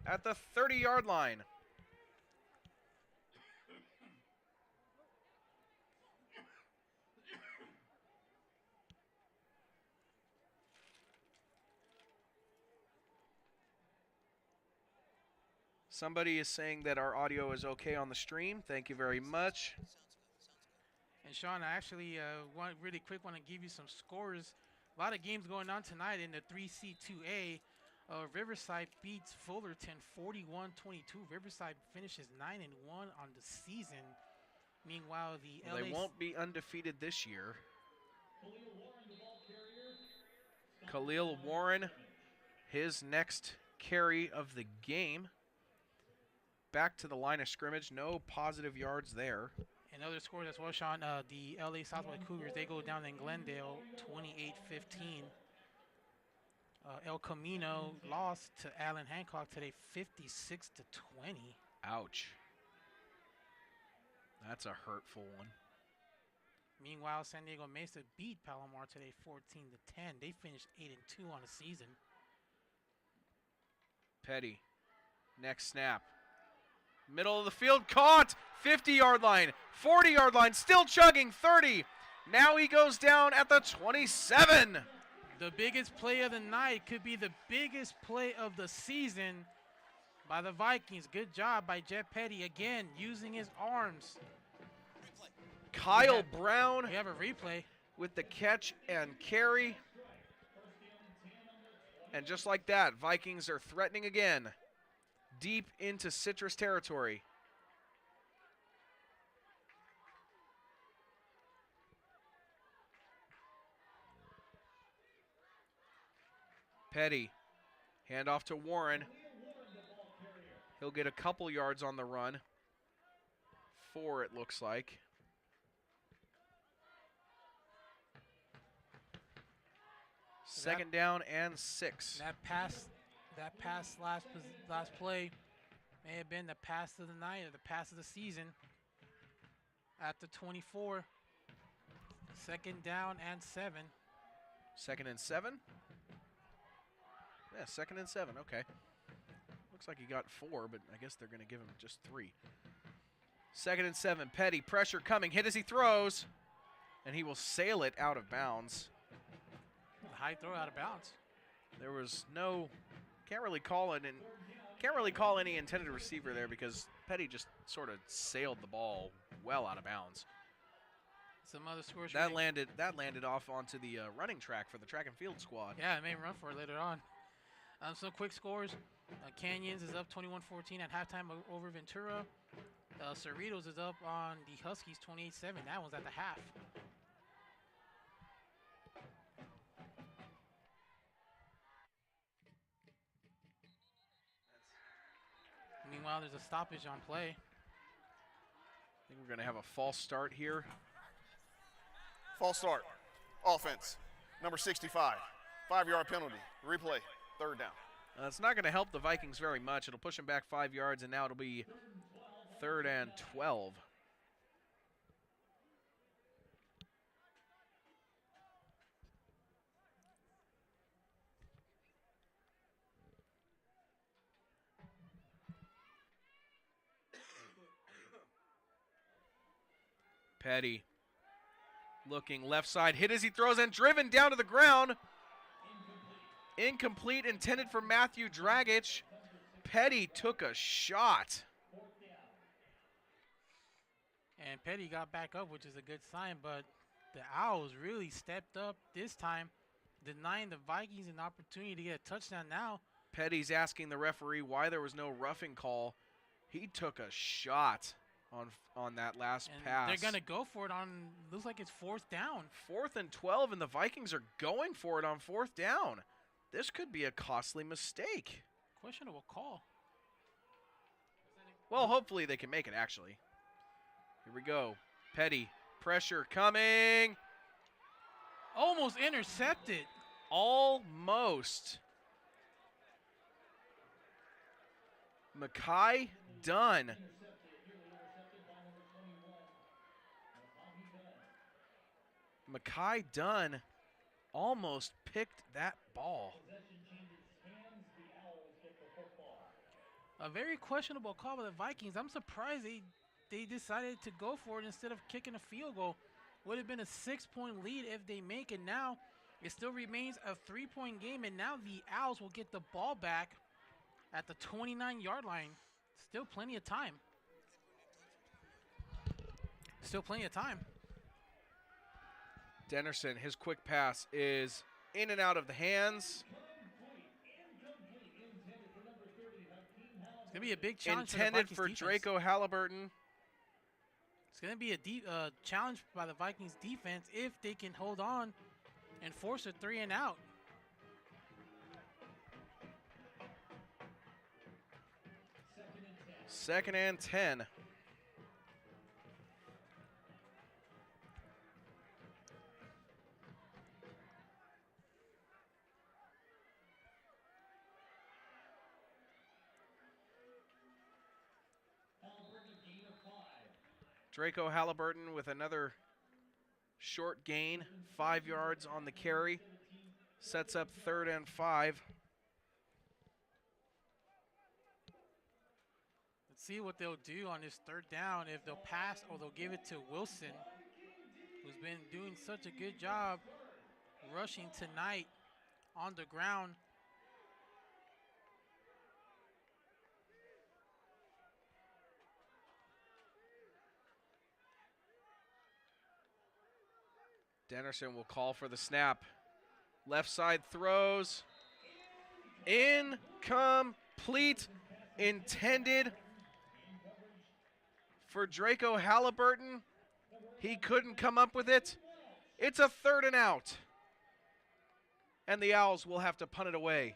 S8: at the 30-yard line. Somebody is saying that our audio is okay on the stream. Thank you very much.
S5: And Sean, I actually want to give you some scores. A lot of games going on tonight in the 3C2A. Riverside beats Fullerton 41-22. Riverside finishes 9-1 on the season. Meanwhile,
S8: they won't be undefeated this year. Khalil Warren, his next carry of the game. Back to the line of scrimmage. No positive yards there.
S5: And other scores as well, Sean. The LA Southwest Cougars, they go down in Glendale 28-15. El Camino lost to Allen Hancock today 56-20.
S8: Ouch. That's a hurtful one.
S5: Meanwhile, San Diego Mesa beat Palomar today 14-10. They finished 8-2 on the season.
S8: Petty. Next snap. Middle of the field, caught! 50-yard line, 40-yard line, still chugging, 30. Now he goes down at the 27.
S5: The biggest play of the night could be the biggest play of the season by the Vikings. Good job by Jeff Petty, again, using his arms.
S8: Kyle Brown.
S5: We have a replay.
S8: With the catch and carry. And just like that, Vikings are threatening again. Deep into Citrus territory. Petty. Handoff to Warren. He'll get a couple yards on the run. 4, it looks like. Second down and 6.
S5: That pass last play may have been the pass of the night or the pass of the season. At the 24. Second down and 7.
S8: Second and 7? Yeah, second and 7. Okay. Looks like he got 4, but I guess they're going to give him just 3. Second and 7. Petty, pressure coming. Hit as he throws. And he will sail it out of bounds.
S5: High throw out of bounds.
S8: There was no, can't really call any intended receiver there because Petty just sort of sailed the ball well out of bounds.
S5: Some other scores.
S8: That landed off onto the running track for the track and field squad.
S5: Yeah, it made him run for it later on. Some quick scores. Canyons is up 21-14 at halftime over Ventura. Cerritos is up on the Huskies 28-7. That one's at the half. Meanwhile, there's a stoppage on play.
S8: I think we're going to have a false start here.
S9: False start. Offense. Number 65. 5-yard penalty. Replay. Third down.
S8: It's not going to help the Vikings very much. It'll push them back 5 yards, and now it'll be 3rd and 12. Petty looking left side, hit as he throws and driven down to the ground. Incomplete, intended for Matthew Dragic. Petty took a shot.
S5: And Petty got back up, which is a good sign, but the Owls really stepped up this time, denying the Vikings an opportunity to get a touchdown now.
S8: Petty's asking the referee why there was no roughing call. He took a shot on that last pass.
S5: They're going to go for it on, looks like it's 4th down.
S8: 4th and 12, and the Vikings are going for it on 4th down. This could be a costly mistake.
S5: Questionable call.
S8: Well, hopefully they can make it, actually. Here we go. Petty, pressure coming.
S5: Almost intercepted.
S8: Almost. Mekhi Dunn. Mekhi Dunn almost picked that ball.
S5: A very questionable call by the Vikings. I'm surprised they decided to go for it instead of kicking a field goal. Would have been a 6-point lead if they make it. Now it still remains a 3-point game, and now the Owls will get the ball back at the 29-yard line. Still plenty of time. Still plenty of time.
S8: Dennerson, his quick pass is in and out of the hands.
S5: It's going to be a big challenge
S8: intended
S5: for
S8: for
S5: defense.
S8: Draco Halliburton.
S5: It's going to be a challenge by the Vikings defense if they can hold on and force a 3 and out.
S8: Second and 10. Draco Halliburton with another short gain, 5 yards on the carry. Sets up 3rd and 5.
S5: Let's see what they'll do on this 3rd down, if they'll pass or they'll give it to Wilson, who's been doing such a good job rushing tonight on the ground.
S8: Dennerson will call for the snap. Left side throws. Incomplete. Intended for Draco Halliburton. He couldn't come up with it. It's a 3rd and out. And the Owls will have to punt it away.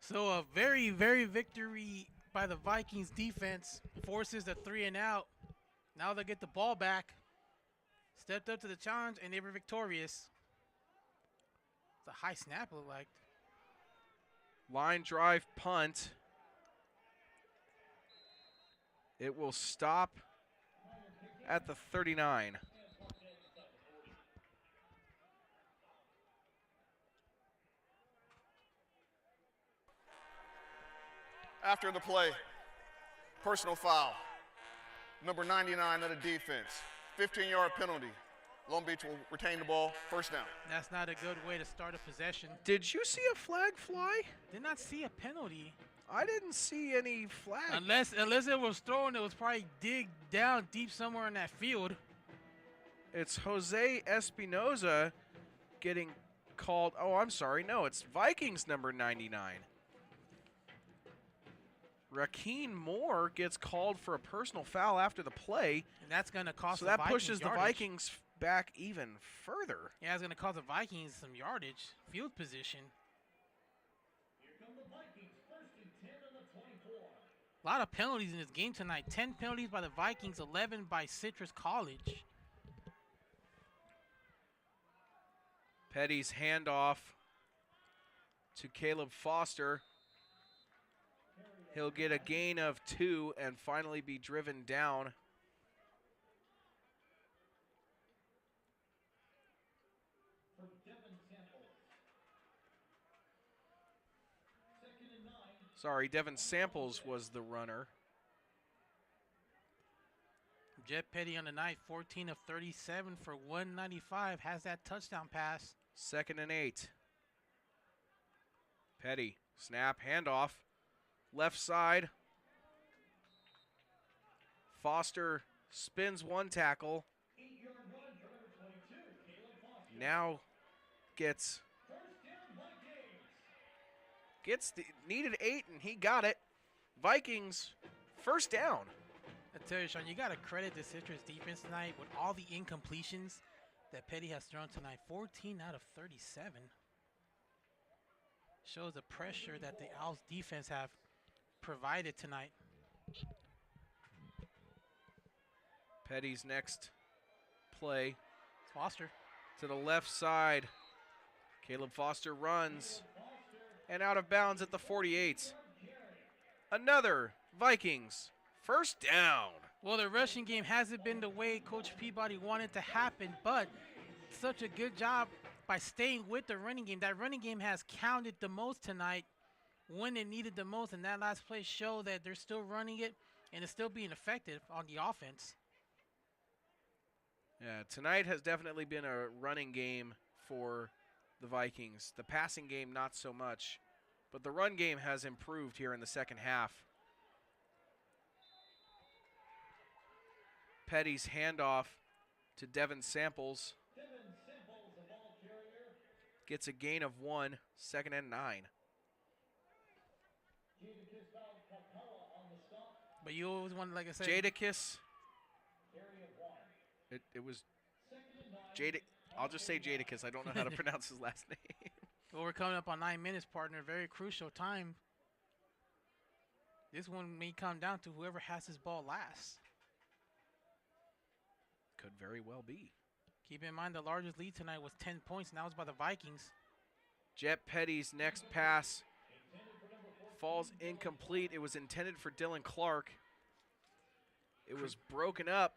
S5: So a very, very victory by the Vikings defense. Forces the 3 and out. Now they'll get the ball back. Stepped up to the challenge and they were victorious. It's a high snap, it looked like.
S8: Line drive punt. It will stop at the 39.
S9: After the play, personal foul. Number 99 of the defense. 15-yard penalty. Long Beach will retain the ball, 1st down.
S5: That's not a good way to start a possession.
S8: Did you see a flag fly?
S5: Did not see a penalty.
S8: I didn't see any flag.
S5: Unless it was thrown, it was probably dig down deep somewhere in that field.
S8: It's Jose Espinoza getting called. Oh, I'm sorry. No, it's Vikings number 99. Rakeen Moore gets called for a personal foul after the play.
S5: And that's going to cost
S8: so
S5: the
S8: that
S5: Vikings
S8: pushes
S5: yardage.
S8: the Vikings back even further.
S5: Yeah, it's going to cost the Vikings some yardage, field position.
S2: Here come the Vikings, 1st and 10 on the 24.
S5: A lot of penalties in this game tonight. 10 penalties by the Vikings, 11 by Citrus College.
S8: Petty's handoff to Caleb Foster. He'll get a gain of 2 and finally be driven down. Sorry, Devin Samples was the runner.
S5: Jet Petty on the night, 14 of 37 for 195, has that touchdown pass.
S8: 2nd and 8. Petty, snap, handoff. Left side. Foster spins 1 tackle. Now gets the needed 8 and he got it. Vikings 1st down.
S5: I tell you, Sean, you got to credit the Citrus defense tonight with all the incompletions that Petty has thrown tonight. 14 out of 37. Shows the pressure that the Owls defense have provided tonight.
S8: Petty's next play.
S5: Foster.
S8: To the left side. Caleb Foster runs. And out of bounds at the 48. Another Vikings 1st down.
S5: Well, the rushing game hasn't been the way Coach Peabody wanted to happen, but such a good job by staying with the running game. That running game has counted the most tonight when it needed the most, and that last play showed that they're still running it and it's still being effective on the offense.
S8: Yeah, tonight has definitely been a running game for the Vikings. The passing game, not so much, but the run game has improved here in the 2nd half. Petty's handoff to Devin Samples. Gets a gain of 1, 2nd and 9.
S5: But you always want, like I said,
S8: Jadakiss. It was Jada. I'll just say Jadakiss. I don't know how to pronounce his last name.
S5: Well, we're coming up on 9 minutes, partner. Very crucial time. This one may come down to whoever has his ball last.
S8: Could very well be.
S5: Keep in mind the largest lead tonight was 10 points, and that was by the Vikings.
S8: Jet Petty's next pass falls incomplete. It was intended for Dylan Clark. It was broken up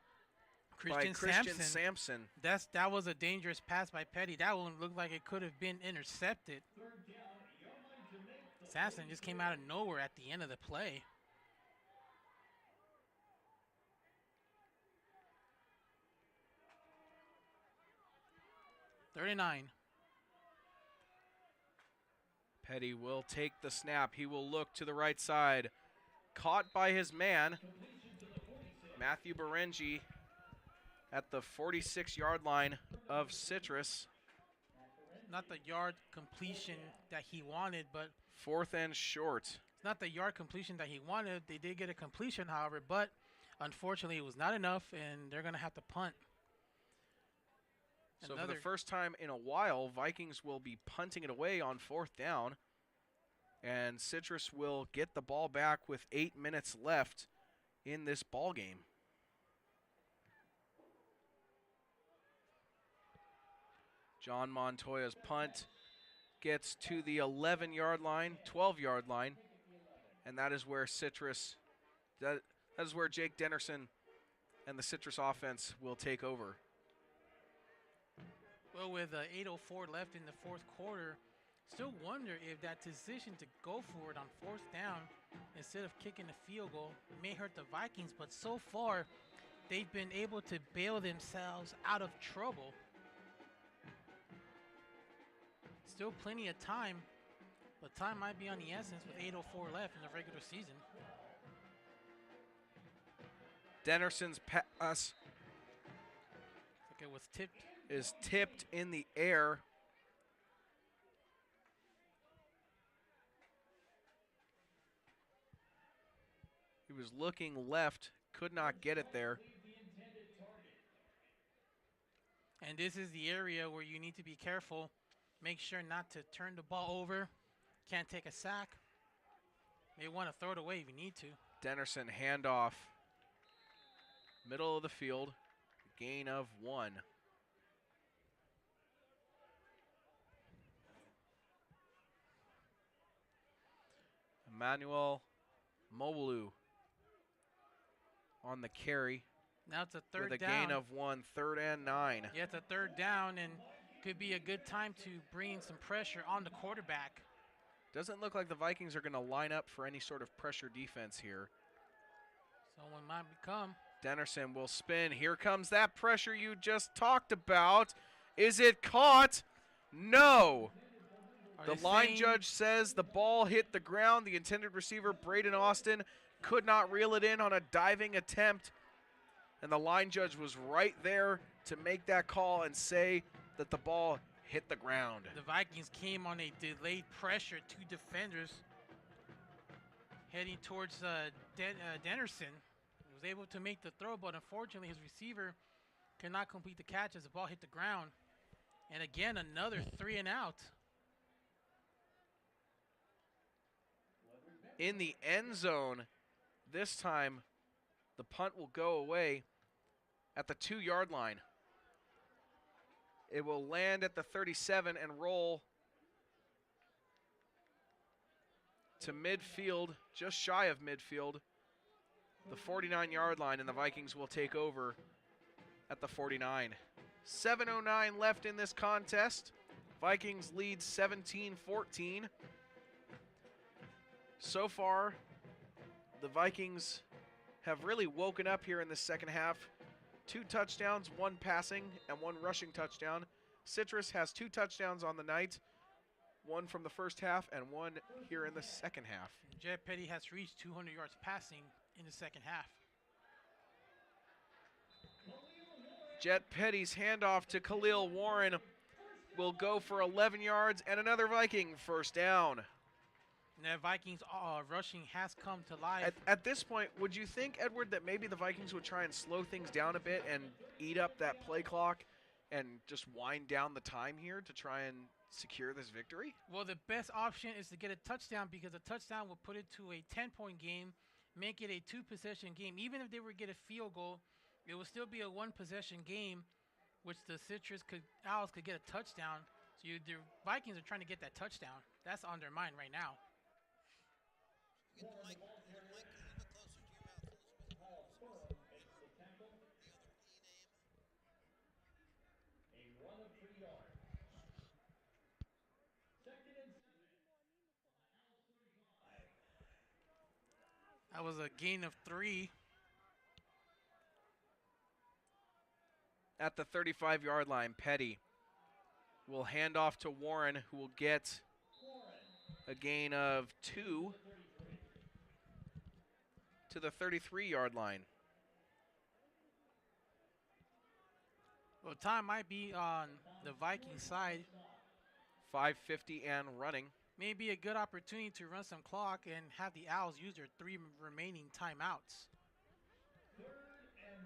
S8: by Christian Sampson.
S5: That was a dangerous pass by Petty. That one looked like it could have been intercepted. Sampson just came out of nowhere at the end of the play. .39.
S8: Petty will take the snap. He will look to the right side. Caught by his man, Matthew Berengi, at the 46-yard line of Citrus.
S5: Not the yard completion that he wanted, but
S8: 4th and short.
S5: It's not the yard completion that he wanted. They did get a completion, however, but unfortunately it was not enough, and they're going to have to punt.
S8: So for the first time in a while, Vikings will be punting it away on 4th down, and Citrus will get the ball back with 8 minutes left in this ball game. John Montoya's punt gets to the 11-yard line, 12-yard line, and that is where Citrus, that is where Jake Dennerson and the Citrus offense will take over.
S5: Well, with 8:04 left in the fourth quarter, still wonder if that decision to go for it on 4th down instead of kicking a field goal may hurt the Vikings, but so far they've been able to bail themselves out of trouble. Still plenty of time, but time might be on the essence with 8:04 left in the regular season.
S8: Dennerson's pass
S5: Like it was tipped.
S8: Is tipped in the air. He was looking left, could not get it there.
S5: And this is the area where you need to be careful. Make sure not to turn the ball over. Can't take a sack. May want to throw it away if you need to.
S8: Dennerson handoff. Middle of the field. Gain of 1. Emmanuel Mobulu on the carry.
S5: Now it's a third
S8: with a
S5: down.
S8: gain of 1, 3rd and 9.
S5: Yeah, it's a 3rd down, and could be a good time to bring some pressure on the quarterback.
S8: Doesn't look like the Vikings are going to line up for any sort of pressure defense here.
S5: Someone might become.
S8: Dennerson will spin. Here comes that pressure you just talked about. Is it caught? No. The line judge says the ball hit the ground. The intended receiver, Braden Austin, could not reel it in on a diving attempt. And the line judge was right there to make that call and say that the ball hit the ground.
S5: The Vikings came on a delayed pressure, 2 defenders heading towards Dennerson. He was able to make the throw, but unfortunately his receiver could not complete the catch as the ball hit the ground. And again, another 3 and out.
S8: In the end zone, this time the punt will go away at the 2-yard line. It will land at the 37 and roll to midfield, just shy of midfield, the 49-yard line, and the Vikings will take over at the 49. 7:09 left in this contest. Vikings lead 17-14. So far, the Vikings have really woken up here in the second half. 2 touchdowns, 1 passing, and 1 rushing touchdown. Citrus has 2 touchdowns on the night, 1 from the first half and 1 here in the second half.
S5: Jet Petty has reached 200 yards passing in the second half.
S8: Jet Petty's handoff to Khalil Warren will go for 11 yards and another Viking first down.
S5: The Vikings rushing has come to life.
S8: At this point, would you think, Edward, that maybe the Vikings would try and slow things down a bit and eat up that play clock and just wind down the time here to try and secure this victory?
S5: Well, the best option is to get a touchdown, because a touchdown will put it to a 10-point game, make it a 2-possession game. Even if they were to get a field goal, it will still be a 1-possession game, which the Citrus Owls could get a touchdown. So the Vikings are trying to get that touchdown. That's on their mind right now.
S7: Get the mic a little bit closer to your mouth, Elizabeth. The other E name.
S2: A run of 3 yards. Second and 7.
S5: That was a gain of 3.
S8: At the 35-yard line, Petty will hand off to Warren, who will get a gain of 2 to the 33-yard line.
S5: Well, time might be on the Vikings side.
S8: 5:50 and running.
S5: Maybe a good opportunity to run some clock and have the Owls use their 3 remaining timeouts.
S2: 3rd and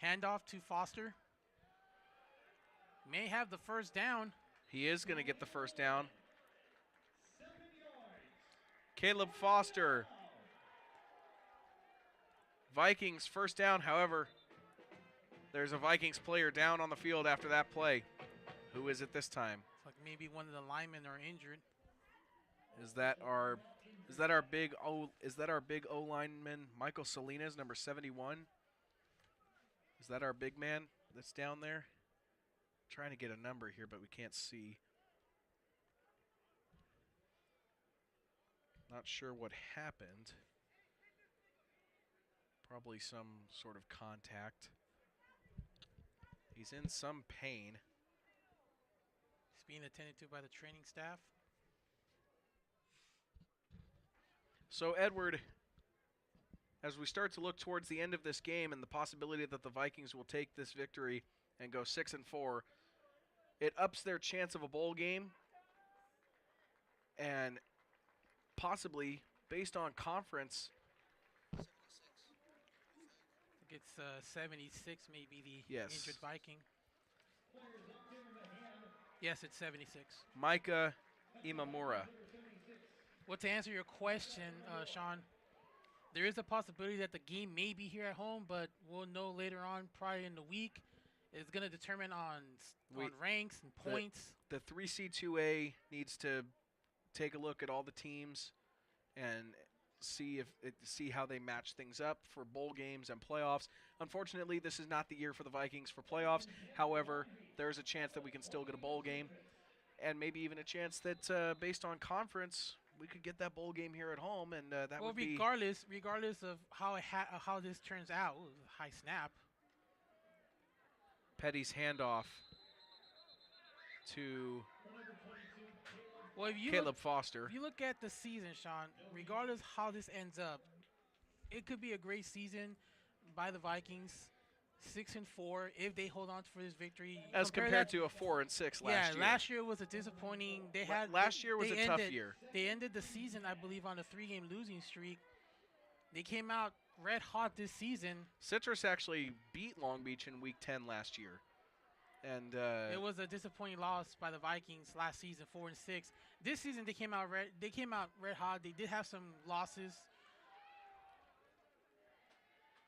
S2: 5.
S5: Handoff to Foster. May have the first down.
S8: He is going to get the first down.
S2: 7 yards.
S8: Caleb Foster. Vikings first down. However, there's a Vikings player down on the field after that play. Who is it this time?
S5: It's like maybe one of the linemen are injured.
S8: Is that our big O lineman Michael Salinas, number 71? Is that our big man that's down there? Trying to get a number here, but we can't see. Not sure what happened. Probably some sort of contact. He's in some pain.
S5: He's being attended to by the training staff.
S8: So, Edward, as we start to look towards the end of this game and the possibility that the Vikings will take this victory and go 6-4, it ups their chance of a bowl game, and possibly, based on conference,
S7: 76.
S5: I think it's 76, maybe the
S8: Yes.
S5: injured Viking. Yes, it's 76.
S8: Micah Imamura.
S5: Well, to answer your question, Sean, there is a possibility that the game may be here at home, but we'll know later on, probably in the week. It's going to determine on ranks and points.
S8: The 3C2A needs to take a look at all the teams and see how they match things up for bowl games and playoffs. Unfortunately, this is not the year for the Vikings for playoffs. However, there's a chance that we can still get a bowl game, and maybe even a chance that based on conference, we could get that bowl game here at home, and that would be.
S5: Regardless of how this turns out, ooh, high snap.
S8: Petty's handoff to Caleb Foster.
S5: If you look at the season, Sean, regardless how this ends up, it could be a great season by the Vikings, 6-4 if they hold on for this victory.
S8: As compared to a 4-6 last year.
S5: Yeah, last year was a disappointing.
S8: Last year was a tough year.
S5: They ended the season, I believe, on a 3-game losing streak. They came out red hot this season.
S8: Citrus actually beat Long Beach in Week 10 last year, and
S5: it was a disappointing loss by the Vikings last season, 4-6. This season they came out red hot. They did have some losses,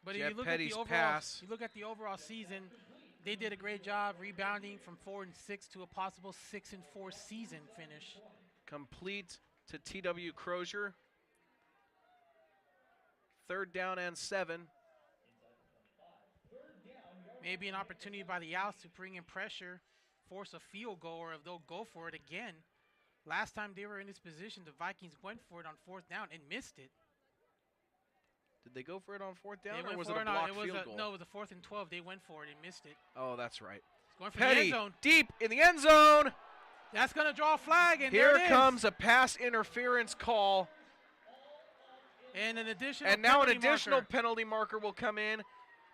S5: but if you look at the overall season, they did a great job rebounding from 4-6 to a possible 6-4 season finish.
S8: Complete to T.W. Crozier. 3rd down and 7.
S5: Maybe an opportunity by the Owls to bring in pressure, force a field goal, or if they'll go for it again. Last time they were in this position, the Vikings went for it on 4th down and missed it.
S8: Did they go for it on 4th down, or was it a blocked field goal?
S5: No, it was a 4th and 12. They went for it and missed it.
S8: Oh, that's right.
S5: It's going for
S8: Petty,
S5: the end zone.
S8: deep in the end zone.
S5: That's going to draw a flag, and
S8: here
S5: there it
S8: comes a pass interference call.
S5: And an
S8: additional penalty marker will come in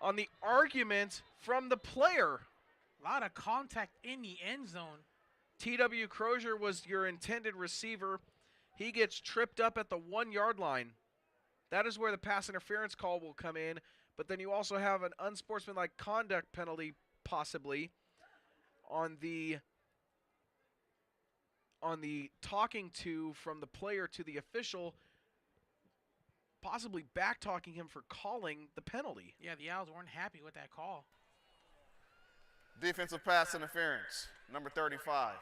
S8: on the argument from the player.
S5: A lot of contact in the end zone.
S8: T.W. Crozier was your intended receiver. He gets tripped up at the 1-yard line. That is where the pass interference call will come in. But then you also have an unsportsmanlike conduct penalty possibly on the talking to from the player to the official. possibly back-talking him for calling the penalty.
S5: Yeah, the Owls weren't happy with that call.
S9: Defensive pass interference, number 35.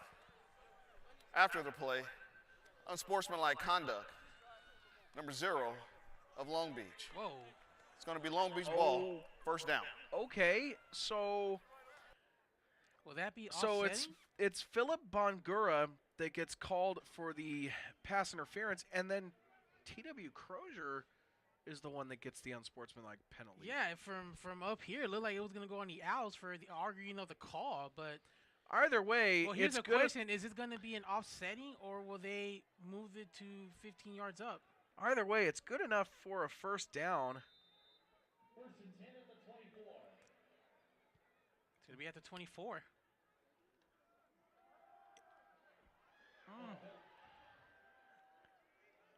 S9: After the play, unsportsmanlike conduct, number 0 of Long Beach.
S5: Whoa.
S9: It's going to be Long Beach ball, first down.
S8: Okay, so
S5: Will that be
S8: so
S5: offsetting?
S8: it's Philip Bongura that gets called for the pass interference, and then T.W. Crozier is the one that gets the unsportsmanlike penalty.
S5: Yeah, from up here, it looked like it was going to go on the Owls for the arguing of the call, but
S8: Either way,
S5: well, here's
S8: it's
S5: the
S8: good.
S5: question: is it going to be an offsetting, or will they move it to 15 yards up?
S8: Either way, it's good enough for a first down.
S2: First and 10 at the 24.
S5: It's going to be at the 24.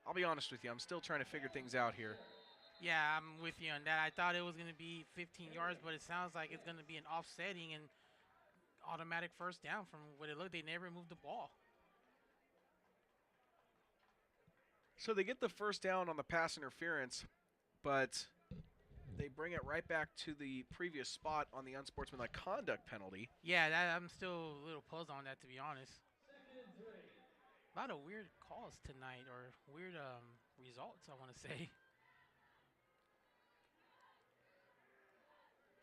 S8: I'll be honest with you, I'm still trying to figure things out here.
S5: Yeah, I'm with you on that. I thought it was going to be 15 yards, but it sounds like it's going to be an offsetting and automatic first down from what it looked. They never moved the ball.
S8: So they get the first down on the pass interference, but they bring it right back to the previous spot on the unsportsmanlike conduct penalty.
S5: Yeah, I'm still a little puzzled on that, to be honest. A lot of weird calls tonight, or weird results, I want to say.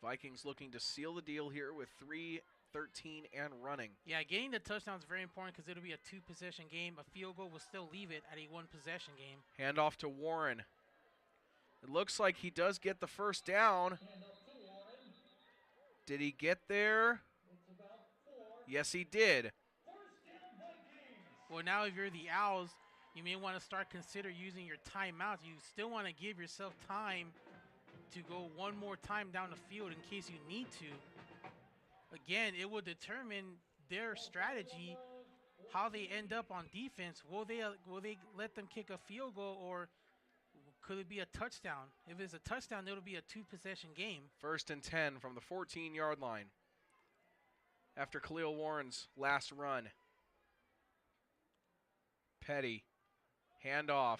S8: Vikings looking to seal the deal here with 3:13 and running.
S5: Yeah, getting the touchdown is very important because it'll be a two-possession game. A field goal will still leave it at a one-possession game.
S8: Handoff to Warren. It looks like he does get the first down. Did he get there? Yes, he did.
S5: Well, now if you're the Owls, you may want to start consider using your timeouts. You still want to give yourself time to go one more time down the field in case you need to. Again, it will determine their strategy, how they end up on defense. Will they let them kick a field goal, or could it be a touchdown? If it's a touchdown, it'll be a two-possession game.
S8: First and 10 from the 14-yard line after Khalil Warren's last run. Petty, handoff,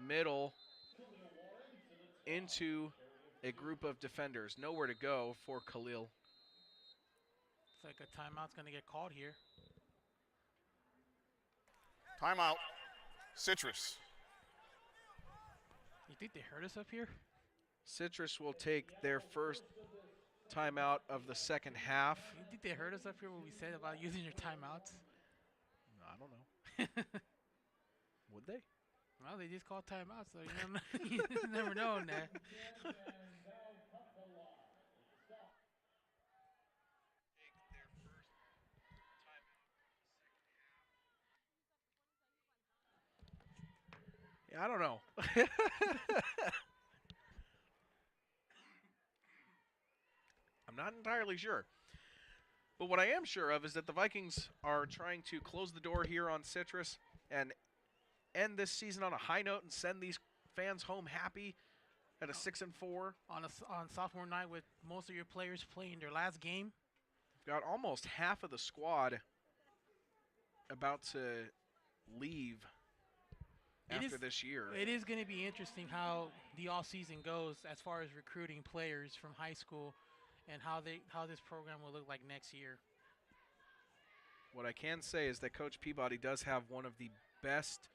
S8: middle, into a group of defenders. Nowhere to go for Khalil.
S5: It's like a timeout's going to get called here.
S9: Timeout, Citrus.
S5: You think they hurt us up here?
S8: Citrus will take their first timeout of the second half.
S5: You think they hurt us up here when we said about using your timeouts?
S8: I don't know. Would they?
S5: Well, they just call timeouts, so you never know on that.
S8: Yeah, I don't know. I'm not entirely sure. But what I am sure of is that the Vikings are trying to close the door here on Citrus and end this season on a high note and send these fans home happy at a 6-4.
S5: On sophomore night with most of your players playing their last game.
S8: We've got almost half of the squad about to leave after this year.
S5: It is going to be interesting how the all-season goes as far as recruiting players from high school and how this program will look like next year.
S8: What I can say is that Coach Peabody does have one of the best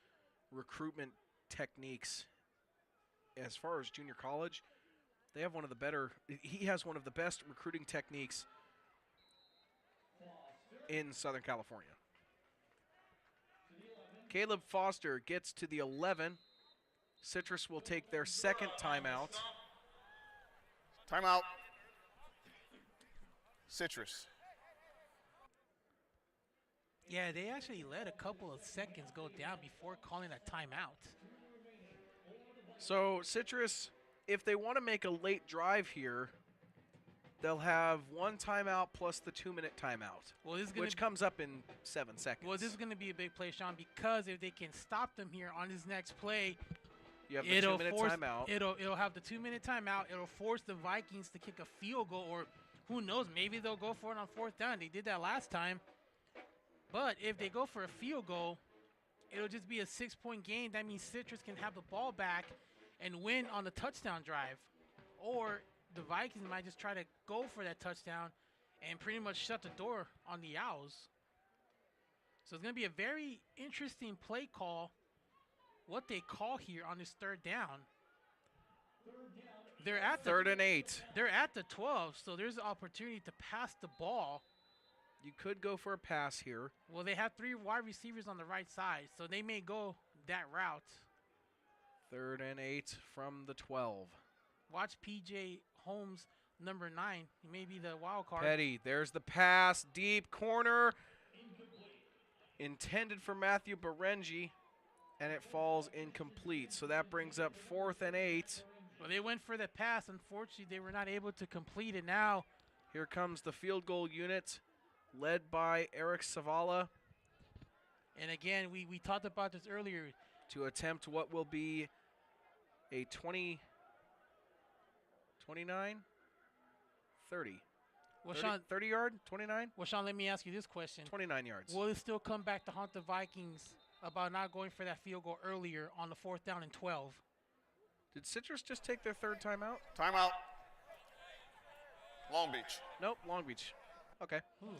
S8: recruitment techniques as far as junior college. They have one of the better, he has one of the best recruiting techniques in Southern California. Caleb Foster gets to the 11. Citrus will take their second timeout.
S9: Timeout, Citrus.
S5: Yeah, they actually let a couple of seconds go down before calling a timeout.
S8: So Citrus, if they want to make a late drive here, they'll have one timeout plus the 2-minute timeout, which comes up in 7 seconds.
S5: Well, this is going to be a big play, Sean, because if they can stop them here on this next play,
S8: you have the 2-minute timeout.
S5: It'll have the 2-minute timeout. It'll force the Vikings to kick a field goal, or who knows, maybe they'll go for it on fourth down. They did that last time. But if they go for a field goal, it'll just be a 6-point game. That means Citrus can have the ball back and win on the touchdown drive. Or the Vikings might just try to go for that touchdown and pretty much shut the door on the Owls. So it's going to be a very interesting play call, what they call here on this third down. They're at the
S8: 3rd and 8.
S5: They're at the 12, so there's an opportunity to pass the ball.
S8: You could go for a pass here.
S5: Well, they have 3 wide receivers on the right side, so they may go that route.
S8: 3rd and 8 from the 12.
S5: Watch P.J. Holmes, number 9. He may be the wild card.
S8: Petty, there's the pass, deep corner. Intended for Matthew Berengi, and it falls incomplete. So that brings up 4th and 8.
S5: Well, they went for the pass. Unfortunately, they were not able to complete it. Now,
S8: here comes the field goal unit, led by Eric Savala.
S5: And again, we talked about this earlier.
S8: To attempt what will be a 29, 30.
S5: Well,
S8: 30,
S5: Sean,
S8: 30 yard, 29?
S5: Well, Sean, let me ask you this question.
S8: 29 yards.
S5: Will it still come back to haunt the Vikings about not going for that field goal earlier on the 4th down and 12?
S8: Did Citrus just take their 3rd timeout?
S9: Timeout. Long Beach.
S8: Nope, Long Beach. Okay.
S5: Ooh.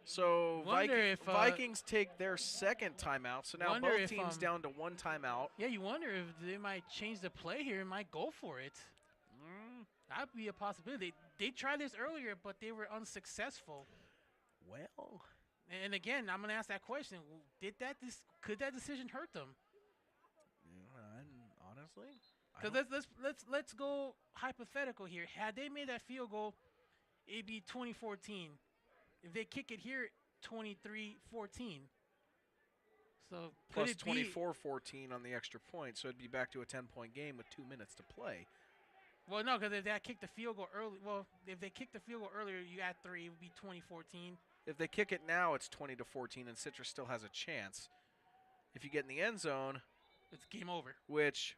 S8: So
S5: If,
S8: Vikings take their 2nd timeout, so now both teams down to 1 timeout.
S5: Yeah, you wonder if they might change the play here and might go for it. That would be a possibility. They tried this earlier, but they were unsuccessful.
S8: Well.
S5: And again, I'm going to ask that question. Could that decision hurt them?
S8: Honestly,
S5: because let's go hypothetical here. Had they made that field goal, it'd be 2014. If they kick it here, 23-14. So
S8: plus 24-14 on the extra point, so it'd be back to a 10-point game with 2 minutes to play.
S5: Well, no, because if they kicked the field goal early, if they kicked the field goal earlier, you add 3, it would be 20-14.
S8: If they kick it now, it's 20-14, and Citrus still has a chance. If you get in the end zone,
S5: it's game over.
S8: Which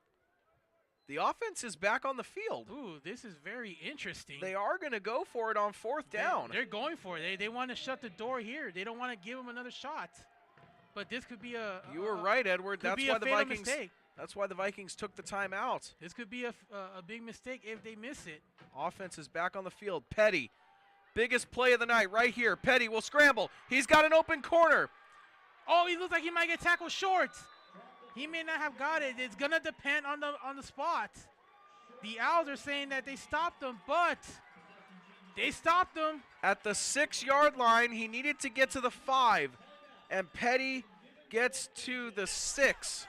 S8: the offense is back on the field.
S5: Ooh, this is very interesting.
S8: They are going to go for it on 4th down.
S5: They're going for it. They want to shut the door here. They don't want to give them another shot. But this could be a.
S8: You were right, Edward. That's why the Vikings.
S5: Mistake.
S8: That's why the Vikings took the timeout.
S5: This could be a big mistake if they miss it.
S8: Offense is back on the field. Petty, biggest play of the night right here. Petty will scramble. He's got an open corner.
S5: Oh, he looks like he might get tackled short. He may not have got it. It's gonna depend on the spot. The Owls are saying that they stopped him, but they stopped him
S8: at the 6-yard line. He needed to get to the 5, and Petty gets to the 6.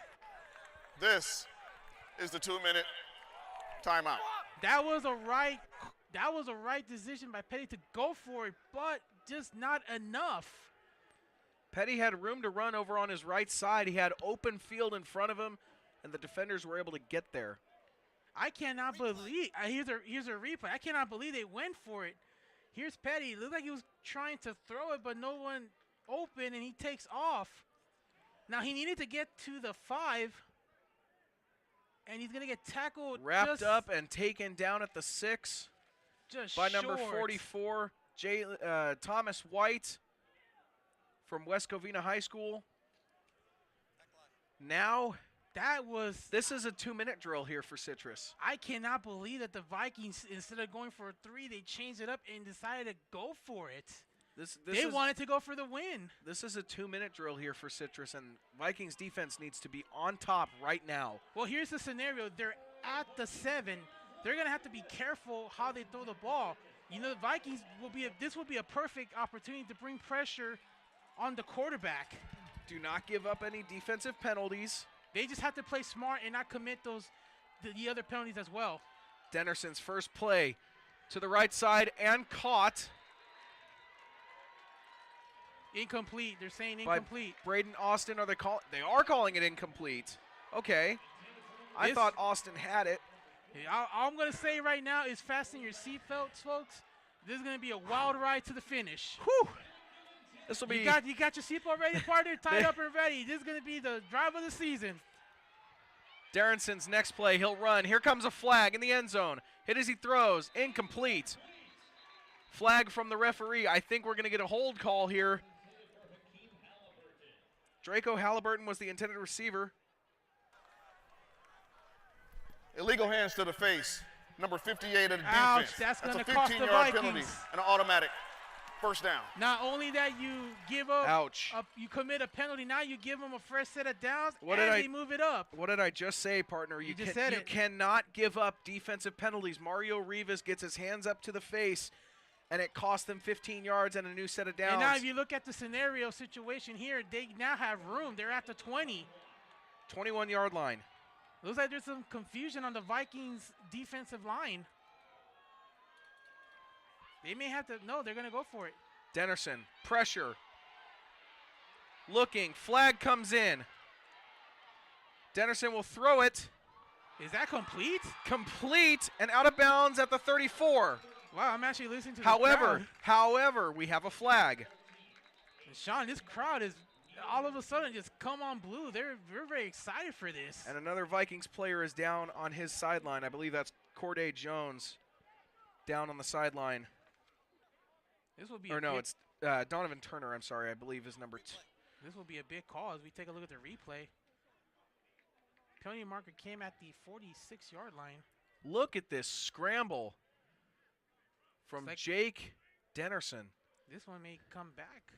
S9: This is the 2-minute timeout.
S5: That was a right decision by Petty to go for it, but just not enough.
S8: Petty had room to run over on his right side. He had open field in front of him, and the defenders were able to get there.
S5: I cannot believe here's a replay. I cannot believe they went for it. Here's Petty. It looked like he was trying to throw it, but no one open, and he takes off. Now he needed to get to the 5. And he's going to get tackled.
S8: Wrapped up and taken down at the 6 by number 44, Thomas White from West Covina High School. Now, this is a 2-minute drill here for Citrus.
S5: I cannot believe that the Vikings, instead of going for a 3, they changed it up and decided to go for it. They wanted to go for the win.
S8: This is a 2-minute drill here for Citrus, and Vikings defense needs to be on top right now.
S5: Well, here's the scenario. They're at the 7. They're going to have to be careful how they throw the ball. You know, the Vikings this will be a perfect opportunity to bring pressure on the quarterback.
S8: Do not give up any defensive penalties.
S5: They just have to play smart and not commit the other penalties as well.
S8: Dennerson's first play to the right side and caught.
S5: Incomplete. They're saying incomplete.
S8: By Braden Austin, they are calling it incomplete. Okay. I thought Austin had it.
S5: All I'm going to say right now is fasten your seatbelts, folks. This is going to be a wild ride to the finish.
S8: Whew. This will be.
S5: You got your seatbelt ready, partner, tied up and ready. This is going to be the drive of the season.
S8: Darrenson's next play, he'll run. Here comes a flag in the end zone. Hit as he throws, incomplete. Flag from the referee. I think we're going to get a hold call here. Draco Halliburton was the intended receiver.
S9: Illegal hands to the face. Number 58 of the
S5: Ouch,
S9: defense.
S5: that's
S9: a
S5: gonna cost the
S9: 15-yard penalty
S5: Vikings.
S9: and an automatic first down.
S5: Not only that you give up,
S8: Ouch.
S5: You commit a penalty, now you give them a fresh set of downs,
S8: What
S5: and
S8: did
S5: they move it up.
S8: What did I just say, partner?
S5: You just said
S8: you
S5: it.
S8: cannot give up defensive penalties. Mario Rivas gets his hands up to the face, and it cost them 15 yards and a new set of downs.
S5: And now if you look at the scenario situation here, they now have room. They're at the 20.
S8: 21-yard line.
S5: Looks like there's some confusion on the Vikings defensive line. They may have to, no, they're going to go for it.
S8: Dennerson, pressure. Looking, flag comes in. Dennerson will throw it.
S5: Is that complete?
S8: Complete and out of bounds at the 34.
S5: Wow, I'm actually listening to the crowd.
S8: However, we have a flag.
S5: And Sean, this crowd is all of a sudden just come on blue. We're very excited for this.
S8: And another Vikings player is down on his sideline. I believe that's Corday Jones down on the sideline.
S5: This will be
S8: it's Donovan Turner, I'm sorry, I believe is number 2.
S5: This will be a big call as we take a look at the replay. Penalty marker came at the 46-yard line.
S8: Look at this scramble from Jake Dennerson.
S5: This one may come back,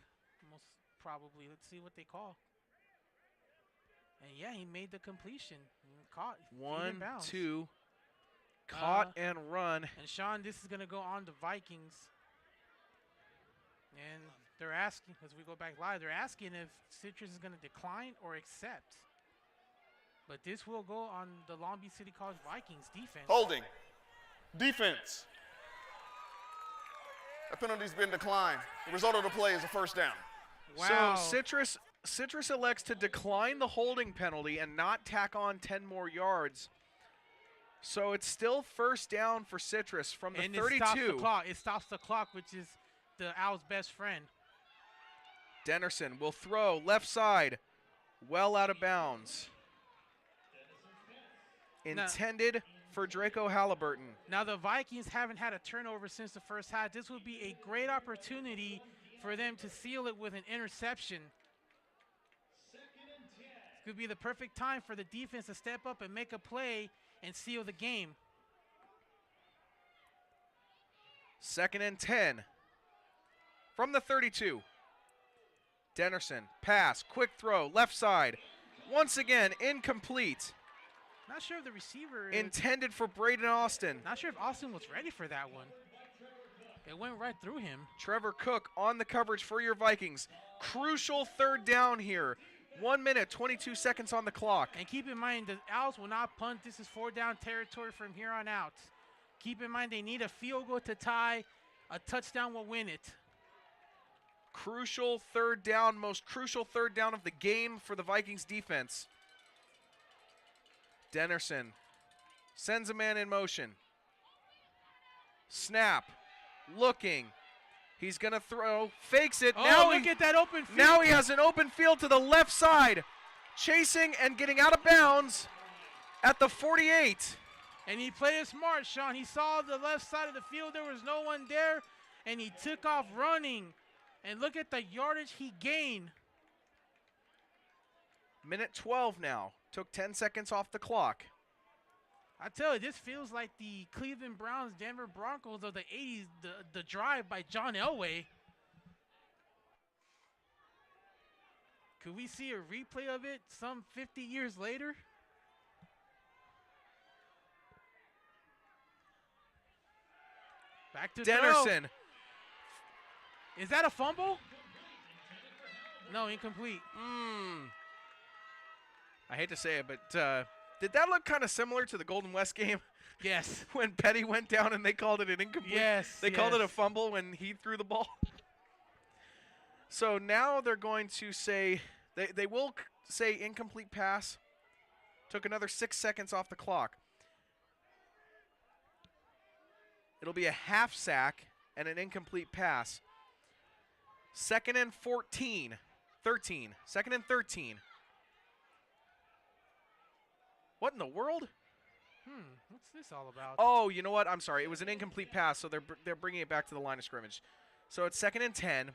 S5: most probably. Let's see what they call. And yeah, he made the completion. Caught.
S8: 1, 2. Caught and run.
S5: And Sean, this is going to go on to Vikings. And they're asking, as we go back live, they're asking if Citrus is going to decline or accept. But this will go on the Long Beach City College Vikings defense.
S9: Holding. Defense. A penalty's been declined. The result of the play is a first down.
S5: Wow.
S8: So Citrus elects to decline the holding penalty and not tack on 10 more yards. So it's still first down for Citrus from the 32.
S5: It stops the clock. It stops the clock, which is the Owl's best friend.
S8: Dennerson will throw left side, well out of bounds. Intended for Draco Halliburton.
S5: Now the Vikings haven't had a turnover since the first half. This would be a great opportunity for them to seal it with an interception. This could be the perfect time for the defense to step up and make a play and seal the game.
S8: 2nd and 10 from the 32. Dennerson, pass, quick throw, left side. Once again, incomplete.
S5: Not sure if the receiver
S8: intended for Braden Austin.
S5: Not sure if Austin was ready for that one. It went right through him.
S8: Trevor Cook on the coverage for your Vikings. Crucial third down here. 1 minute, 22 seconds on the clock.
S5: And keep in mind, the Owls will not punt. This is 4-down territory from here on out. Keep in mind, they need a field goal to tie. A touchdown will win it.
S8: Crucial third down, most crucial third down of the game for the Vikings defense. Dennerson sends a man in motion. Snap. Looking. He's going to throw. Fakes it.
S5: Oh,
S8: now
S5: look at that open field.
S8: Now he has an open field to the left side. Chasing and getting out of bounds at the 48.
S5: And he played it smart, Sean. He saw the left side of the field. There was no one there. And he took off running. And look at the yardage he gained.
S8: Minute 12 now. Took 10 seconds off the clock.
S5: I tell you, this feels like the Cleveland Browns, Denver Broncos of the 80s, the drive by John Elway. Could we see a replay of it some 50 years later? Back to
S8: Dennerson.
S5: throw. Is that a fumble? No, incomplete.
S8: I hate to say it, but did that look kind of similar to the Golden West game?
S5: Yes.
S8: When Petty went down and they called it an incomplete?
S5: Yes.
S8: They called it a fumble when he threw the ball? So now they're going to say, they will say incomplete pass. Took another 6 seconds off the clock. It'll be a half sack and an incomplete pass. 2nd and 13. 2nd and 13. What in the world?
S5: What's this all about?
S8: Oh, you know what? I'm sorry. It was an incomplete pass, so they're bringing it back to the line of scrimmage. So it's 2nd and 10.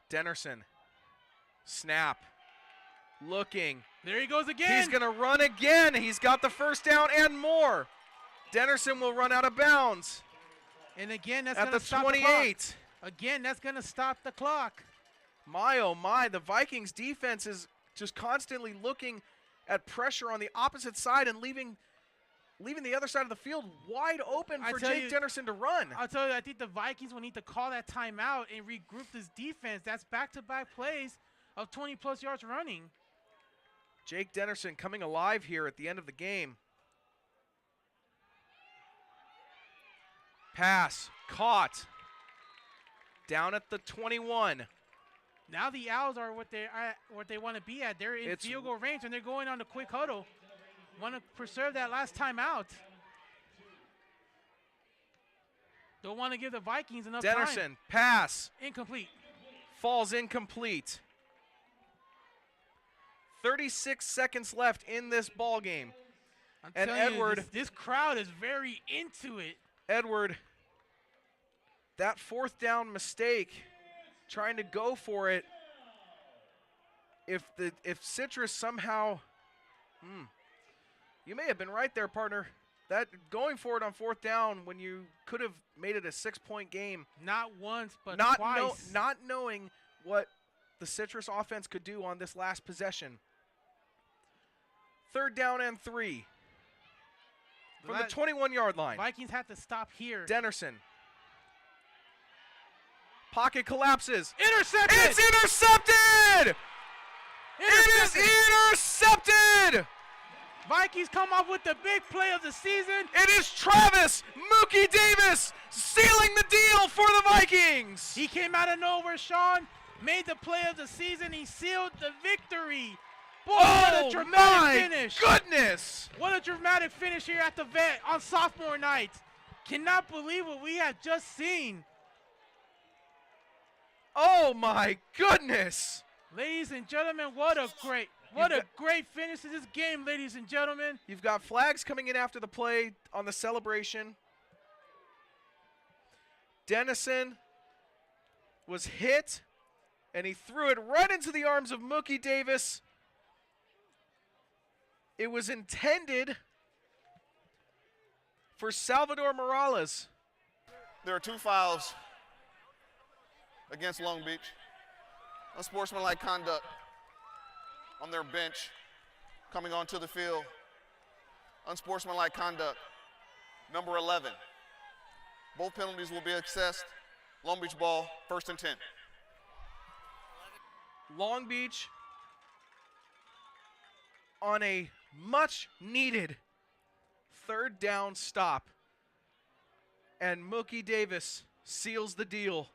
S8: Dennerson. Snap. looking.
S5: There he goes again.
S8: He's going to run again. He's got the first down and more. Dennerson will run out of bounds.
S5: And again, that's
S8: at
S5: going to
S8: the
S5: stop
S8: 28.
S5: the clock. Again, that's going to stop the clock.
S8: My, oh my, the Vikings defense is just constantly looking at pressure on the opposite side and leaving the other side of the field wide open for Jake Dennerson to run.
S5: I'll tell you, I think the Vikings will need to call that timeout and regroup this defense. That's back-to-back plays of 20-plus yards running.
S8: Jake Dennerson coming alive here at the end of the game. Pass, caught. Down at the 21.
S5: Now the Owls are what they want to be at. They're in field goal range, and they're going on a quick huddle. Want to preserve that last time out. Don't want to give the Vikings enough time.
S8: Dennerson, pass.
S5: Incomplete.
S8: Falls incomplete. 36 seconds left in this ball game.
S5: And Edward, this crowd is very into it.
S8: Edward, that fourth down mistake, trying to go for it. If Citrus somehow, you may have been right there, partner. That going for it on fourth down when you could have made it a 6-point game.
S5: Not once, but
S8: twice. Not knowing what the Citrus offense could do on this last possession. 3rd down and 3. From the 21-yard line.
S5: Vikings have to stop here.
S8: Dennerson. Pocket collapses.
S5: Intercepted!
S8: It's intercepted! It is intercepted!
S5: Vikings come up with the big play of the season.
S8: It is Travis Mookie Davis sealing the deal for the Vikings.
S5: He came out of nowhere, Sean. Made the play of the season. He sealed the victory. Boy, what a dramatic finish.
S8: Goodness.
S5: What a dramatic finish here at the Vet on sophomore night. Cannot believe what we have just seen.
S8: Oh my goodness.
S5: Ladies and gentlemen, what a great finish to this game, ladies and gentlemen.
S8: You've got flags coming in after the play on the celebration. Dennerson was hit, and he threw it right into the arms of Mookie Davis. It was intended for Salvador Morales.
S9: There are 2 fouls against Long Beach. Unsportsmanlike conduct on their bench coming onto the field. Unsportsmanlike conduct, number 11. Both penalties will be assessed. Long Beach ball, 1st and 10.
S8: Long Beach on a much needed 3rd down stop. And Mookie Davis seals the deal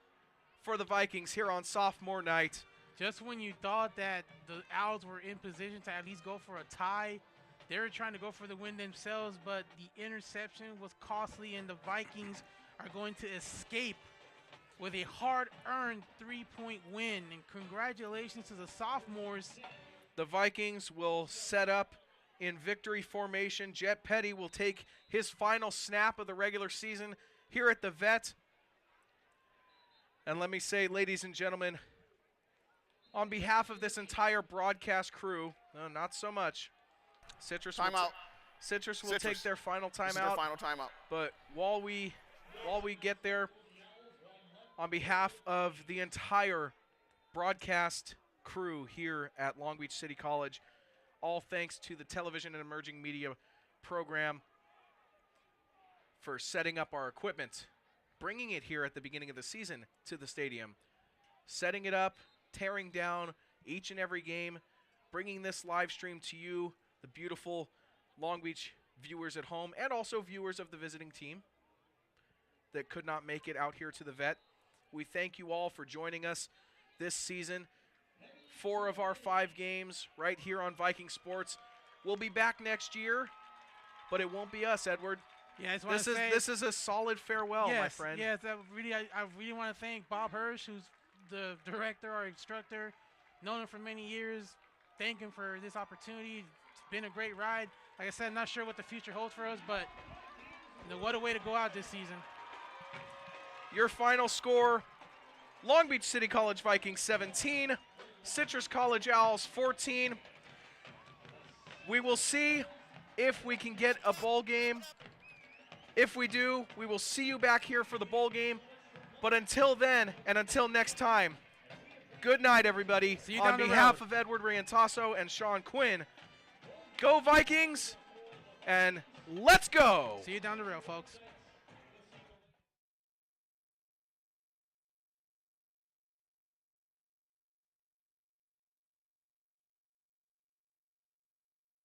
S8: for the Vikings here on sophomore night.
S5: Just when you thought that the Owls were in position to at least go for a tie, they were trying to go for the win themselves, but the interception was costly, and the Vikings are going to escape with a hard-earned 3-point win. And congratulations to the sophomores.
S8: The Vikings will set up in victory formation. Jet Petty will take his final snap of the regular season here at the Vet. And let me say, ladies and gentlemen, on behalf of this entire broadcast crew, not so much. Citrus will take their final timeout.
S9: This is their final timeout.
S8: But while we get there, on behalf of the entire broadcast crew here at Long Beach City College, all thanks to the Television and Emerging Media program for setting up our equipment, bringing it here at the beginning of the season to the stadium, setting it up, tearing down each and every game, bringing this live stream to you, the beautiful Long Beach viewers at home, and also viewers of the visiting team that could not make it out here to the Vet. We thank you all for joining us this season. 4 of our 5 games right here on Viking Sports. We'll be back next year, but it won't be us, Edward.
S5: Yeah, I just want to say
S8: this is a solid farewell, my friend.
S5: Yes, I really want to thank Bob Hirsch, who's the director or instructor. Known him for many years. Thank him for this opportunity. It's been a great ride. Like I said, I'm not sure what the future holds for us, but what a way to go out this season.
S8: Your final score, Long Beach City College Vikings 17, Citrus College Owls 14. We will see if we can get a bowl game. If we do, we will see you back here for the bowl game. But until then, and until next time, good night, everybody.
S5: See you
S8: On
S5: down the
S8: behalf
S5: road.
S8: of Edward Riantasso and Sean Quinn, go Vikings, and let's go!
S5: See you down the road, folks.